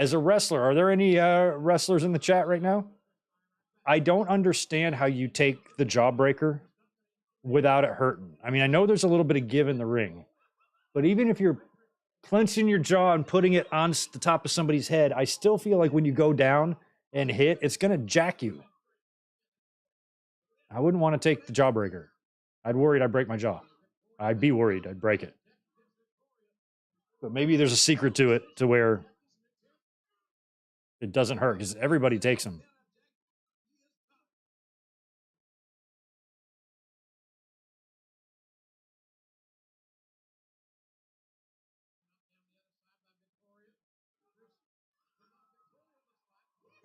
As a wrestler, are there any wrestlers in the chat right now? I don't understand how you take the jawbreaker without it hurting. I mean, I know there's a little bit of give in the ring, but even if you're clenching your jaw and putting it on the top of somebody's head, I still feel like when you go down and hit, it's going to jack you. I wouldn't want to take the jawbreaker. I'd worried I'd break my jaw. I'd be worried I'd break it. But maybe there's a secret to it to where it doesn't hurt because everybody takes them.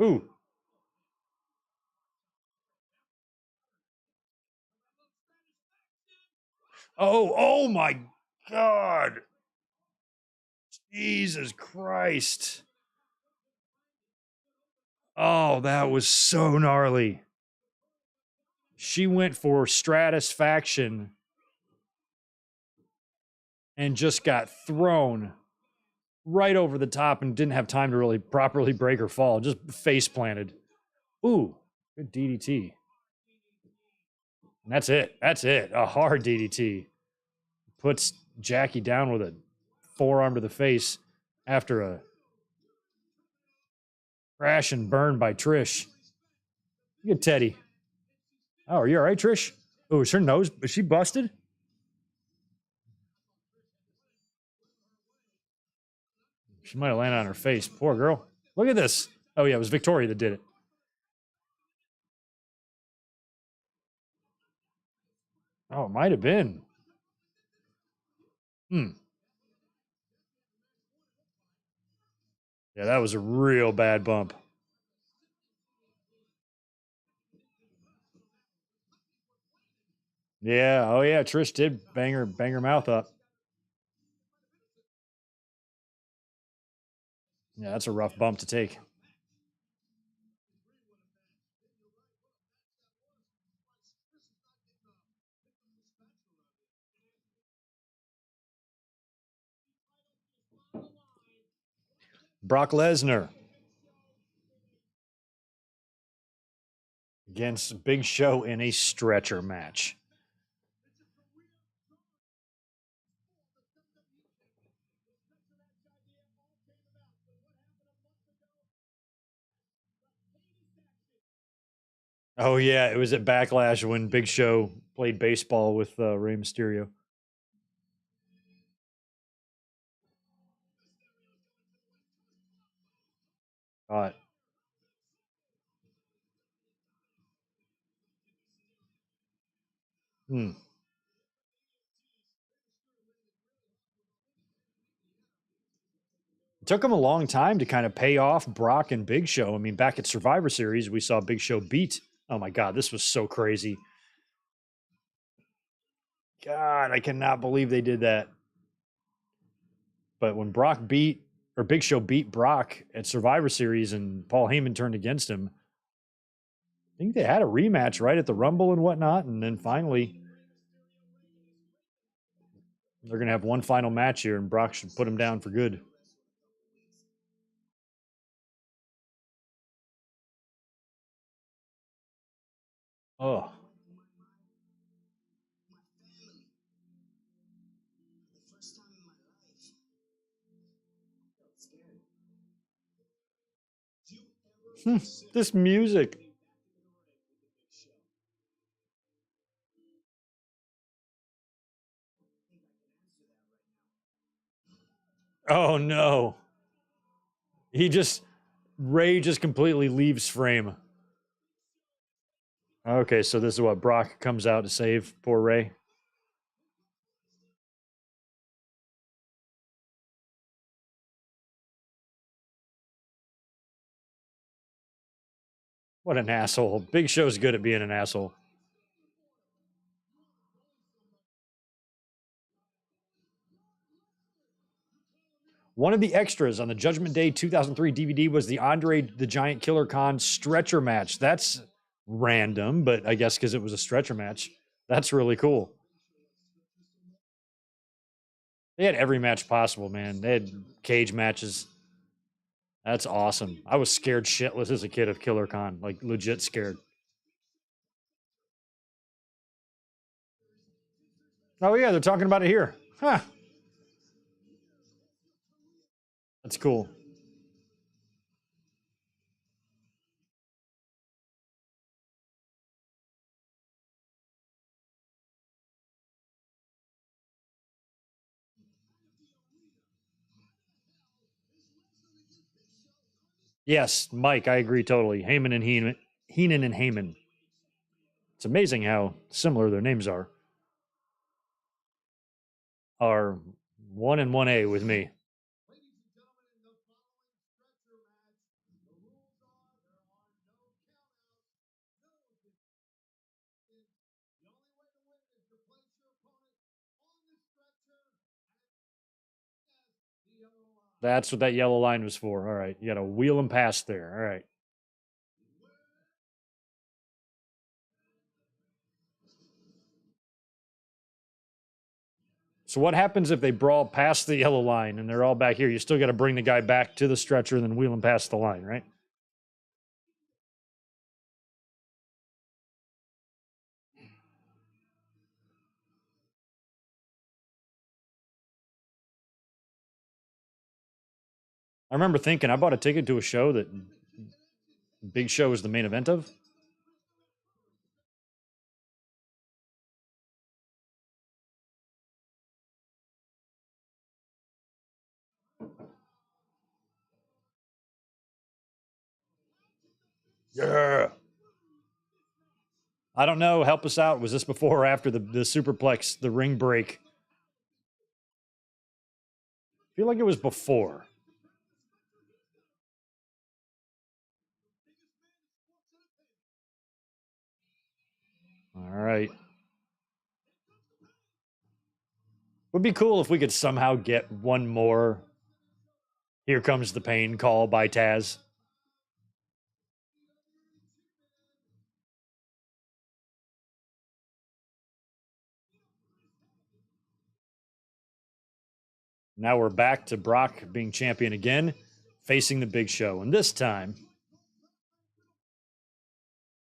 Ooh. Oh my God. Jesus Christ. Oh, that was so gnarly. She went for Stratisfaction and just got thrown right over the top and didn't have time to really properly break or fall. Just face planted. Ooh, good DDT. And that's it. That's it. A hard DDT. Puts Jackie down with a forearm to the face after a crash and burn by Trish. Look at Teddy. Oh, are you all right, Trish? Oh, is her nose, is she busted? She might have landed on her face. Poor girl. Look at this. Oh, yeah, it was Victoria that did it. Oh, it might have been. Yeah, that was a real bad bump. Yeah, oh yeah, Trish did bang her mouth up. Yeah, that's a rough bump to take. Brock Lesnar against Big Show in a stretcher match. Oh yeah, it was at Backlash when Big Show played baseball with Rey Mysterio. Hmm. It took him a long time to kind of pay off Brock and Big Show. I mean, back at Survivor Series, we saw Big Show beat. Oh my God, this was so crazy. God, I cannot believe they did that. But when Brock beat, or Big Show beat Brock at Survivor Series and Paul Heyman turned against him, I think they had a rematch right at the Rumble and whatnot. And then finally, they're going to have one final match here, and Brock should put him down for good. Oh. This music. Oh no. Ray just completely leaves frame. Okay, so this is what Brock comes out to save poor Ray. What an asshole. Big Show's good at being an asshole. One of the extras on the Judgment Day 2003 DVD was the Andre the Giant Killer Khan stretcher match. That's random, but I guess because it was a stretcher match. That's really cool. They had every match possible, man. They had cage matches. That's awesome. I was scared shitless as a kid of Killer Khan, like legit scared. Oh yeah, they're talking about it here. Huh. That's cool. Yes, Mike, I agree totally. Heyman and Heenan and Heyman. It's amazing how similar their names are. Are 1 and 1A with me. That's what that yellow line was for. All right. You got to wheel him past there. All right. So what happens if they brawl past the yellow line and they're all back here? You still got to bring the guy back to the stretcher and then wheel him past the line, right? I remember thinking I bought a ticket to a show that Big Show was the main event of. Yeah. I don't know. Help us out. Was this before or after the superplex, the ring break? I feel like it was before. All right. Would be cool if we could somehow get one more "Here Comes the Pain" call by Taz. Now we're back to Brock being champion again, facing the Big Show. And this time,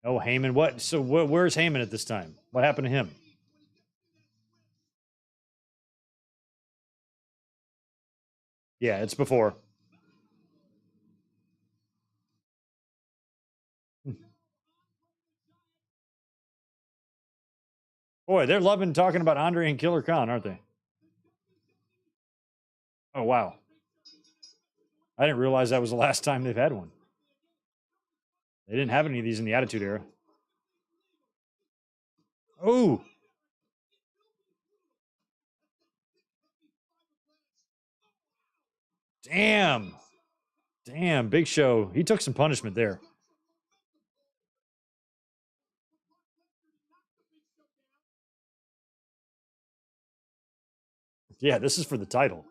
oh, Heyman, what? So where's Heyman at this time? What happened to him? Yeah, it's before. Boy, they're loving talking about Andre and Killer Khan, aren't they? Oh, wow. I didn't realize that was the last time they've had one. They didn't have any of these in the Attitude Era. Oh, damn. Damn, Big Show. He took some punishment there. Yeah, this is for the title.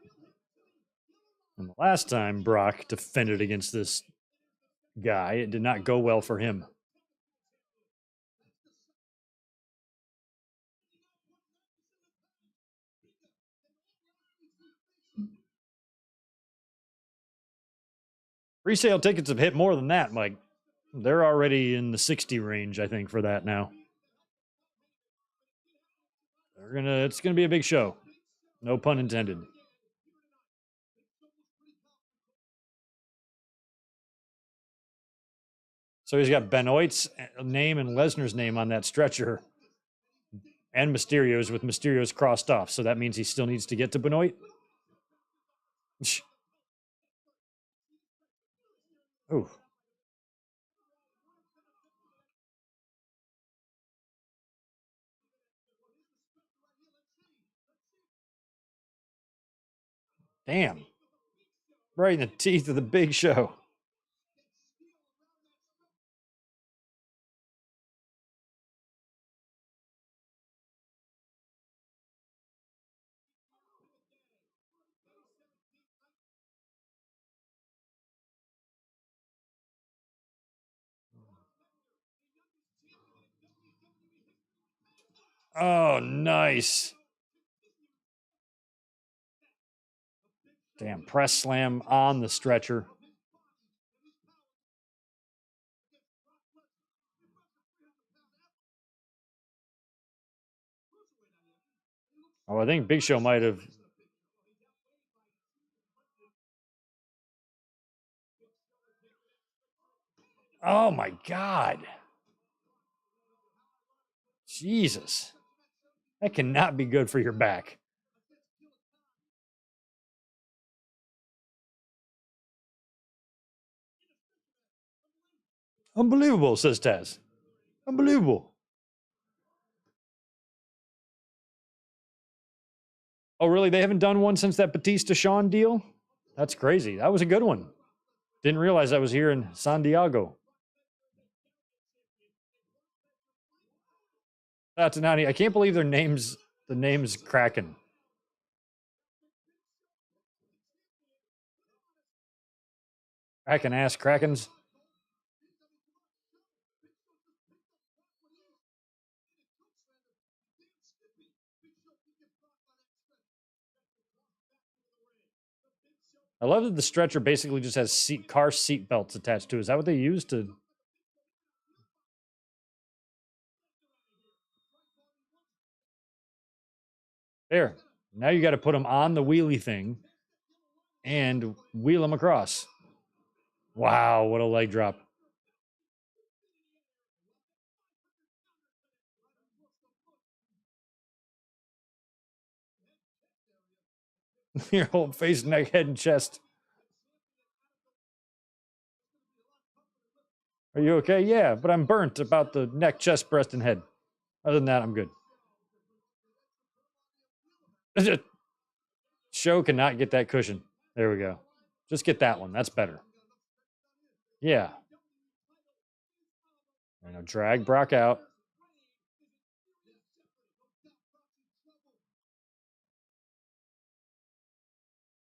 And the last time Brock defended against this guy, it did not go well for him. Resale tickets have hit more than that, Mike. They're already in the 60 range, I think, for that now. It's gonna be a big show. No pun intended. So he's got Benoit's name and Lesnar's name on that stretcher, and Mysterio's with Mysterio's crossed off. So that means he still needs to get to Benoit. Oh, damn! Right in the teeth of the Big Show. Oh, nice. Damn, press slam on the stretcher. Oh, I think Big Show might have. Oh my God. Jesus. That cannot be good for your back. Unbelievable, says Taz. Unbelievable. Oh, really? They haven't done one since that Batista Shawn deal? That's crazy. That was a good one. Didn't realize I was here in San Diego. That's an I can't believe the name's Kraken. Kraken ass Krakens. I love that the stretcher basically just has car seat belts attached to it. Is that what they use to? There. Now you got to put them on the wheelie thing and wheel them across. Wow, what a leg drop. Your whole face, neck, head, and chest. Are you okay? Yeah, but I'm burnt about the neck, chest, breast, and head. Other than that, I'm good. Show cannot get that cushion. There we go. Just get that one. That's better. Yeah. And now drag Brock out.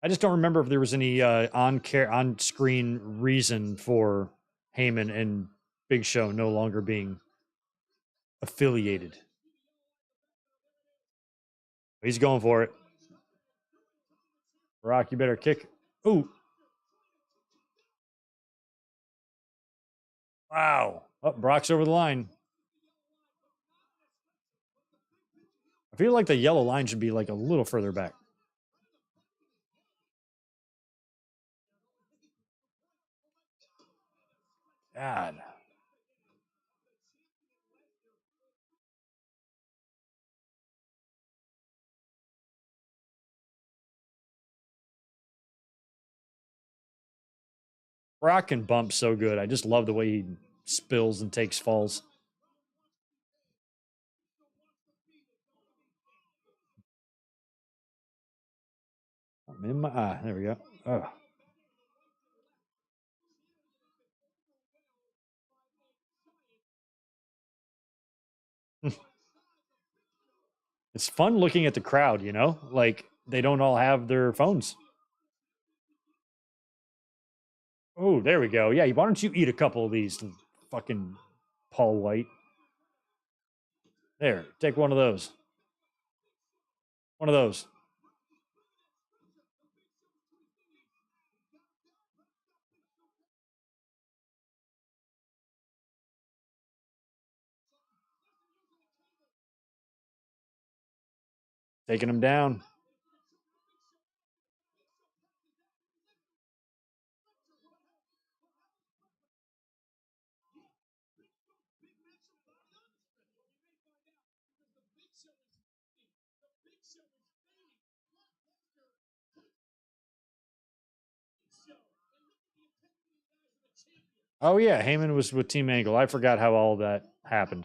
I just don't remember if there was any on-screen reason for Heyman and Big Show no longer being affiliated. He's going for it. Brock, you better kick. Ooh. Wow. Oh, Brock's over the line. I feel like the yellow line should be like a little further back. God. Brock can bump so good. I just love the way he spills and takes falls. I'm in my eye. There we go. Oh. It's fun looking at the crowd, you know? Like, they don't all have their phones. Oh, there we go. Yeah, why don't you eat a couple of these, fucking Paul White? There, take one of those. One of those. Taking him down. Oh, yeah, Heyman was with Team Angle. I forgot how all that happened.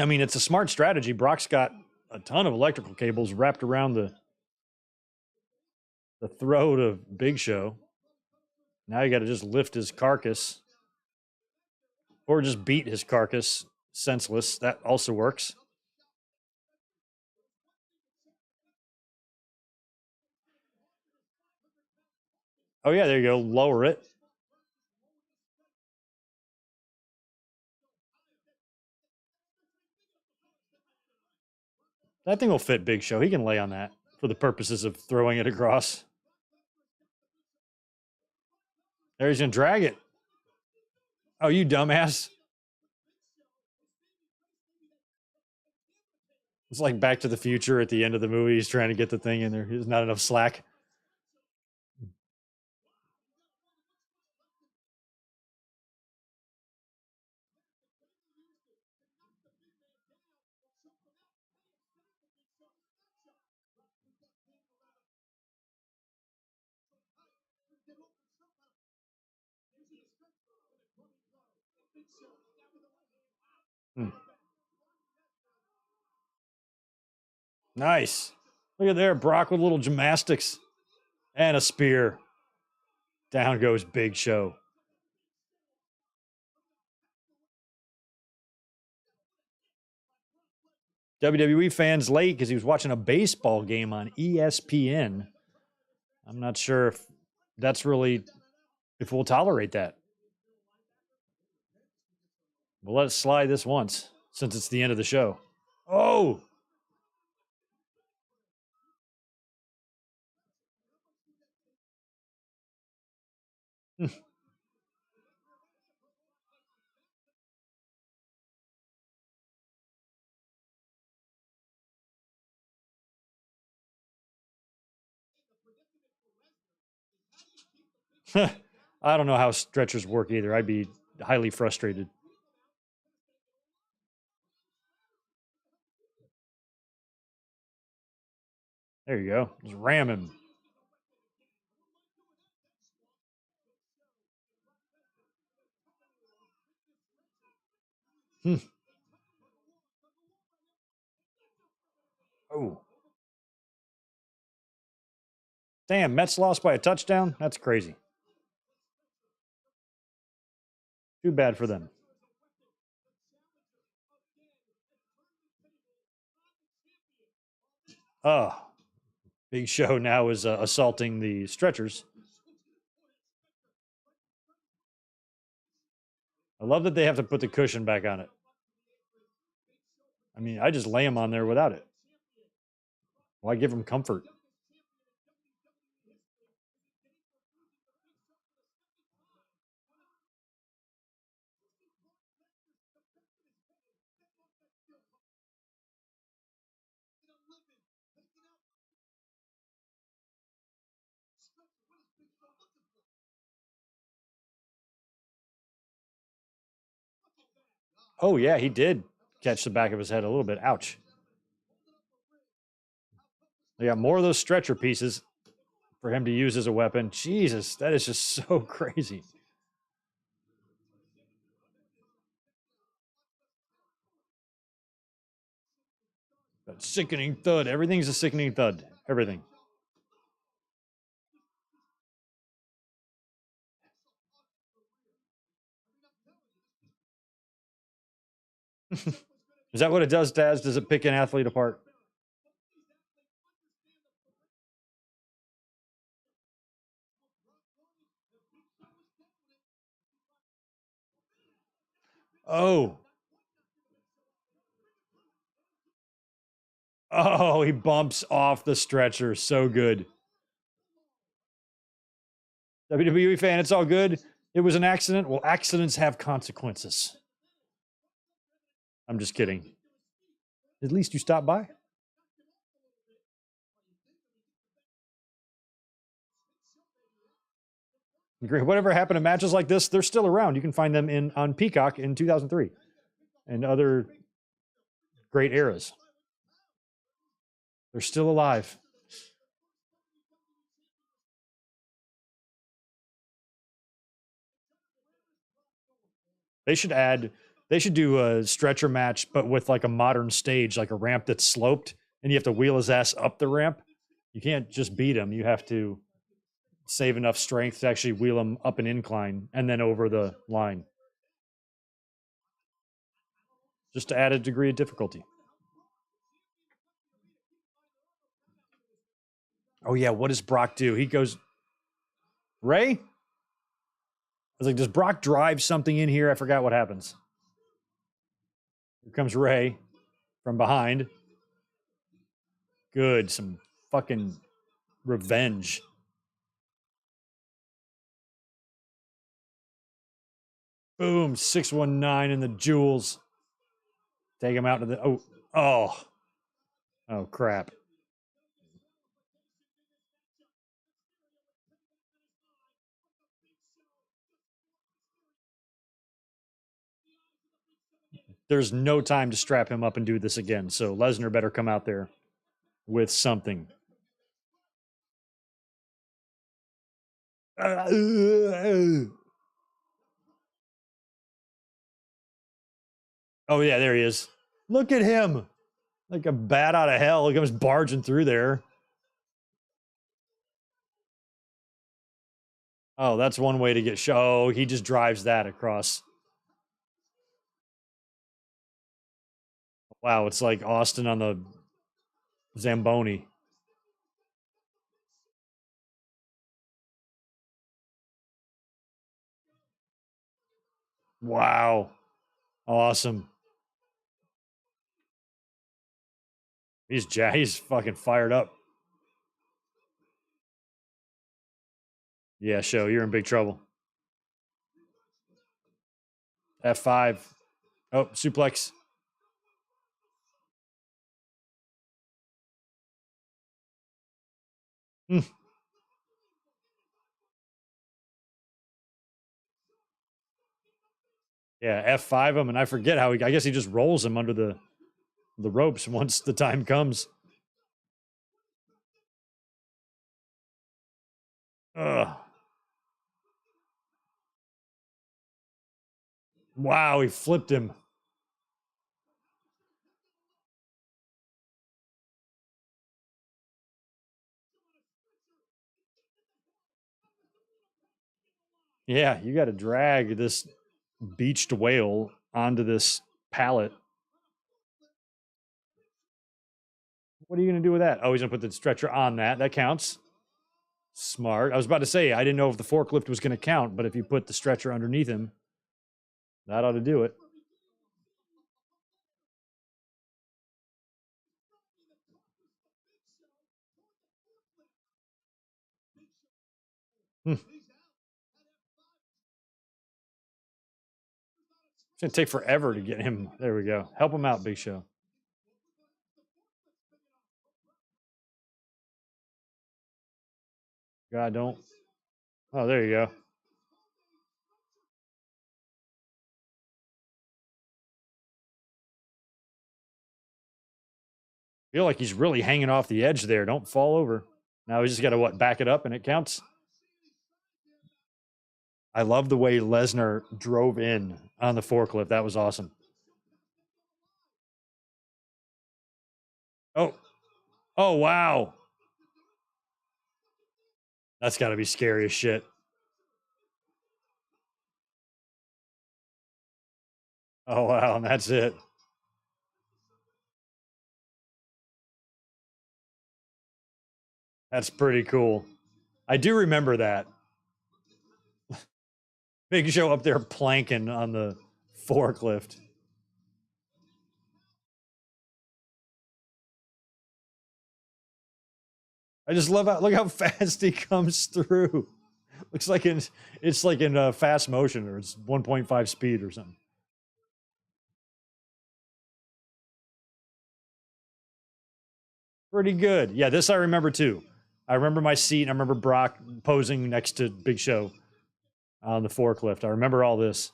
I mean, it's a smart strategy. Brock's got a ton of electrical cables wrapped around the throat of Big Show. Now you got to just lift his carcass or just beat his carcass senseless. That also works. Oh, yeah, there you go. Lower it. That thing will fit Big Show. He can lay on that for the purposes of throwing it across. There, he's going to drag it. Oh, you dumbass. It's like Back to the Future at the end of the movie. He's trying to get the thing in there. There's not enough slack. Hmm. Nice. Look at there. Brock with little gymnastics and a spear. Down goes Big Show. WWE fans late because he was watching a baseball game on ESPN. I'm not sure if that's really, if we'll tolerate that. We'll let it slide this once since it's the end of the show. Oh! I don't know how stretchers work either. I'd be highly frustrated. There you go. Just ram him. Oh. Damn, Mets lost by a touchdown? That's crazy. Too bad for them. Oh. Big Show now is assaulting the stretchers. I love that they have to put the cushion back on it. I mean, I just lay him on there without it. Why give him comfort? Oh, yeah, he did catch the back of his head a little bit. Ouch. They got more of those stretcher pieces for him to use as a weapon. Jesus, that is just so crazy. That sickening thud. Everything's a sickening thud. Everything. Is that what it does, Daz? Does it pick an athlete apart? Oh. Oh, he bumps off the stretcher. So good. WWE fan, it's all good. It was an accident. Well, accidents have consequences. I'm just kidding. At least you stopped by. Great. Whatever happened to matches like this, they're still around. You can find them on Peacock in 2003 and other great eras. They're still alive. They should do a stretcher match, but with like a modern stage, like a ramp that's sloped, and you have to wheel his ass up the ramp. You can't just beat him. You have to save enough strength to actually wheel him up an incline and then over the line. Just to add a degree of difficulty. Oh yeah, what does Brock do? He goes, Ray? I was like, does Brock drive something in here? I forgot what happens. Here comes Ray from behind. Good, some fucking revenge. Boom, 619 in the jewels. Take him out to the oh crap. There's no time to strap him up and do this again. So Lesnar better come out there with something. Oh yeah, there he is. Look at him. Like a bat out of hell. He comes barging through there. Oh, that's one way to get show. He just drives that across. Wow, it's like Austin on the Zamboni. Wow. Awesome. He's fucking fired up. Yeah, show, you're in big trouble. F5. Oh, suplex. Mm. Yeah, F5 him, and I forget how I guess he just rolls him under the ropes once the time comes. Ugh. Wow, he flipped him. Yeah, you got to drag this beached whale onto this pallet. What are you going to do with that? Oh, he's going to put the stretcher on that. That counts. Smart. I was about to say, I didn't know if the forklift was going to count, but if you put the stretcher underneath him, that ought to do it. It's going to take forever to get him. There we go. Help him out, Big Show. God, don't. Oh, there you go. Feel like he's really hanging off the edge there. Don't fall over. Now we just got to back it up and it counts. I love the way Lesnar drove in on the forklift. That was awesome. Oh, oh wow. That's got to be scary as shit. Oh wow, and that's it. That's pretty cool. I do remember that. Big Show up there planking on the forklift. I just love how look how fast he comes through. Looks like it's like in fast motion or it's 1.5 speed or something. Pretty good. Yeah, this I remember too. I remember my seat. And I remember Brock posing next to Big Show on the forklift. I remember all this.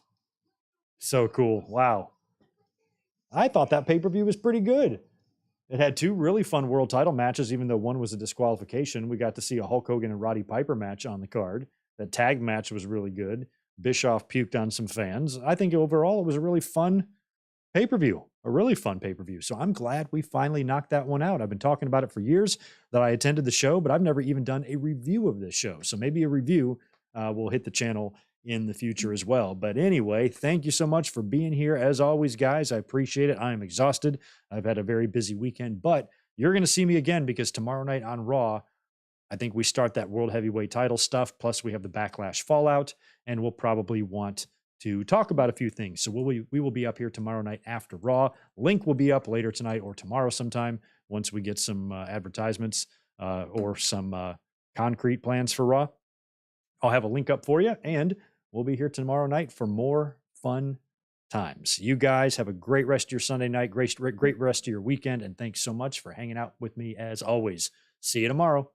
So cool. Wow. I thought that pay per view was pretty good. It had two really fun world title matches, even though one was a disqualification. We got to see a Hulk Hogan and Roddy Piper match on the card. That tag match was really good. Bischoff puked on some fans. I think overall it was a really fun pay per view, a really fun pay per view. So I'm glad we finally knocked that one out. I've been talking about it for years that I attended the show, but I've never even done a review of this show. So maybe a review will hit the channel in the future as well. But anyway, thank you so much for being here. As always, guys, I appreciate it. I am exhausted. I've had a very busy weekend, but you're going to see me again because tomorrow night on Raw, I think we start that World Heavyweight title stuff. Plus, we have the Backlash Fallout, and we'll probably want to talk about a few things. So we will be up here tomorrow night after Raw. Link will be up later tonight or tomorrow sometime once we get some advertisements or some concrete plans for Raw. I'll have a link up for you, and we'll be here tomorrow night for more fun times. You guys have a great rest of your Sunday night, great rest of your weekend, and thanks so much for hanging out with me as always. See you tomorrow.